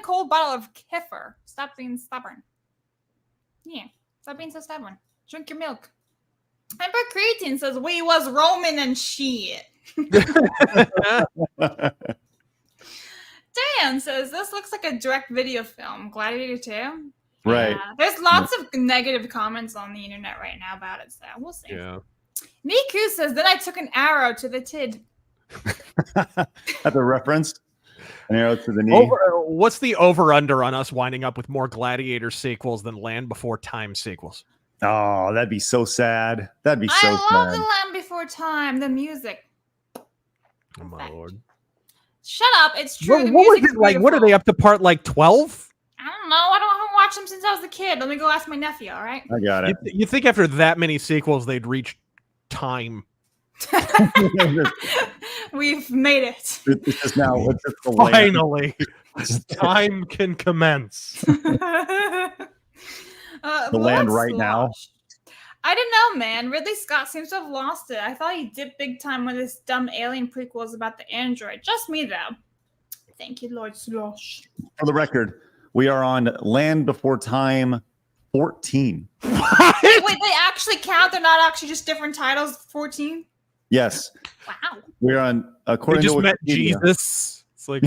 S6: cold bottle of kefir. Stop being stubborn. Yeah, stop being so stubborn. Drink your milk. Emperor Creatine says we was Roman and shit. Dan says this looks like a direct video film. Gladiator 2.
S4: Right.
S6: Yeah. There's lots of negative comments on the internet right now about it, so we'll see.
S7: Yeah.
S6: Miku says, then I took an arrow to the tid.
S4: That's a reference. An arrow to the knee.
S7: What's the over-under on us winding up with more Gladiator sequels than Land Before Time sequels?
S4: Oh, that'd be so sad. That'd be so sad.
S6: I love The Land Before Time, the music.
S7: Oh, my Lord.
S6: Shut up. It's true.
S7: What
S6: the
S7: was
S6: music
S7: it like? What are they up to part like 12?
S6: I don't know. I haven't watched them since I was a kid. Let me go ask my nephew, all right?
S4: I got it.
S7: You think after that many sequels they'd reach time?
S6: We've made it.
S4: It's just now. It's just the
S7: Finally, time can commence.
S4: The land right now.
S6: I don't know, man. Ridley Scott seems to have lost it. I thought he dipped big time with his dumb alien prequels about the android. Just me, though. Thank you, Lord Slosh.
S4: For the record, we are on Land Before Time 14.
S6: Wait, they actually count? They're not actually just different titles? 14?
S4: Yes.
S6: Wow.
S4: We're on, according
S7: They just
S4: to
S7: met
S4: Wikipedia.
S7: Jesus. It's like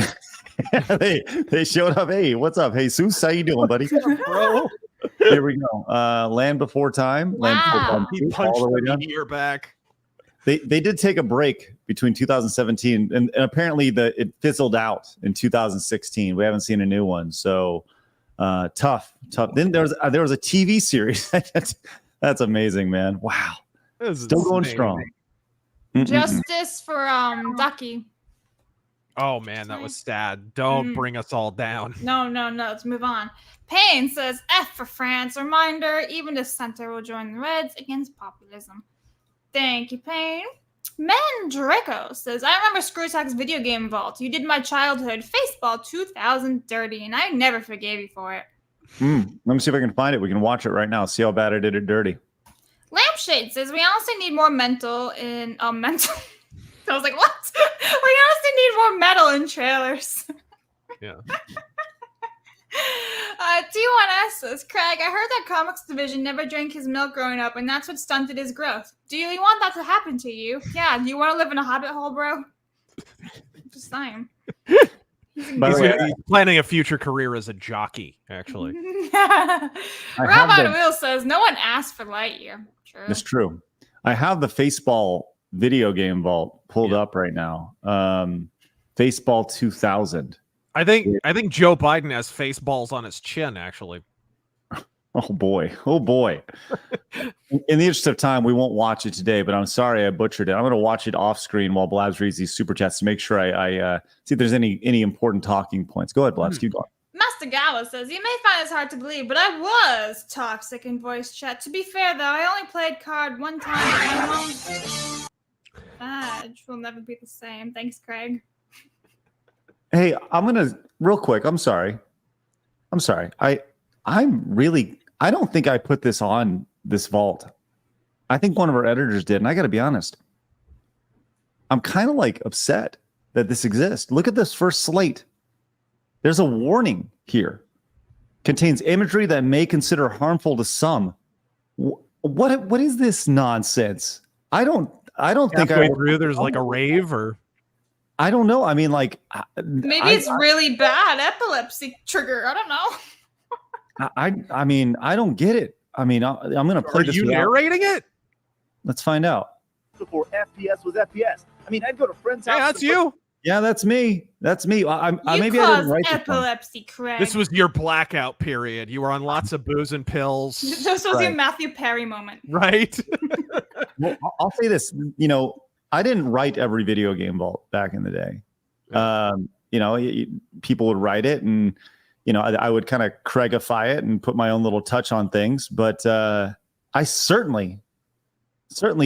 S4: they showed up. Hey, what's up? Hey, Jesus, how you doing, buddy?
S7: bro.
S4: Here we go. Land Before Time. Land Before Time
S7: He
S4: 2,
S7: punched
S4: all the way
S7: the
S4: down.
S7: meteor back.
S4: They did take a break between 2017 and apparently it fizzled out in 2016. We haven't seen a new one, so tough. Then there was a TV series. That's amazing, man. Wow, still going strong.
S6: Justice for Ducky.
S7: Oh man, that was sad. Don't bring us all down.
S6: No. Let's move on. Payne says F for France. Reminder: even the center will join the Reds against populism. Thank you, Payne. Men Draco says, I remember Screwtack's video game vault. You did my childhood. Faceball 2030, and I never forgave you for it.
S4: Let me see if I can find it. We can watch it right now. See how bad I did it dirty.
S6: Lampshade says, we honestly need more mental in mental. I was like, what? We honestly need more metal in trailers.
S7: Yeah.
S6: T1S says, Craig, I heard that comics division never drank his milk growing up, and that's what stunted his growth. Do you want that to happen to you? Yeah, do you want to live in a hobbit hole, bro? Just saying.
S7: He's planning a future career as a jockey, actually.
S6: Robot Will says, no one asked for Lightyear. True.
S4: It's true. I have the Faceball video game vault pulled up right now. Faceball 2000.
S7: I think Joe Biden has face balls on his chin, actually.
S4: Oh boy. In the interest of time, we won't watch it today, but I'm sorry I butchered it. I'm going to watch it off screen while Blabs reads these super chats to make sure I see if there's any important talking points. Go ahead, Blabs. Keep going.
S6: Master Gala says, you may find this hard to believe, but I was toxic in voice chat. To be fair, though, I only played card one time at my home. Badge will never be the same. Thanks, Craig.
S4: Hey, I'm going to real quick. I'm sorry. I don't think I put this on this vault. I think one of our editors did, and I got to be honest. I'm kind of like upset that this exists. Look at this first slate. There's a warning here. Contains imagery that may consider harmful to some. What is this nonsense? I don't think
S7: halfway through there's like a rave, or
S4: I don't know. I mean, like
S6: Maybe it's really bad epilepsy trigger. I don't know.
S4: I mean, I don't get it. I mean, I'm going to play
S7: are
S4: this.
S7: you narrating it?
S4: Let's find out.
S11: Before FPS was FPS. I mean, I'd go to friends' house.
S7: Yeah, that's you.
S4: Yeah, that's me. That's me. Maybe I didn't write this one.
S6: Epilepsy, Craig.
S7: This was your blackout period. You were on lots of booze and pills.
S6: This was your Matthew Perry moment.
S7: Right.
S4: Well, I'll say this. You know, I didn't write every video game vault back in the day. You know, people would write it, and you know, I would kind of Craigify it and put my own little touch on things. But I certainly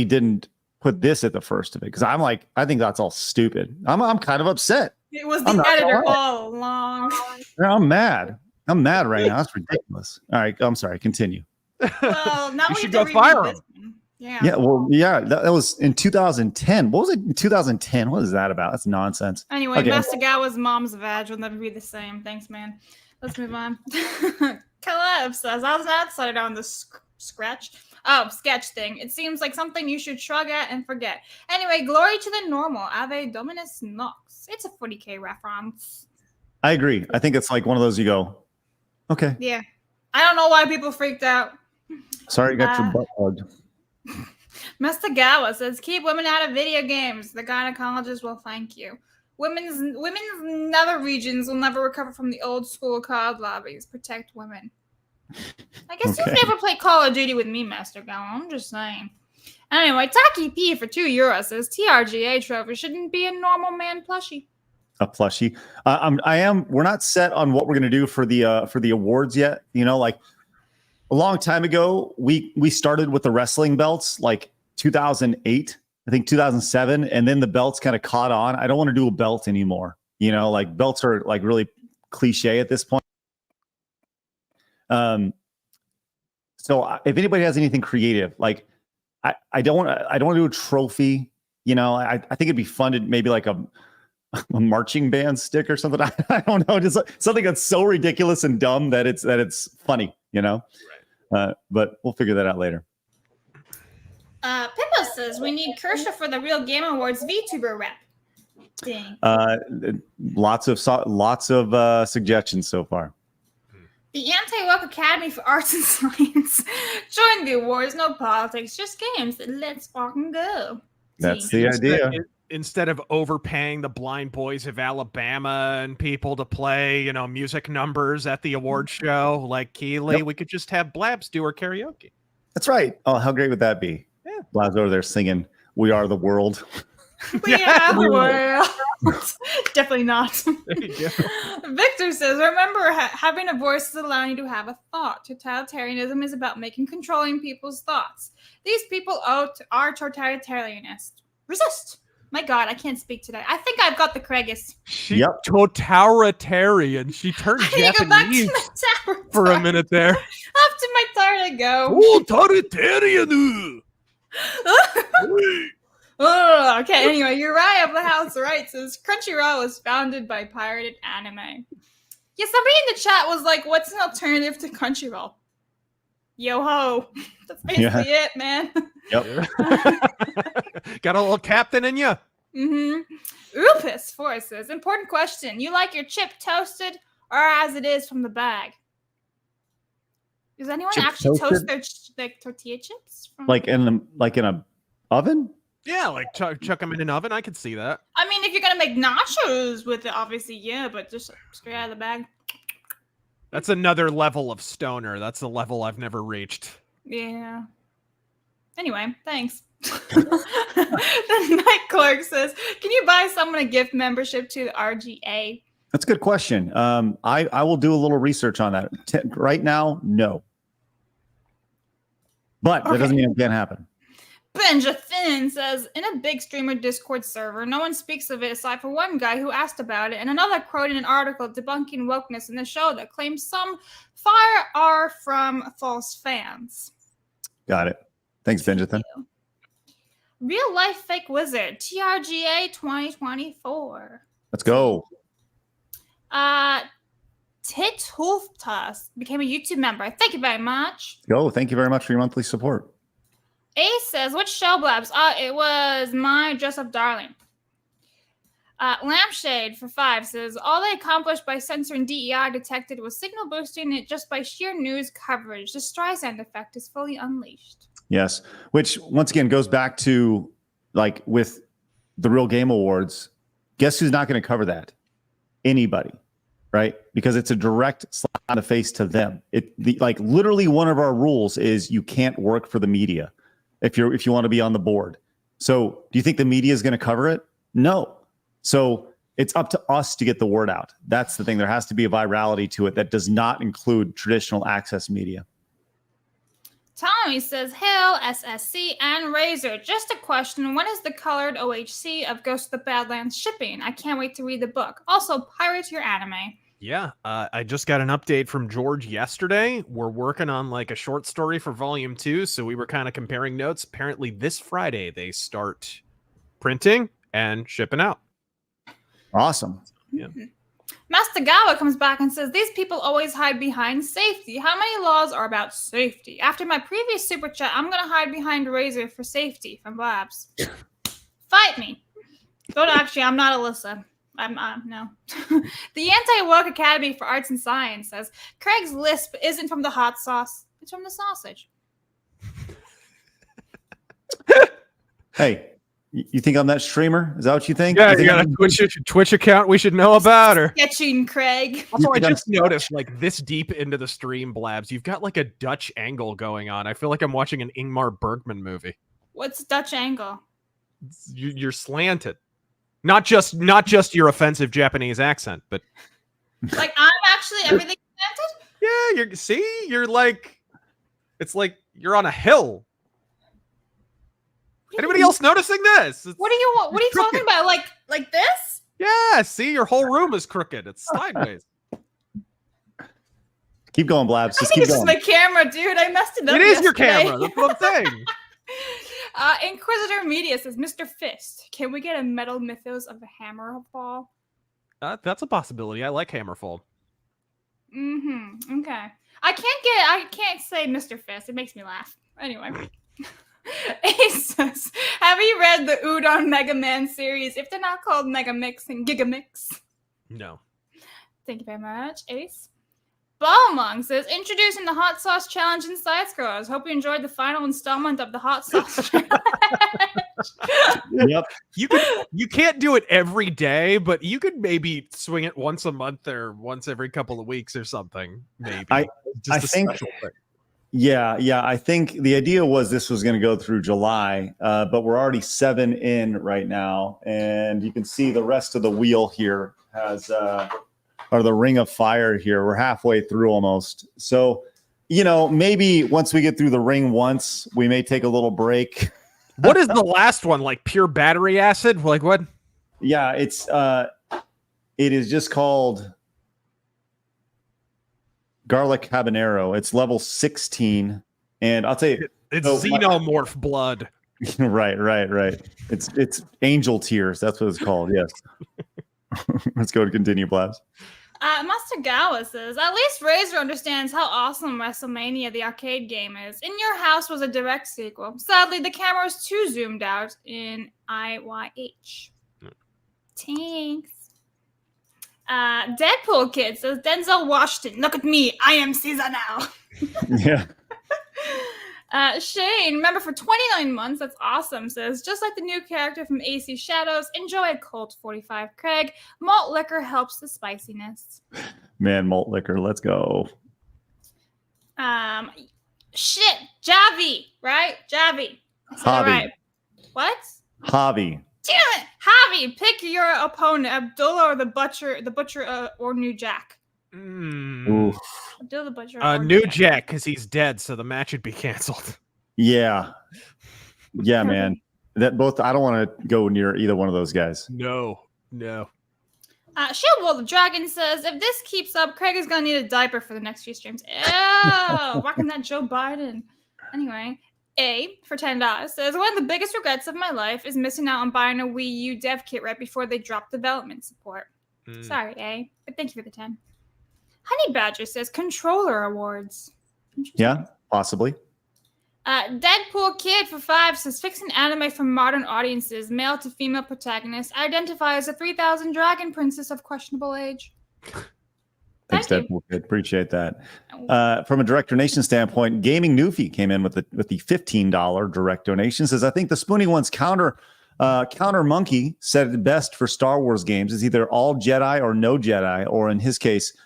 S4: didn't put this at the first of it, because I'm like, I think that's all stupid. I'm kind of upset.
S6: It was the editor all along.
S4: I'm mad. I'm mad right now. That's ridiculous. All right, I'm sorry. Continue.
S6: Well, now
S7: You
S6: we
S7: should
S6: have
S7: go
S6: to
S7: fire
S6: review
S7: him.
S6: this one. Yeah.
S4: Yeah, well, yeah, that was in 2010. What was it in 2010? What is that about? That's nonsense.
S6: Anyway,
S4: Okay.
S6: Masagawa's mom's vag will never be the same. Thanks, man. Let's move on. Caleb says, I was outside on the sketch thing. It seems like something you should shrug at and forget. Anyway, glory to the normal. Ave Dominus Nox. It's a 40K reference.
S4: I agree. I think it's like one of those you go, okay.
S6: Yeah. I don't know why people freaked out.
S4: Sorry you got your butt hugged.
S6: Masagawa says, keep women out of video games. The gynecologist will thank you. Women's nether regions will never recover from the old school COD lobbies. Protect women. I guess you've never played Call of Duty with me, Master Gala. I'm just saying. Anyway, Taki P for €2 says TRGA trophy shouldn't be a normal man plushie.
S4: A plushie. We're not set on what we're gonna do for the awards yet. You know, like a long time ago, we started with the wrestling belts, like 2008, I think 2007, and then the belts kind of caught on. I don't want to do a belt anymore. You know, like belts are like really cliche at this point. So if anybody has anything creative, like I don't want to do a trophy. You know, I think it'd be fun to maybe like a marching band stick or something. I don't know, just something that's so ridiculous and dumb that it's funny. You know, but we'll figure that out later.
S6: Pippo says we need Kershaw for the Real Game Awards VTuber rep. Dang.
S4: Lots of suggestions so far.
S6: The Anti-Woke Academy for Arts and Science. Join the awards, no politics, just games. Let's fucking go.
S4: That's the idea.
S7: Instead of overpaying the Blind Boys of Alabama and people to play, you know, music numbers at the award show like Keeley, we could just have Blabs do our karaoke.
S4: That's right. Oh, how great would that be? Yeah. Blabs over there singing "We Are the World."
S6: We are the world. Definitely not. Victor says, remember, having a voice is allowing you to have a thought. Totalitarianism is about controlling people's thoughts. These people are totalitarianists. Resist. My God, I can't speak today. I think I've got the Craigus.
S7: She's totalitarian. She turned Japanese for a minute there.
S6: Up to my turn to go.
S7: Oh, totalitarian.
S6: Oh, okay, anyway, Uriah of the House Right says Crunchyroll was founded by pirated anime. Yeah, somebody in the chat was like, what's an alternative to Crunchyroll? Yo-ho. That's basically it, man.
S4: Yep.
S7: Got a little captain in you.
S6: Mm-hmm. Rupus Forrest says, important question. You like your chip toasted or as it is from the bag? Does anyone actually toast their tortilla chips?
S4: Like in a oven?
S7: Yeah, like chuck them in an oven. I could see that.
S6: I mean, if you're gonna make nachos with it, obviously, yeah, but just straight out of the bag.
S7: That's another level of stoner. That's a level I've never reached.
S6: Yeah. Anyway, thanks. The night clerk says, can you buy someone a gift membership to the RGA?
S4: That's a good question. I will do a little research on that. Right now, no. But that doesn't mean it can't happen.
S6: Benja Thin says, in a big streamer Discord server, no one speaks of it aside for one guy who asked about it, and another quoted an article debunking wokeness in the show that claims some fire are from false fans.
S4: Got it. Thanks, Benja Thin.
S6: Real life fake wizard, TRGA 2024.
S4: Let's go.
S6: Titulftas became a YouTube member. Thank you very much.
S4: Go. Thank you very much for your monthly support.
S6: Ace says, which show blabs? It was My Dress Up Darling. Lampshade for 5 says, all they accomplished by censoring DEI detected was signal boosting it just by sheer news coverage. The Streisand effect is fully unleashed.
S4: Yes. Which, once again, goes back to, like, with the Real Game Awards, guess who's not going to cover that? Anybody, right? Because it's a direct slap in the face to them. Like, literally one of our rules is you can't work for the media if you want to be on the board. So do you think the media is going to cover it? No. So it's up to us to get the word out. That's the thing. There has to be a virality to it that does not include traditional access media.
S6: Tommy says, Hail, SSC, and Razor. Just a question. When is the colored OHC of Ghost of the Badlands shipping? I can't wait to read the book. Also, pirate your anime.
S7: Yeah, I just got an update from George yesterday. We're working on like a short story for volume 2, so we were kind of comparing notes. Apparently this Friday they start printing and shipping out.
S4: Awesome.
S7: Yeah.
S6: Mastagawa comes back and says, these people always hide behind safety. How many laws are about safety? After my previous super chat, I'm going to hide behind Razor for safety from Blabs. Fight me. Don't actually, I'm not Alyssa. I'm no. The Anti-Woke Academy for Arts and Science says, Craig's lisp isn't from the hot sauce. It's from the sausage.
S4: Hey, you think I'm that streamer? Is that what you think?
S7: Yeah,
S4: you
S7: got a Twitch account we should know about? Or
S6: sketching Craig.
S7: Also, I just noticed, like, this deep into the stream, Blabs, you've got like a Dutch angle going on. I feel like I'm watching an Ingmar Bergman movie.
S6: What's Dutch angle?
S7: You're slanted. Not just your offensive Japanese accent, but
S6: like I'm actually everything slanted?
S7: Yeah, you're like, it's like you're on a hill. Anybody else noticing this?
S6: What are you talking about? Like this?
S7: Yeah, see, your whole room is crooked. It's sideways.
S4: Keep going, Blabs.
S6: I think it's just my camera, dude. I messed it up.
S7: It is your camera. That's what I'm saying.
S6: Inquisitor Media says, Mr. Fist, can we get a metal mythos of the Hammerfall?
S7: That's a possibility. I like Hammerfall.
S6: Mm-hmm. Okay. I can't say Mr. Fist. It makes me laugh. Anyway. Ace says, have you read the Udon Mega Man series? If they're not called Mega Mix and Giga Mix.
S7: No.
S6: Thank you very much, Ace. Balmung says, introducing the hot sauce challenge in Side Scrollers. Hope you enjoyed the final installment of the hot sauce challenge.
S4: Yep.
S7: You can't do it every day, but you could maybe swing it once a month or once every couple of weeks or something. Maybe.
S4: I think. Yeah. I think the idea was this was going to go through July, but we're already 7 in right now, and you can see the rest of the wheel here has. Or the ring of fire here. We're halfway through almost. So, maybe once we get through the ring once, we may take a little break.
S7: What is the last one? Like pure battery acid? Like what?
S4: Yeah, it is just called garlic habanero. It's level 16. And I'll tell you,
S7: it's xenomorph blood.
S4: Right. It's angel tears. That's what it's called. Yes. Let's go to continue, Blabs.
S6: Mastagawa says, at least Razor understands how awesome WrestleMania the arcade game is. In Your House was a direct sequel. Sadly, the camera was too zoomed out in IYH. Thanks. Deadpool Kid says, Denzel Washington, look at me. I am Caesar now.
S4: Yeah.
S6: Shane, remember for 29 months, that's awesome, says, just like the new character from AC Shadows, enjoy a Colt 45. Craig, malt liquor helps the spiciness.
S4: Man, malt liquor, let's go.
S6: Shit, Javi, right? Javi.
S4: Javi.
S6: Right. What?
S4: Javi.
S6: Damn it, Javi, pick your opponent, Abdullah or the Butcher or New Jack.
S4: Oof.
S6: Abdullah the Butcher.
S7: New Jack, because he's dead, so the match would be canceled.
S4: Yeah, man. I don't want to go near either one of those guys.
S7: No.
S6: Shield Wall the Dragon says, if this keeps up, Craig is gonna need a diaper for the next few streams. Ew, rocking that Joe Biden. Anyway, A for $10 says one of the biggest regrets of my life is missing out on buying a Wii U dev kit right before they dropped development support. Sorry, A, but thank you for the 10. Honey Badger says controller awards.
S4: Yeah, possibly.
S6: Deadpool Kid for 5 says fixing anime for modern audiences, male to female protagonists, identify as a 3000 dragon princess of questionable age.
S4: Thanks, Deadpool Kid. Appreciate that. From a direct donation standpoint, Gaming Newfie came in with the $15 direct donation. Says, I think the Spoonie one's counter monkey said it best for Star Wars games. It's either all Jedi or no Jedi, or in his case,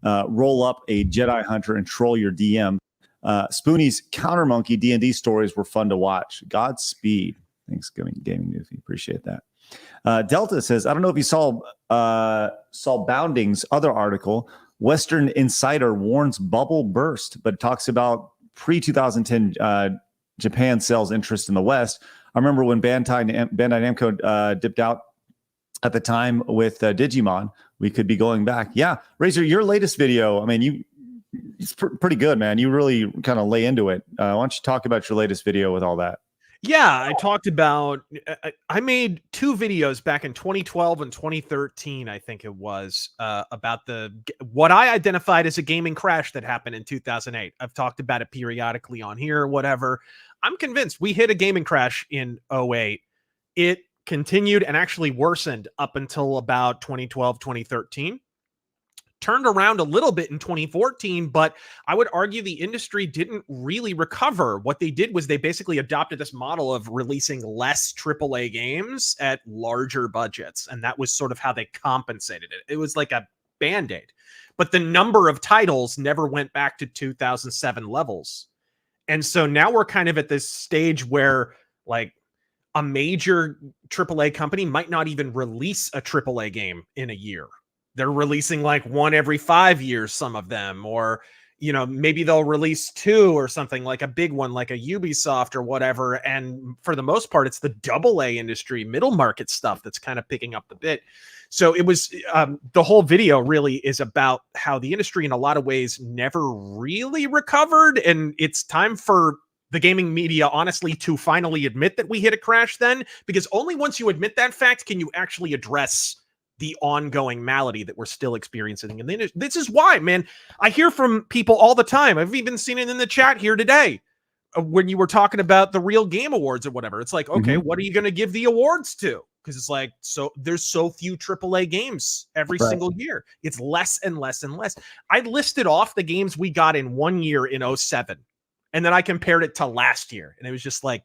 S4: roll up a Jedi hunter and troll your DM. Spoonie's counter monkey D&D stories were fun to watch. Godspeed. Thanks, Gaming Newfie. Appreciate that. Delta says, I don't know if you saw Bounding's other article. Western Insider warns bubble burst, but talks about pre-2010 Japan sells interest in the West. I remember when Bandai Namco dipped out at the time with Digimon. We could be going back. Yeah, Razor, your latest video, I mean, it's pretty good, man. You really kind of lay into it. Why don't you talk about your latest video with all that?
S7: Yeah, I talked about, I made 2 videos back in 2012 and 2013, I think it was, about what I identified as a gaming crash that happened in 2008. I've talked about it periodically on here, whatever. I'm convinced we hit a gaming crash in 2008. It continued and actually worsened up until about 2012, 2013. Turned around a little bit in 2014, but I would argue the industry didn't really recover. What they did was they basically adopted this model of releasing less AAA games at larger budgets, and that was sort of how they compensated it. It was like a Band-Aid, but the number of titles never went back to 2007 levels. And so now we're kind of at this stage where like a major AAA company might not even release a AAA game in a year. They're releasing like one every 5 years, some of them, or, you know, maybe they'll release 2 or something, like a big one, like a Ubisoft or whatever. And for the most part, it's the AA industry, middle market stuff that's kind of picking up the bit. So it was, the whole video really is about how the industry in a lot of ways never really recovered. And it's time for the gaming media, honestly, to finally admit that we hit a crash then, because only once you admit that fact can you actually address the ongoing malady that we're still experiencing. And this is why, man, I hear from people all the time. I've even seen it in the chat here today when you were talking about the Real Game Awards or whatever. It's like, okay, what are you going to give the awards to? Because it's like, so there's so few AAA games every single year. It's less and less and less. I listed off the games we got in 1 year in 2007, and then I compared it to last year, and it was just like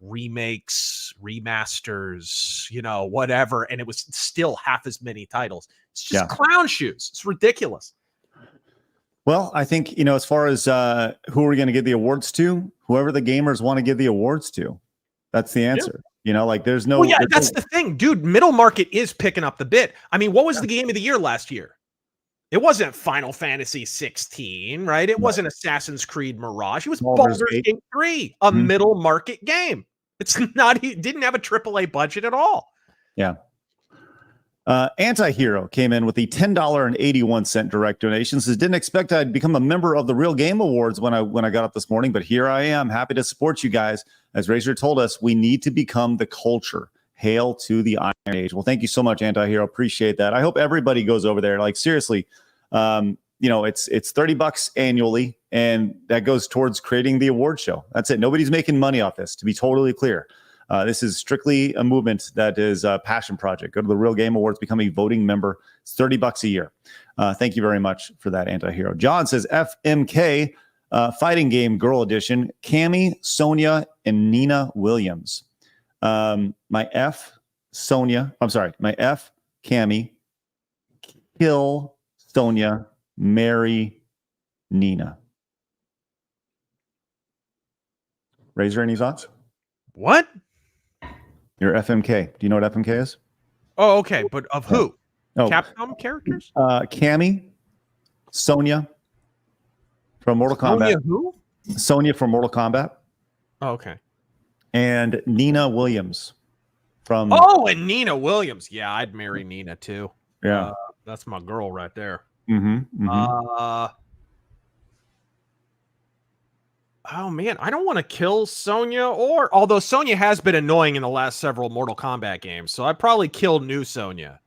S7: remakes, remasters, you know, whatever, and it was still half as many titles. It's just clown shoes. It's ridiculous.
S4: Well, I think, you know, as far as who are we going to give the awards to, whoever the gamers want to give the awards to, that's the answer. You know, like there's no.
S7: Well, yeah, that's the thing, dude. Middle market is picking up the bit. I mean, what was the game of the year last year? It wasn't Final Fantasy 16, right? It wasn't Assassin's Creed Mirage. It was Baldur's Gate 3, a middle market game. It's not, it didn't have a AAA budget at all.
S4: Yeah. Anti-Hero came in with the $10.81 direct donation. Says, didn't expect I'd become a member of the Real Game Awards when I got up this morning, but here I am, happy to support you guys. As Razor told us, we need to become the culture. Hail to the Iron Age. Well, thank you so much, Anti-Hero. Appreciate that. I hope everybody goes over there. Like, seriously, you know, it's $30 annually, and that goes towards creating the award show. That's it. Nobody's making money off this, to be totally clear. This is strictly a movement that is a passion project. Go to the Real Game Awards, become a voting member. It's $30 a year. Thank you very much for that, Anti-Hero. John says, FMK Fighting Game Girl Edition, Cammy, Sonia, and Nina Williams. My F, Cammy, kill Sonia, marry Nina. Razor, any thoughts?
S7: What?
S4: Your FMK. Do you know what FMK is?
S7: Oh, okay. But of who?
S4: Oh.
S7: Capcom characters?
S4: Cammy, Sonia from Mortal Kombat.
S7: Sonia who?
S4: Sonia from Mortal Kombat.
S7: Oh, okay.
S4: And Nina Williams from.
S7: Oh, and Nina Williams. Yeah, I'd marry Nina too.
S4: Yeah.
S7: That's my girl right there. Oh man, I don't want to kill Sonya, or although Sonya has been annoying in the last several Mortal Kombat games, so I'd probably kill new Sonya.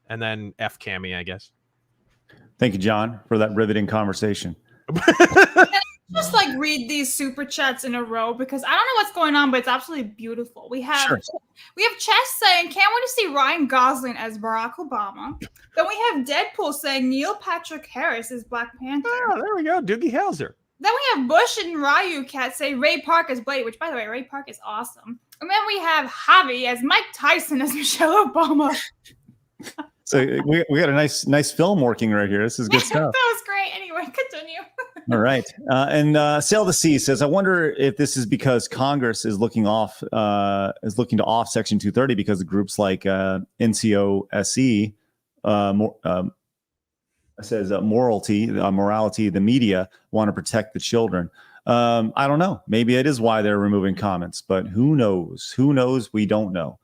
S7: And then F Cammy, I guess.
S4: Thank you, John, for that riveting conversation.
S6: Just like read these super chats in a row because I don't know what's going on, but it's absolutely beautiful. We have Chess saying, "Can't wait to see Ryan Gosling as Barack Obama." Then we have Deadpool saying Neil Patrick Harris is Black Panther.
S7: Oh, there we go, Doogie Howser.
S6: Then we have Bush and Ryu Cat say Ray Park as Blade, which by the way, Ray Park is awesome. And then we have Javi as Mike Tyson as Michelle Obama.
S4: So we got a nice film working right here. This is good stuff.
S6: That was great. Anyway, continue.
S4: All right. And Sail the Sea says, I wonder if this is because Congress is looking to off Section 230 because of groups like NCOSE says morality, the media want to protect the children. I don't know. Maybe it is why they're removing comments, but who knows? Who knows? We don't know.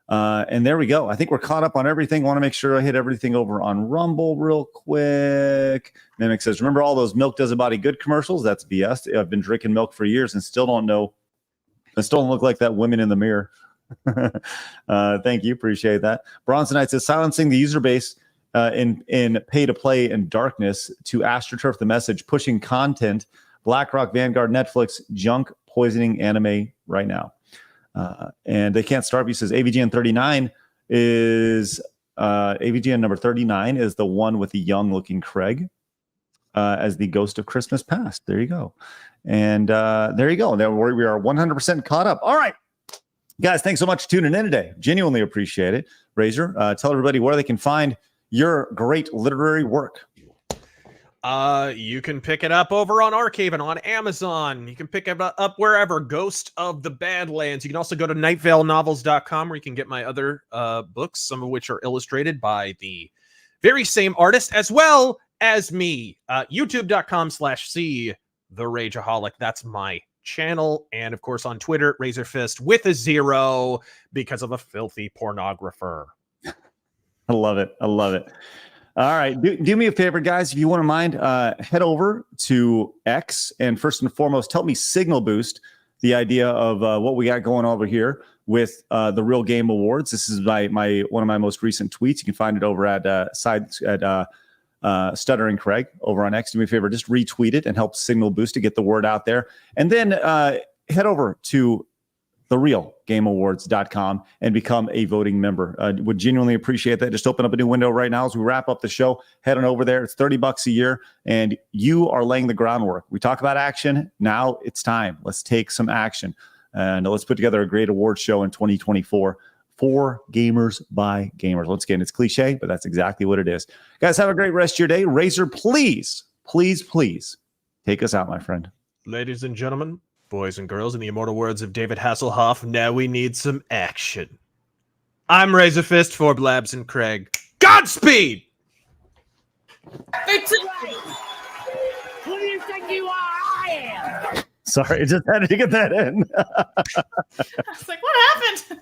S4: And there we go. I think we're caught up on everything. Want to make sure I hit everything over on Rumble real quick. Mimic says, remember all those milk does a body good commercials? That's BS. I've been drinking milk for years and still don't know. I still don't look like that woman in the mirror. Thank you. Appreciate that. Bronzonite says, silencing the user base in pay to play and darkness to AstroTurf the message, pushing content, BlackRock, Vanguard, Netflix, junk, poisoning anime right now. And they can't starve you. Says AVGN 39 is AVGN number 39 is the one with the young looking Craig as the ghost of Christmas past. There you go. And there you go. Now we are 100% caught up. All right, guys, thanks so much for tuning in today. Genuinely appreciate it. Razor, tell everybody where they can find your great literary work.
S7: You can pick it up over on Arcaven on Amazon. You can pick it up wherever. Ghost of the Badlands. You can also go to nightvalenovels.com where you can get my other books, some of which are illustrated by the very same artist as well as me. YouTube.com/C the Rageaholic. That's my channel. And of course on Twitter, Razorfist with a 0 because of a filthy pornographer.
S4: I love it. I love it. All right. Do me a favor, guys. If you wouldn't mind, head over to X and first and foremost, help me signal boost the idea of what we got going over here with the Real Game Awards. This is my one of my most recent tweets. You can find it over at Stuttering Craig over on X. Do me a favor, just retweet it and help signal boost to get the word out there. And then head over to therealgameawards.com and become a voting member. Would genuinely appreciate that. Just open up a new window right now as we wrap up the show. Head on over there. It's $30 a year, and you are laying the groundwork. We talk about action. Now it's time. Let's take some action, and let's put together a great award show in 2024 for gamers by gamers. Once again, it's cliche, but that's exactly what it is. Guys, have a great rest of your day. Razor, please take us out, my friend.
S7: Ladies and gentlemen, boys and girls, in the immortal words of David Hasselhoff, now we need some action. I'm Razorfist for Blabs and Craig. Godspeed!
S8: It's right. Who do you think you are? I am.
S4: Sorry, just had to get that in.
S6: I was like, what happened?